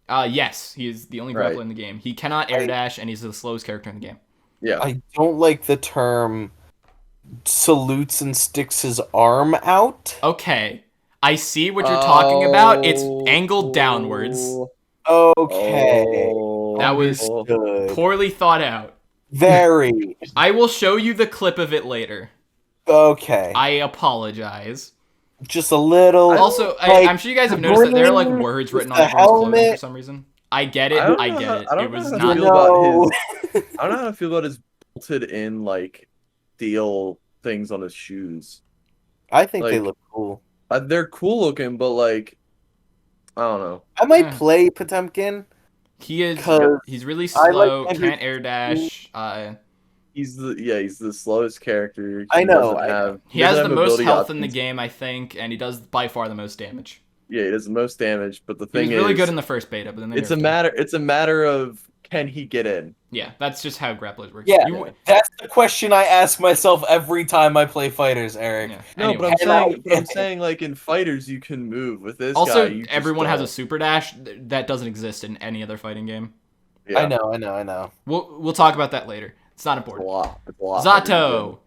Yes, he is the only Right. grappler in the game. He cannot air dash, and he's the slowest character in the game. Yeah. I don't like the term salutes and sticks his arm out. Okay, I see what you're talking about. It's angled downwards. Okay. That was Good. poorly thought out. Very. I will show you the clip of it later. Okay. I apologize. Just a little. Also, like, I'm sure you guys have noticed that there are, like, bringing words written on the everyone's clothing for helmet. some reason. I get it. I don't I know get how- it. I don't It know was how to not. feel about No. I don't know how to feel about his bolted in, like, steel things on his shoes. I think they like- look cool. They're cool looking, but, like, I don't know. I might Yeah. play Potemkin. He is. 'Cause He's really I like slow. every- Can't air dash. He's the slowest character. I know, doesn't have- He has doesn't the have most ability health in the options. game, I think, and he does by far the most damage. Yeah, he does the most damage, but the He thing was really is, good in the first beta, but then they it's a nerfed him. matter. It's a matter of can he get in? Yeah, that's just how grapplers work. Yeah, You- that's the question I ask myself every time I play fighters, Eric. yeah. No, Anyway. but I'm saying like in fighters you can move. With this Also, guy, you just everyone has a don't. super dash that doesn't exist in any other fighting game. Yeah, I know. We'll talk about that later. It's not It's a important. lot. It's a lot. Zato.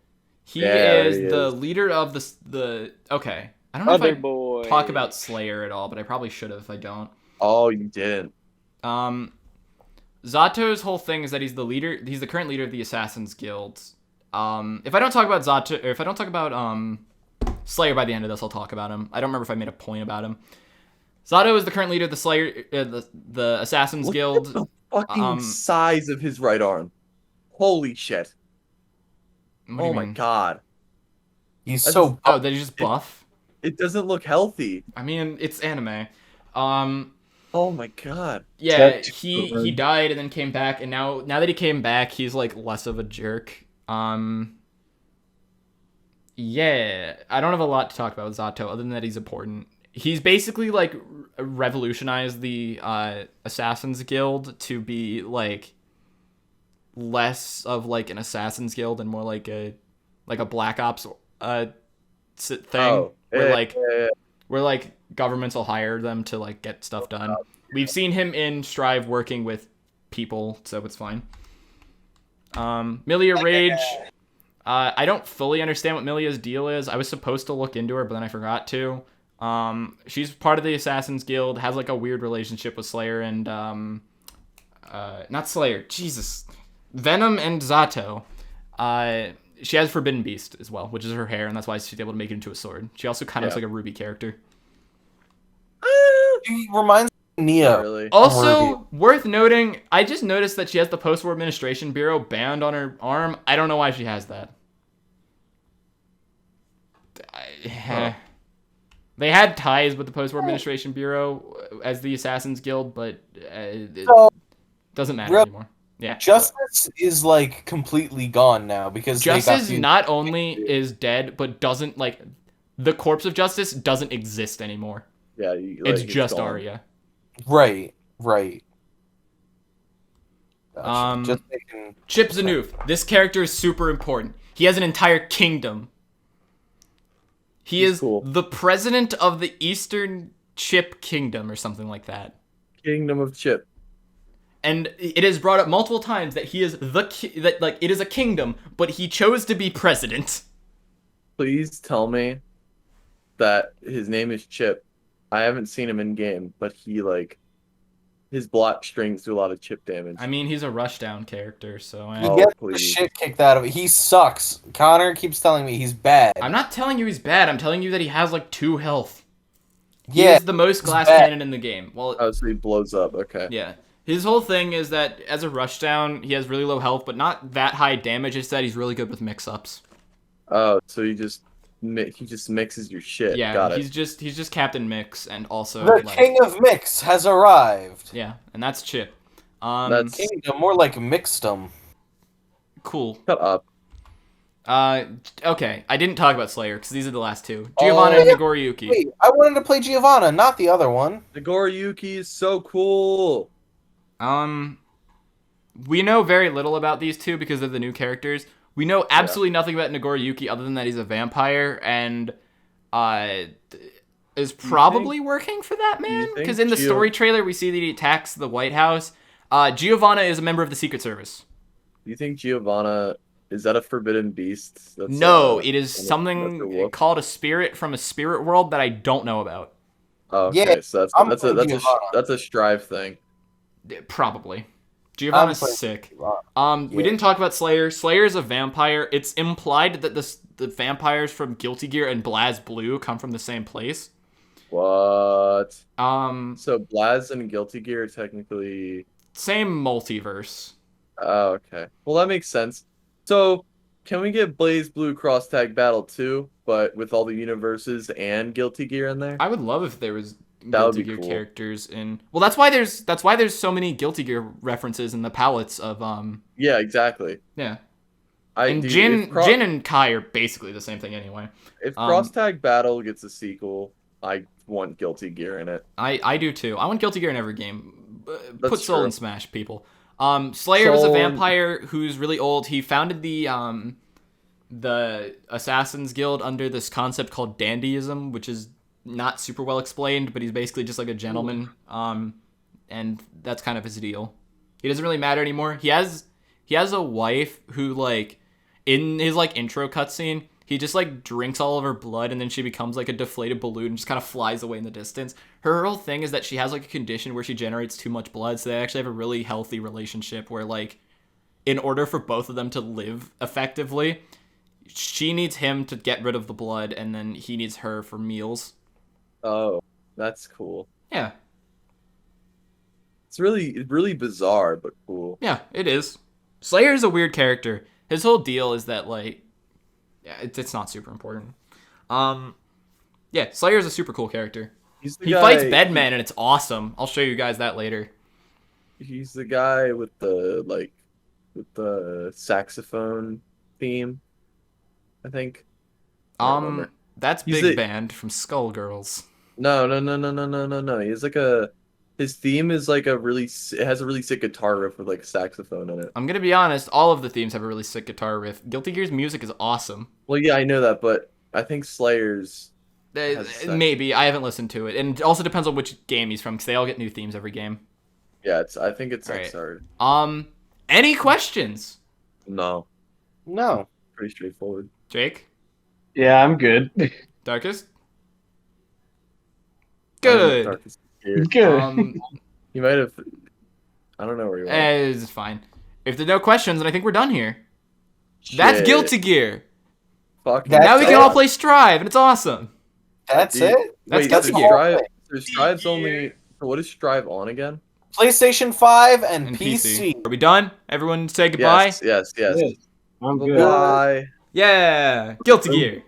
He There is he the is. leader of the. Okay, I don't know Other if I boy. talk about Slayer at all, but I probably should have if I don't. Oh, you didn't. Zato's whole thing is that he's the leader. He's the current leader of the Assassin's Guild. If I don't talk about Zato, or if I don't talk about Slayer by the end of this, I'll talk about him. I don't remember if I made a point about him. Zato is the current leader of the Slayer, the Assassin's Look Guild. at the fucking um, size of his right arm. Holy shit! What do Oh you my mean? god! He's That's- so. Oh, that he's just buff. It doesn't look healthy. I mean, it's anime. Oh my god! Yeah, Tattoo he over. died and then came back, and now that he came back, he's like less of a jerk. Yeah, I don't have a lot to talk about with Zato other than that he's important. He's basically like revolutionized the Assassin's Guild to be like less of like an Assassin's Guild and more like a Black Ops thing Oh, where yeah, like yeah, yeah. where like governments will hire them to like get stuff done. We've seen him in Strive working with people, so it's fine. Milia Rage. I don't fully understand what Milia's deal is. I was supposed to look into her, but then I forgot to. She's part of the Assassin's Guild, has like a weird relationship with Slayer and not Slayer, Jesus. Venom and Zato. She has Forbidden Beast as well, which is her hair, and that's why she's able to make it into a sword. She also kind of looks Yeah. like a Ruby character. He reminds me of Not Neo. really. Also, worth noting, I just noticed that she has the Post-War Administration Bureau band on her arm. I don't know why she has that. They had ties with the Post-War Administration Bureau as the Assassin's Guild, but it So, doesn't matter real- anymore. Yeah. Justice is like completely gone now because Justice they got not only is dead, but doesn't like the corpse of Justice doesn't exist anymore. Yeah, It's just gone. Aria. right. Gotcha. Just making... Chip Zanoof. This character is super important. He has an entire kingdom. He's is cool. The president of the Eastern Chip Kingdom or something like that. Kingdom of Chip. And it is brought up multiple times that he is that like it is a kingdom, but he chose to be president. Please tell me that his name is Chip. I haven't seen him in game, but he like his block strings do a lot of chip damage. I mean, he's a rushdown character, so he gets the shit kicked out of it. He sucks. Connor keeps telling me he's bad. I'm not telling you he's bad. I'm telling you that he has like 2 health. Yeah, he is the most glass cannon in the game. Well, oh, so he blows up. Okay. Yeah. His whole thing is that as a rushdown, he has really low health, but not that high damage. It's that he's really good with mix-ups. Oh, so he just mixes your shit. Yeah, got it. he's just Captain Mix, and also the King of Mix has arrived. Yeah, and that's Chip. That's Kingdom, more like Mixdom. Cool. Shut up. Okay, I didn't talk about Slayer because these are the last 2. Giovanna and Nagoriyuki. Wait, I wanted to play Giovanna, not the other one. Nagoriyuki is so cool. We know very little about these 2 because they're the new characters. We know absolutely nothing about Nagoriyuki other than that he's a vampire and is probably working for that man. Because in the story trailer, we see that he attacks the White House. Giovanna is a member of the Secret Service. Do you think Giovanna is that a forbidden beast? That's, no, it is something called a spirit from a spirit world that I don't know about. Oh, okay. Yeah, so that's a Strive thing. Probably. Giovanna's sick. We didn't talk about Slayer. Slayer is a vampire. It's implied that the vampires from Guilty Gear and BlazBlue come from the same place. What? So Blaz and Guilty Gear are technically same multiverse. Oh, okay. Well, that makes sense. So, can we get BlazBlue Cross Tag Battle 2, but with all the universes and Guilty Gear in there? I would love if there was Guilty Gear characters in. Well, that's why there's so many Guilty Gear references in the palettes of Yeah, exactly. Yeah. Jin and Kai are basically the same thing anyway. If Cross Tag Battle gets a sequel, I want Guilty Gear in it. I do too. I want Guilty Gear in every game. Put Soul in Smash, people. Slayer was a vampire who's really old. He founded the Assassin's Guild under this concept called dandyism, which is not super well explained, but he's basically just like a gentleman. And that's kind of his deal. He doesn't really matter anymore. He has a wife who, like, in his like intro cutscene, he just like drinks all of her blood and then she becomes like a deflated balloon and just kind of flies away in the distance. Her whole thing is that she has like a condition where she generates too much blood, so they actually have a really healthy relationship where, like, in order for both of them to live effectively, she needs him to get rid of the blood and then he needs her for meals. Oh, that's cool. Yeah. It's really bizarre, but cool. Yeah, it is. Slayer's a weird character. His whole deal is that, like, yeah, it's not super important. Yeah, Slayer's a super cool character. He fights Bedman and it's awesome. I'll show you guys that later. He's the guy with the saxophone theme, I think. That's Big Band from Skullgirls. No. His theme is like it has a really sick guitar riff with like a saxophone in it. I'm gonna be honest, all of the themes have a really sick guitar riff. Guilty Gear's music is awesome. Well, yeah, I know that, but I think Slayer's maybe. I haven't listened to it, and it also depends on which game he's from, because they all get new themes every game. Yeah, I think it's hard. Any questions? No. Pretty straightforward. Jake? Yeah, I'm good. Darkest? Good. Darkest Good. You might have. I don't know where you are. It's fine. If there's no questions, then I think we're done here. That's Guilty Gear. Fuck. Now we can all play Strive, and it's awesome. That's it? That's Guilty Gear. Strive's only. What is Strive on again? PlayStation 5 and PC. Are we done? Everyone say goodbye? Yes. I'm good. Bye. Yeah. Guilty Gear.